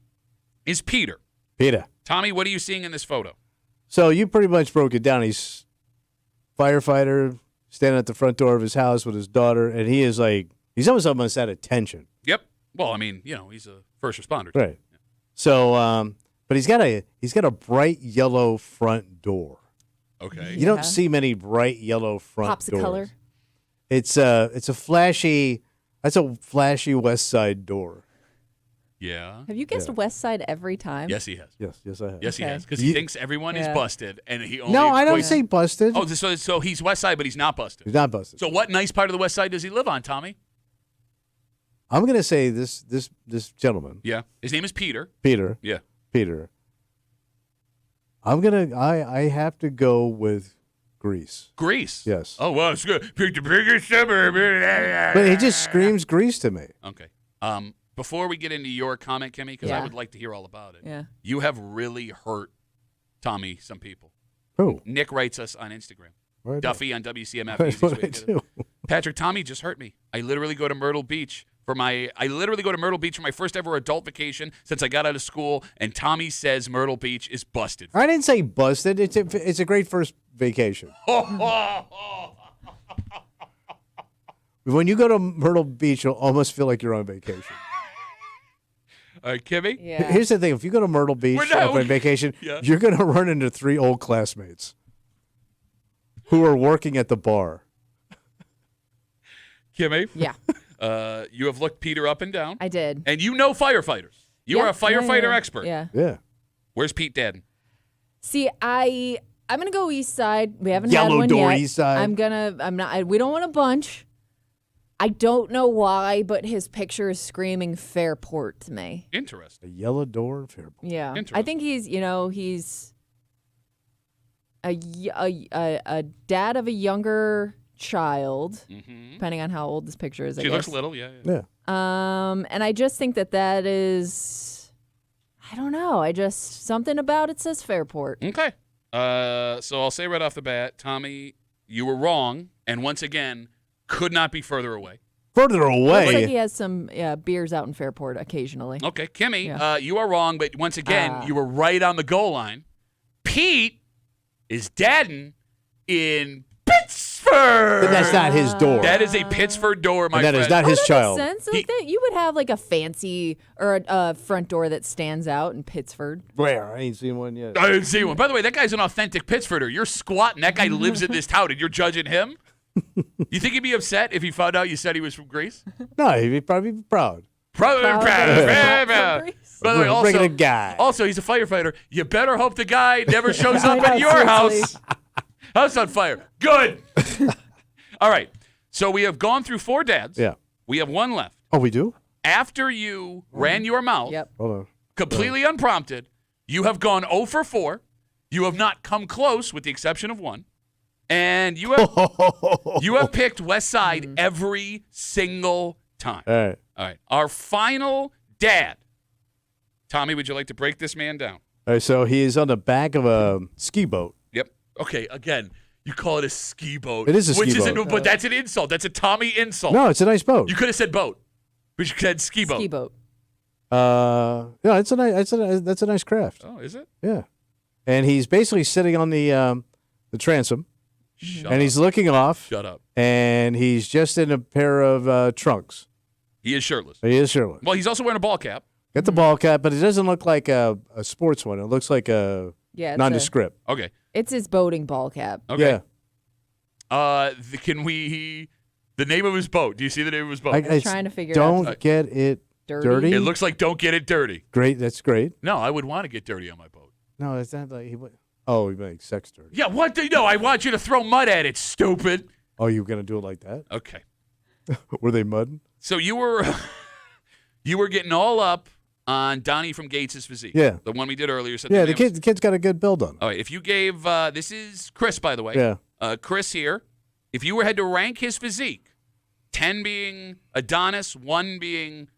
is Peter. Peter. Tommy, what are you seeing in this photo? So you pretty much broke it down. He's firefighter standing at the front door of his house with his daughter, and he's almost at attention. Yep. Well, I mean, he's a first responder. Right. So, but he's got a bright yellow front door. Okay. You don't see many bright yellow front Pops of doors. color. It's a flashy. That's a flashy West Side door. Yeah. Have you guessed West Side every time? Yes, he has. Yes, I have. Yes, he Okay. has. Because he thinks everyone is Yeah. busted, and he only. No, I don't equates- say busted. Oh, so he's West Side, but he's not busted. He's not busted. So what nice part of the West Side does he live on, Tommy? I'm gonna say this gentleman, Yeah. His name is Peter. Peter. Yeah. Peter. I have to go with Greece. Greece. Yes. Oh, well, it's good. Pick the biggest suburb. But he just screams Greece to me. Okay. Before we get into your comment, Kimmy, because I Yeah. would like to hear all about it. Yeah. You have really hurt Tommy, some people. Who? Nick writes us on Instagram. What did I do? Duffy on WCMF. What easiest way did I to get it. do? Patrick, Tommy just hurt me. I literally go to Myrtle Beach for my first ever adult vacation since I got out of school, and Tommy says Myrtle Beach is busted. I didn't say busted. It's a great first vacation. When you go to Myrtle Beach, you'll almost feel like you're on vacation. All right, Kimmy? Yeah. Here's the thing: if you go to Myrtle Beach on vacation, Yeah. you're going to run into 3 old classmates who are working at the bar. Kimmy? Yeah. You have looked Peter up and down, I did. and you know firefighters. You Yeah. are a firefighter Yeah. expert. Yeah. Yeah. Where's Pete Dadden? See, I I'm gonna go East Side. We haven't Yellow had one Door, yet. East Side. We don't want a bunch. I don't know why, but his picture is screaming Fairport to me. Interesting. A Yellow Door, Fairport. Yeah, Interesting. I think he's a dad of a younger child, depending on how old this picture is. I She guess. looks little, yeah. Yeah. And I just think that is, I don't know. Something about it says Fairport. Okay. So I'll say right off the bat, Tommy, you were wrong, and once again, could not be further away. Further away. Looks like he has some beers out in Fairport occasionally. Okay, Kimmy, Yeah. you are wrong, but once again, you were right on the goal line. Pete is dadding in Pittsburgh. But that's not his door. That is a Pittsburgh door, my And that friend. is not his that child. Makes sense. You would have like a fancy or a front door that stands out in Pittsburgh. Where? I ain't seen one yet. I didn't see one. By the way, that guy's an authentic Pittsburgher. You're squatting. That guy lives in this town, and you're judging him? You think he'd be upset if he found out you said he was from Greece? No, he'd probably be proud. Probably Proud proud. of Proud. from Greece. By the way, Bringing a guy. Also, he's a firefighter. You better hope the guy never shows up I know, at your seriously. house. House on fire. Good. All right. So we have gone through 4 dads. Yeah. We have one left. Oh, we do? After you ran your mouth, Yep. Hold on. completely unprompted, you have gone 0 for 4. You have not come close with the exception of one. And you have picked West Side every single time. All right. All right. Our final dad. Tommy, would you like to break this man down? All right, so he is on the back of a ski boat. Yep. Okay, again, you call it a ski boat. It is a ski which boat. But that's an insult. That's a Tommy insult. No, it's a nice boat. You could have said boat, but you said ski boat. Ski boat. Yeah, it's a nice. That's a nice craft. Oh, is it? Yeah, and he's basically sitting on the transom, and he's looking off. Shut up. And he's just in a pair of trunks. He is shirtless. He is shirtless. Well, he's also wearing a ball cap. Got the ball cap, but it doesn't look like a sports one. It looks like a Yeah, it's nondescript. Okay. It's his boating ball cap. Okay. Yeah. The name of his boat? Do you see the name of his boat? It's trying to figure it out. Don't get it dirty. It looks like Don't Get It Dirty. Great. That's great. No, I would want to get dirty on my boat. No, it's not like he would. Oh, he makes sex dirty. Yeah, what do you know? I want you to throw mud at it, stupid. Oh, you were gonna do it like that? Okay. Were they mudding? So you were you were getting all up on Donnie from Gates' physique. Yeah. The one we did earlier. Said Yeah, the the kid's got a good build on him. All right, if you gave this is Chris, by the way. Yeah. Chris here. If you had to rank his physique, 10 being Adonis, 1 being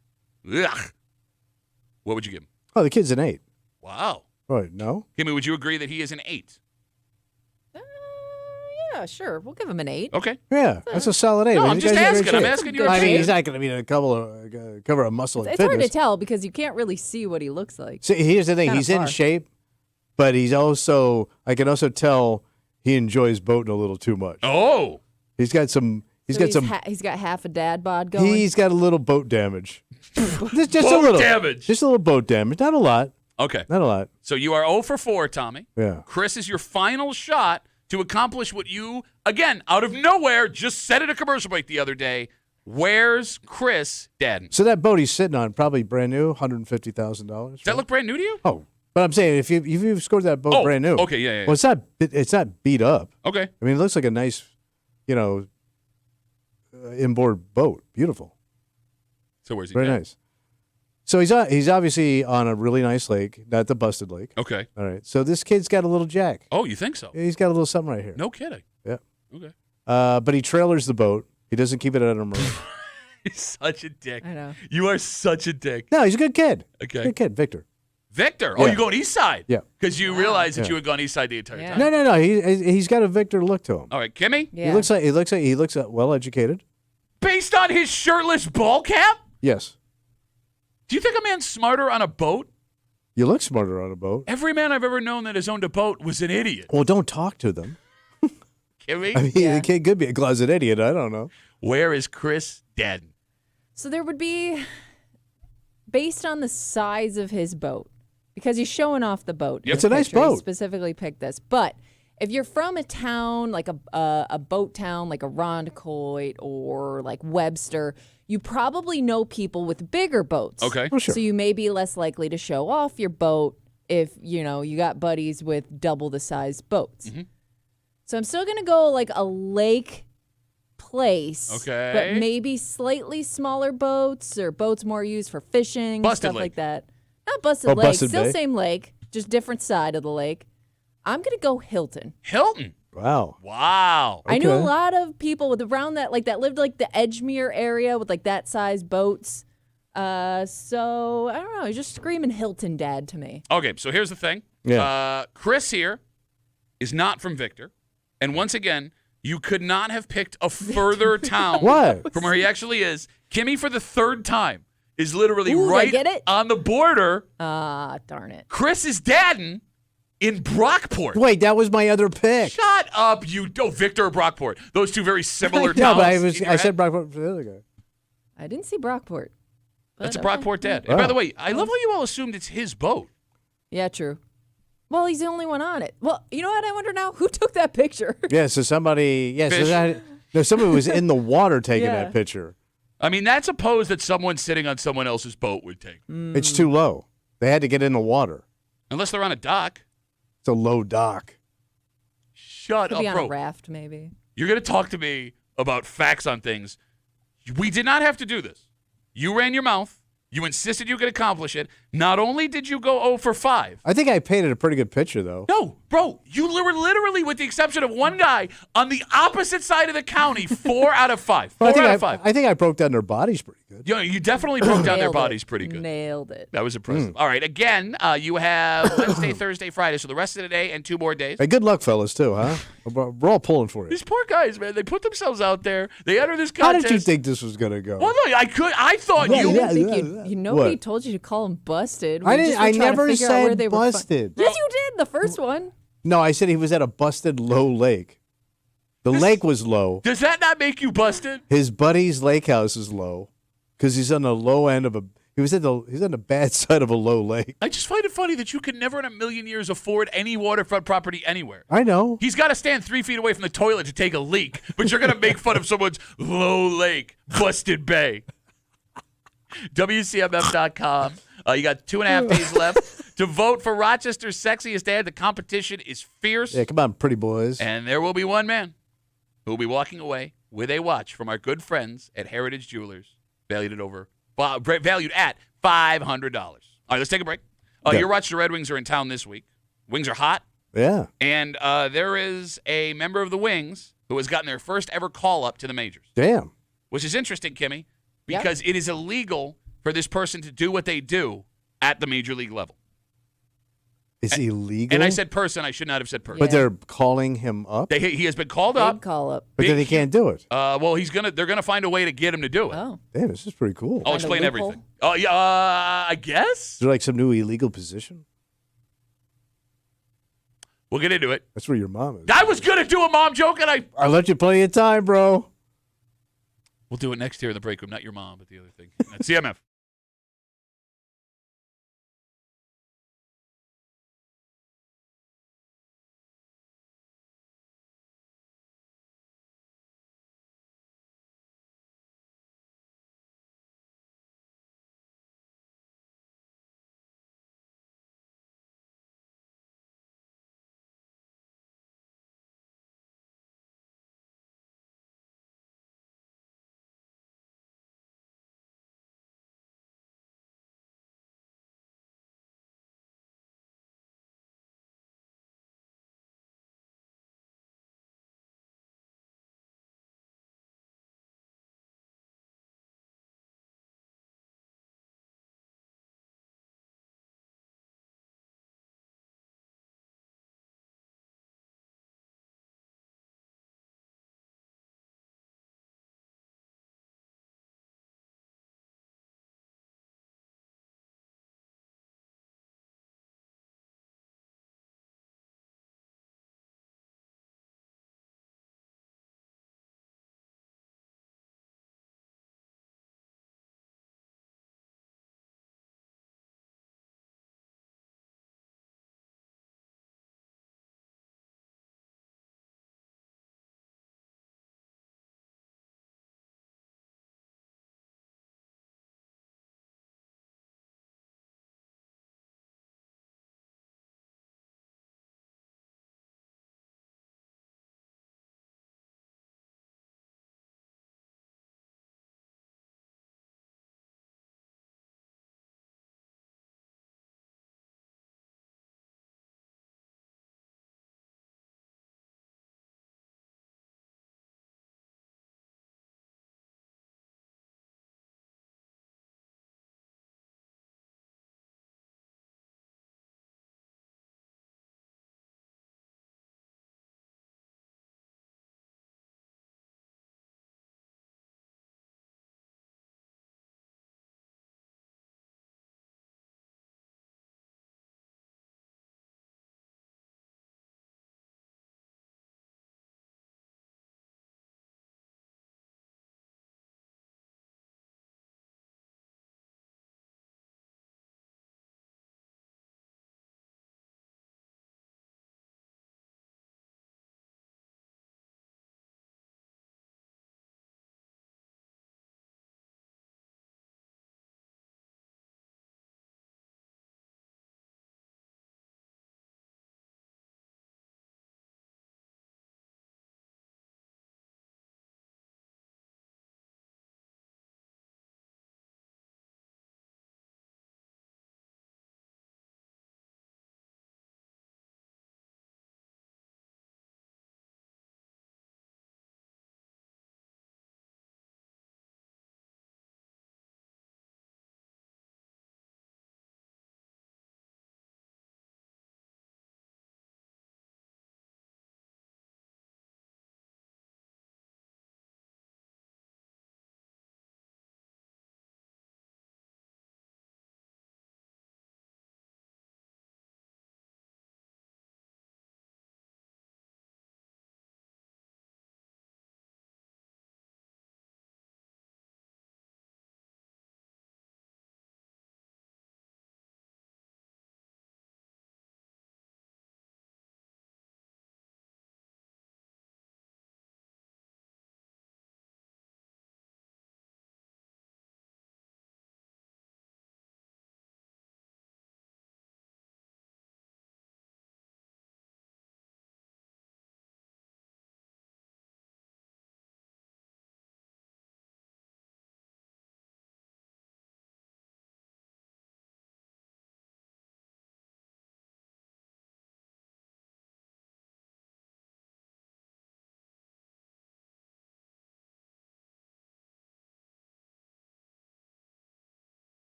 ugh, what would you give him? Oh, the kid's an 8. Wow. Right? No. Kimmy, would you agree that he is an 8? Yeah, sure. We'll give him an 8. Okay. Yeah, that's a solid 8. No, I mean, I'm the just guy's in great asking. I'm shape. asking your Good I mean, shape. he's not going to be a cover of muscle and It's hard to fitness. tell because you can't really see what he looks like. See, here's the thing: Kinda he's in far. shape, but he's also. I can also tell he enjoys boating a little too much. Oh. He's got some. He's got some. He's got half a dad bod going. He's got a little boat damage. just a Boat little damage. Just a little boat damage. Not a lot. Okay. Not a lot. So you are 0 for 4, Tommy. Yeah. Chris is your final shot to accomplish what you, again, out of nowhere, just said at a commercial break the other day. Where's Chris Dadden? So that boat he's sitting on, probably brand new, $150,000. Does that look brand new to you? Oh, but I'm saying if you've scored that boat brand new. Okay, yeah. Well, it's not beat up. Okay. I mean, it looks like a nice, inboard boat. Beautiful. So where's he? Very at? nice. So he's obviously on a really nice lake, not the busted lake. Okay. All right. So this kid's got a little jack. Oh, you think so? He's got a little something right here. No kidding. Yeah. Okay. But he trailers the boat. He doesn't keep it at a marine. He's such a dick. I know. You are such a dick. No, he's a good kid. Okay. Good kid, Victor. Victor. Oh, Yeah. you're going east side? Yeah. Because you realized that Yeah. you had gone east side the entire Yeah. time. No. He's got a Victor look to him. All right, Kimmy? Yeah. He looks well educated. Based on his shirtless ball cap? Yes. Do you think a man's smarter on a boat? You look smarter on a boat. Every man I've ever known that has owned a boat was an idiot. Well, don't talk to them. Kimmy? I mean, Yeah. the kid could be a closet idiot. I don't know. Where is Chris Dadden? So there would be, based on the size of his boat, because he's showing off the boat. in Yep. this It's a nice picture. He boat. specifically picked this. But if you're from a town, like a boat town, like a Rondecoit or like Webster, you probably know people with bigger boats. Okay. Oh, sure. So you may be less likely to show off your boat if, you got buddies with double the size boats. So I'm still going to go like a lake place. Okay. But maybe slightly smaller boats or boats more used for fishing, Busted stuff Lake. like that. Not Busted Lake, Busted still Bay. same lake, just different side of the lake. I'm going to go Hilton. Hilton. Wow. Wow. I knew a Okay. lot of people with around that, like that lived like the Edgemere area with like that size boats. So I don't know. He's just screaming Hilton Dad to me. Okay, so here's the thing. Yeah. Chris here is not from Victor. And once again, you could not have picked a further town What? from where he actually is. Kimmy, for the third time, is literally Ooh, right get it? on the border. Darn it. Chris is dadding in Brockport. Wait, that was my other pick. Shut up, you. Oh, Victor or Brockport. Those two very similar No, towns. but I in your said head. Brockport for the other guy. I didn't see Brockport. That's a but okay. Brockport dad. And by Oh. the way, I love how you all assumed it's his boat. Yeah, true. Well, he's the only one on it. Well, you know what? I wonder now who took that picture. Yeah, so somebody, Fish. somebody was in the water taking Yeah. that picture. I mean, that's a pose that someone sitting on someone else's boat would take. It's too low. They had to get in the water. Unless they're on a dock. It's a low dock. Shut Could up, be on bro. a raft, maybe. You're going to talk to me about facts on things. We did not have to do this. You ran your mouth. You insisted you could accomplish it. Not only did you go 0 for 5. I think I painted a pretty good picture, though. No, bro, you were literally, with the exception of one guy, on the opposite side of the county, 4 out of 5. 4 But out of 5. I think I broke down their bodies pretty good. You definitely broke down their Nailed it. bodies pretty good. Nailed it. That was impressive. All right, again, you have Wednesday, Thursday, Friday, so the rest of the day and 2 more days. Hey, good luck, fellas, too, huh? We're all pulling for you. These poor guys, man, they put themselves out there. They enter this How contest. did you think this was going to go? Well, no, I thought Yeah, you. yeah. I think nobody What? told you to call him busted. I We didn't. just were I trying to never figure out where said they were busted. Yes, you did. The first one. No, I said he was at a busted low lake. The lake was low. Does that not make you busted? His buddy's lake house is low because he's on the low end of a. He's on the bad side of a low lake. I just find it funny that you could never in a million years afford any waterfront property anywhere. I know. He's got to stand 3 feet away from the toilet to take a leak, but you're going to make fun of someone's low lake, busted bay. WCMF.com. You got 2.5 days left to vote for Rochester's sexiest dad. The competition is fierce. Yeah, come on, pretty boys. And there will be one man who will be walking away with a watch from our good friends at Heritage Jewelers, valued at $500. All right, let's take a break. Yeah. Your Rochester Red Wings are in town this week. Wings are hot. Yeah. And there is a member of the Wings who has gotten their first ever call up to the majors, Damn. which is interesting, Kimmy, Yep. because it is illegal for this person to do what they do at the major league level. It's illegal. And I said person. I should not have said person. but they're calling him up. He has been called Big up. call up. But then he can't do it. Well, they're gonna find a way to get him to do it. Oh. Damn, this is pretty cool. I'll Find a explain loophole? everything. Oh yeah, I guess Is there like some new illegal position? we'll get into it. That's where your mom is. I was gonna do a mom joke, and I left you plenty of time, bro. we'll do it next year in the break room. Not your mom, but the other thing. That's CMF.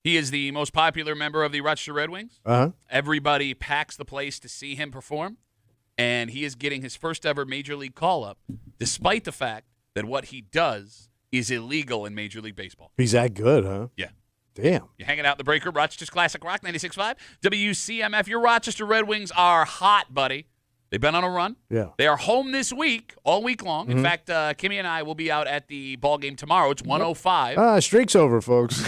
He is the most popular member of the Rochester Red Wings. Uh-huh. Everybody packs the place to see him perform, and he is getting his first ever Major League call-up, despite the fact that what he does is illegal in Major League Baseball. He's that good, huh? Yeah. Damn. You're hanging out in the break room, Rochester's Classic Rock 96.5. WCMF, your Rochester Red Wings are hot, buddy. They've been on a run. Yeah. They are home this week, all week long. In fact, Kimmy and I will be out at the ball game tomorrow. It's 105. Streak's over, folks.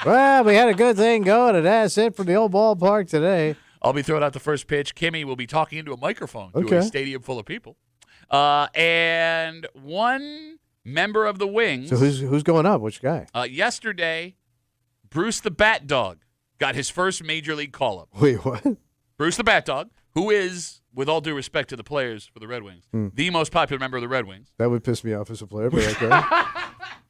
Well, we had a good thing going, and that's it for the old ballpark today. I'll be throwing out the first pitch. Kimmy will be talking into a microphone to Okay. a stadium full of people. And one member of the Wings. So who's going up? Which guy? Yesterday, Bruce the Bat Dog got his first Major League call-up. Wait, what? Bruce the Bat Dog, who is, with all due respect to the players for the Red Wings, the most popular member of the Red Wings. That would piss me off as a player, but okay.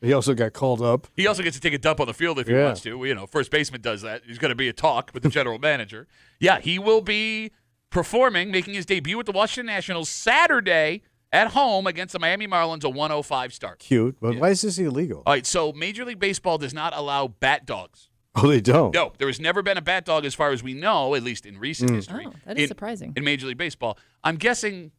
He also got called up. He also gets to take a dump on the field if he wants to. You know, first baseman does that. He's going to be a talk with the general manager. Yeah, he will be performing, making his debut with the Washington Nationals Saturday at home against the Miami Marlins, a 105 start. Cute, but why is this illegal? All right, so Major League Baseball does not allow bat dogs. Oh, they don't? No, there has never been a bat dog as far as we know, at least in recent history. Oh, that is surprising. In Major League Baseball. I'm guessing,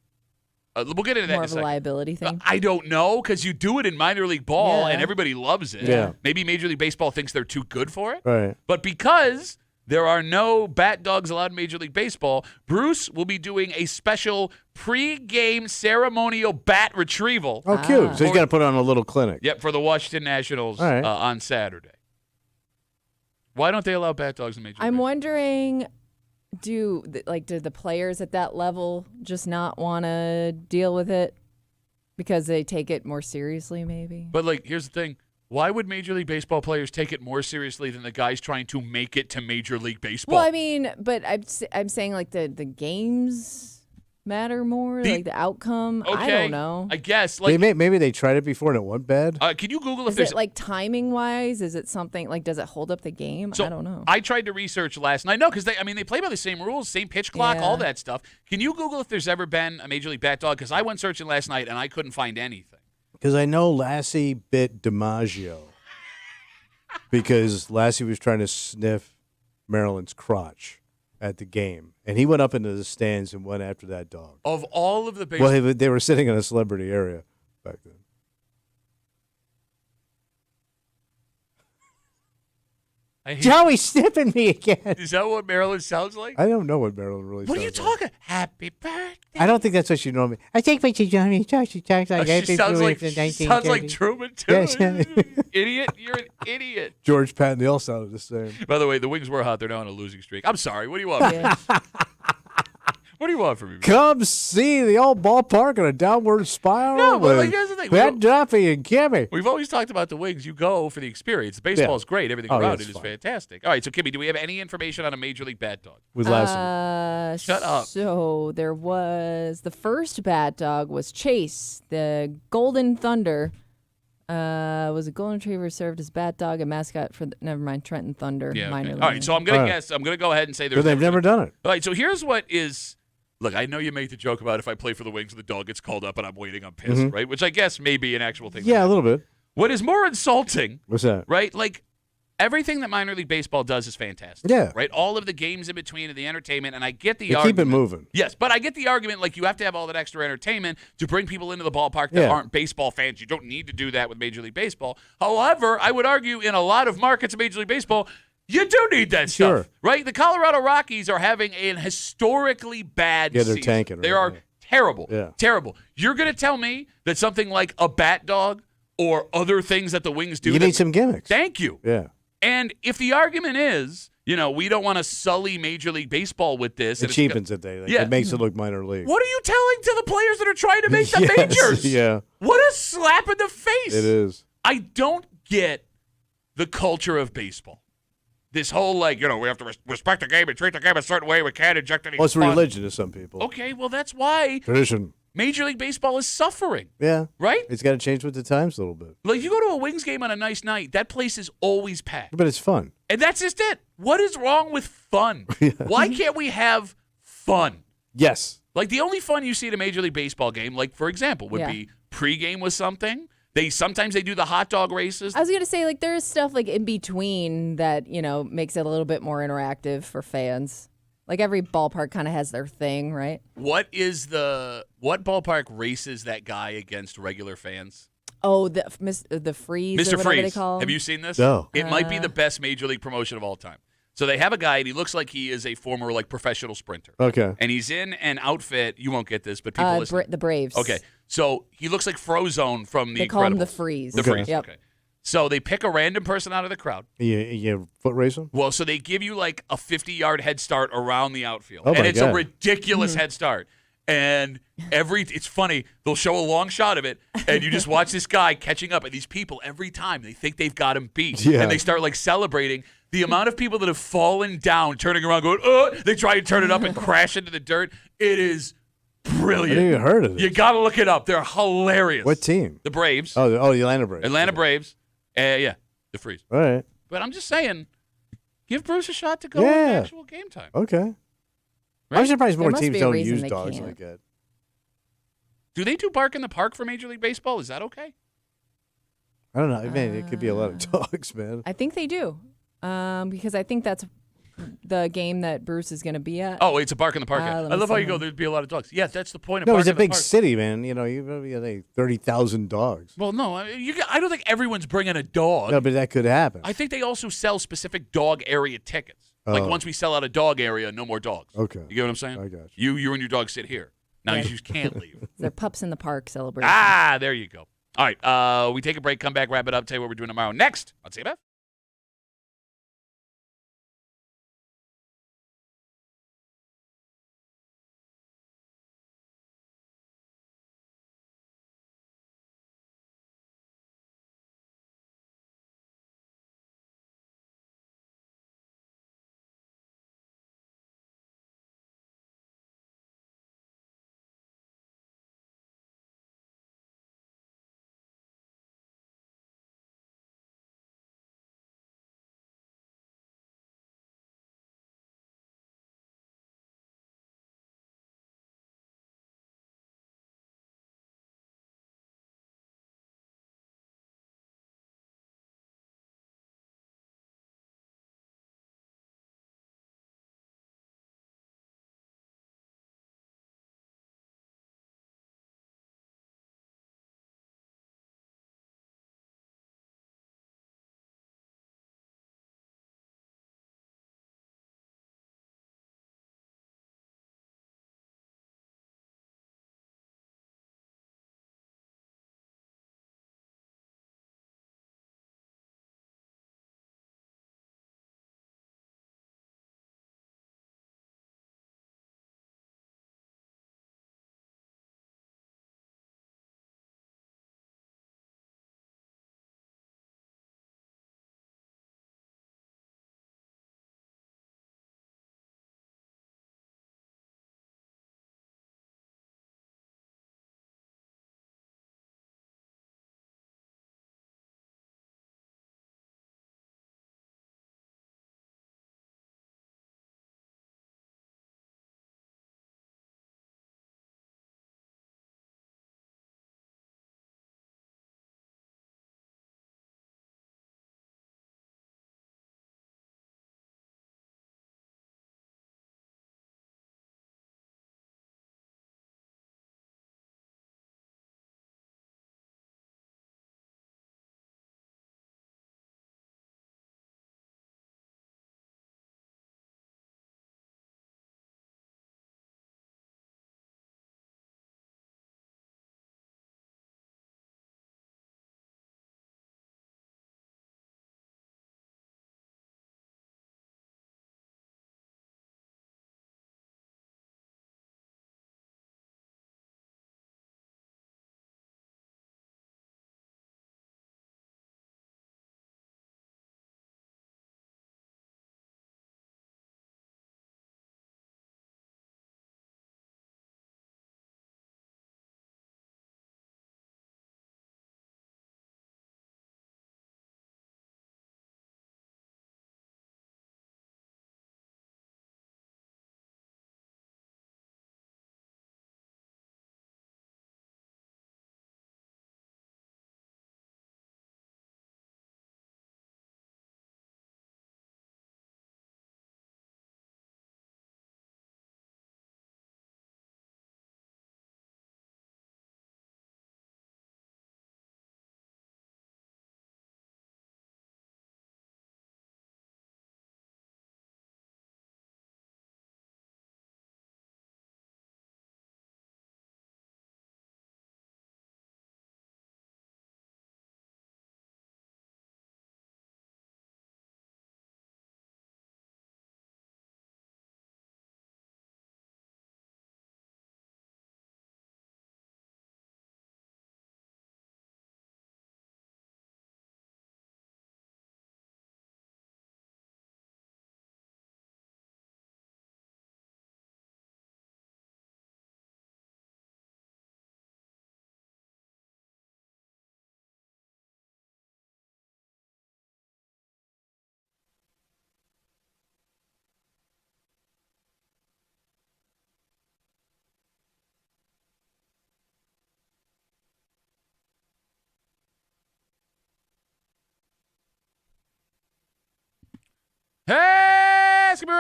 we'll get into that More in a of a second. liability thing. I don't know, because you do it in minor league ball, Yeah. and everybody loves it. Yeah. Maybe Major League Baseball thinks they're too good for it. Right. But because there are no bat dogs allowed in Major League Baseball, Bruce will be doing a special pre-game ceremonial bat retrieval. Oh, cute. So he's got to put on a little clinic. Yep, for the Washington Nationals All right. on Saturday. Why don't they allow bat dogs in Major League I'm Baseball? wondering, do the players at that level just not want to deal with it because they take it more seriously, maybe? But, here's the thing. Why would Major League Baseball players take it more seriously than the guys trying to make it to Major League Baseball? Well, I mean, but I'm saying the games matter more, the outcome. I Okay, don't know. I guess. Maybe they tried it before and it went bad. Can you Google if Is there's it timing wise? Is it something does it hold up the game? So I don't know. I tried to research last night. No, because they play by the same rules, same pitch clock, Yeah. all that stuff. Can you Google if there's ever been a Major League Bat Dog? Because I went searching last night and I couldn't find anything. Because I know Lassie bit DiMaggio because Lassie was trying to sniff Maryland's crotch at the game. And he went up into the stands and went after that dog. Of all of the baseball, Well, they were sitting in a celebrity area back then. Joey's sniffing me again. Is that what Maryland sounds like? I don't know what Maryland really What are you sounds like. talking? Happy birthday. I don't think that's what she normally. I think what she normally talks She sounds like Truman too. Yes. Idiot, you're an idiot. George Patton, they all sounded the same. By the way, the Wings were hot. They're now on a losing streak. I'm sorry. What do you want? From me? What do you want from me? Come see the old ballpark on a downward spiral. No, but with here's the thing. Pat Duffy and Kimmy. We've always talked about the Wings. You go for the experience. Baseball is great. Everything Oh, yeah, around it's it is fun. fantastic. All right, so Kimmy, do we have any information on a Major League Bat Dog? With Lassie. Shut up. So there was the first bat dog was Chase, the Golden Thunder. Was a golden retriever, served as bat dog, a mascot for Trenton Thunder. Yeah. Minor Okay. league. All right, so I'm gonna All right. guess. I'm gonna go ahead and say But there's. they've never done it. All right, so here's what is. Look, I know you make the joke about if I play for the Wings and the dog gets called up and I'm waiting, I'm pissed, right? Which I guess may be an actual thing. Yeah, a little bit. What is more insulting, What's that? right? Everything that minor league baseball does is fantastic. Yeah. Right? All of the games in between and the entertainment, and I get the They argument. keep it moving. Yes, but I get the argument, you have to have all that extra entertainment to bring people into the ballpark that Yeah. aren't baseball fans. You don't need to do that with Major League Baseball. However, I would argue in a lot of markets of Major League Baseball, you do need that Sure. stuff, right? The Colorado Rockies are having an historically bad Yeah, they're season. tanking They right are now. terrible, Yeah. terrible. You're going to tell me that something like a bat dog or other things that the Wings do. You that- need some gimmicks. Thank you. Yeah. And if the argument is, we don't want to sully Major League Baseball with this. It and it's cheapens it. It makes it look minor league. What are you telling to the players that are trying to make the Yes, majors? yeah. What a slap in the face. It is. I don't get the culture of baseball. This whole, we have to respect the game and treat the game a certain way. We can't inject any Well, it's fun. religion to some people. Okay, well, that's why Tradition. Major League Baseball is suffering, Yeah. right? It's got to change with the times a little bit. Like, you go to a Wings game on a nice night, that place is always packed. But it's fun. And that's just it. What is wrong with fun? Why can't we have fun? Yes. The only fun you see at a Major League Baseball game, for example, would Yeah. be pregame with something, Sometimes they do the hot dog races. I was gonna say, like, there's stuff like in between that makes it a little bit more interactive for fans. Like every ballpark kind of has their thing, right? What ballpark races that guy against regular fans? Oh, the Freeze, Mr. or whatever Freeze. they call him. Have you seen this? No. It might be the best major league promotion of all time. So they have a guy, and he looks like he is a former professional sprinter. Okay. And he's in an outfit. You won't get this, but people listen. The Braves. Okay. So he looks like Frozone from The They call him Incredibles. the Freeze. The Freeze. Yep. Okay. So they pick a random person out of the crowd. You foot race them? Well, so they give you like a 50-yard head start around the outfield. Oh, and my it's God. a ridiculous head start. And it's funny, they'll show a long shot of it, and you just watch this guy catching up. And these people, every time, they think they've got him beat. Yeah. And they start celebrating. The amount of people that have fallen down, turning around, going, they try to turn it up and crash into the dirt. It is brilliant. I didn't even heard of it. You got to look it up. They're hilarious. What team? The Braves. Oh, the Atlanta Braves. Atlanta Braves. Yeah, the Freeze. All right. But I'm just saying, give Bruce a shot to go in actual game time. Okay. Right? I'm surprised more must teams be a don't reason use they dogs can't. like that. Do they do bark in the park for Major League Baseball? Is that okay? I don't know. I mean, it could be a lot of dogs, man. I think they do, because I think that's the game that Bruce is going to be at. Oh, it's a bark in the park. let I me love how see. you go, there'd be a lot of dogs. Yeah, that's the point of No, bark it's a in the big park. city, man. You got 30,000 dogs. Well, no, I don't think everyone's bringing a dog. No, but that could happen. I think they also sell specific dog area tickets. Like Oh. once we sell out a dog area, no more dogs. Okay. You get what I'm saying? I got you. You and your dog sit here. Now you just can't leave. They're pups in the park celebration. There you go. All right, we take a break, come back, wrap it up, tell you what we're doing tomorrow. Next on WCMF.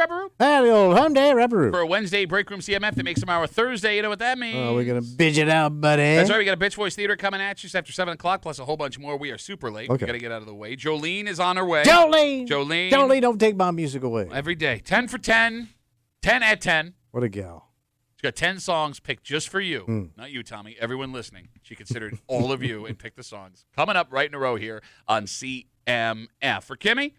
Rapperoo? The old Hyundai Rapperoo. For a Wednesday break room CMF that makes tomorrow Thursday, you know what that means? Oh, we're going to bitch it out, buddy. That's right. We got a Bitch Voice Theater coming at you just after 7 o'clock, plus a whole bunch more. We are super late. Okay. We got to get out of the way. Jolene is on her way. Jolene, don't take my music away. Every day. 10 for 10. 10 at 10. What a gal. She's got 10 songs picked just for you. Not you, Tommy. Everyone listening. She considered all of you and picked the songs. Coming up right in a row here on CMF. For Kimmy,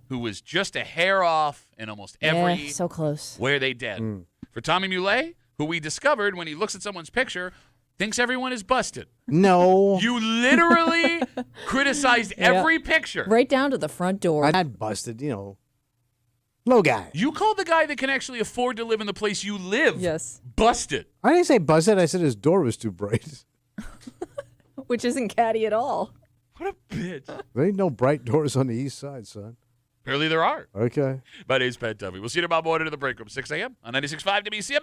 who was just a hair off in almost every so close. Where They Dead. For Tommy Muley, who we discovered when he looks at someone's picture, thinks everyone is busted. No. You literally criticized every picture. Right down to the front door. I'm not busted, Low guy. You called the guy that can actually afford to live in the place you live. Yes. Busted. I didn't say busted. I said his door was too bright. Which isn't catty at all. What a bitch. There ain't no bright doors on the east side, son. Apparently there are. Okay. My name's Pat Duffy. We'll see you tomorrow morning in the break room, 6 a.m. on 96.5 WCMF.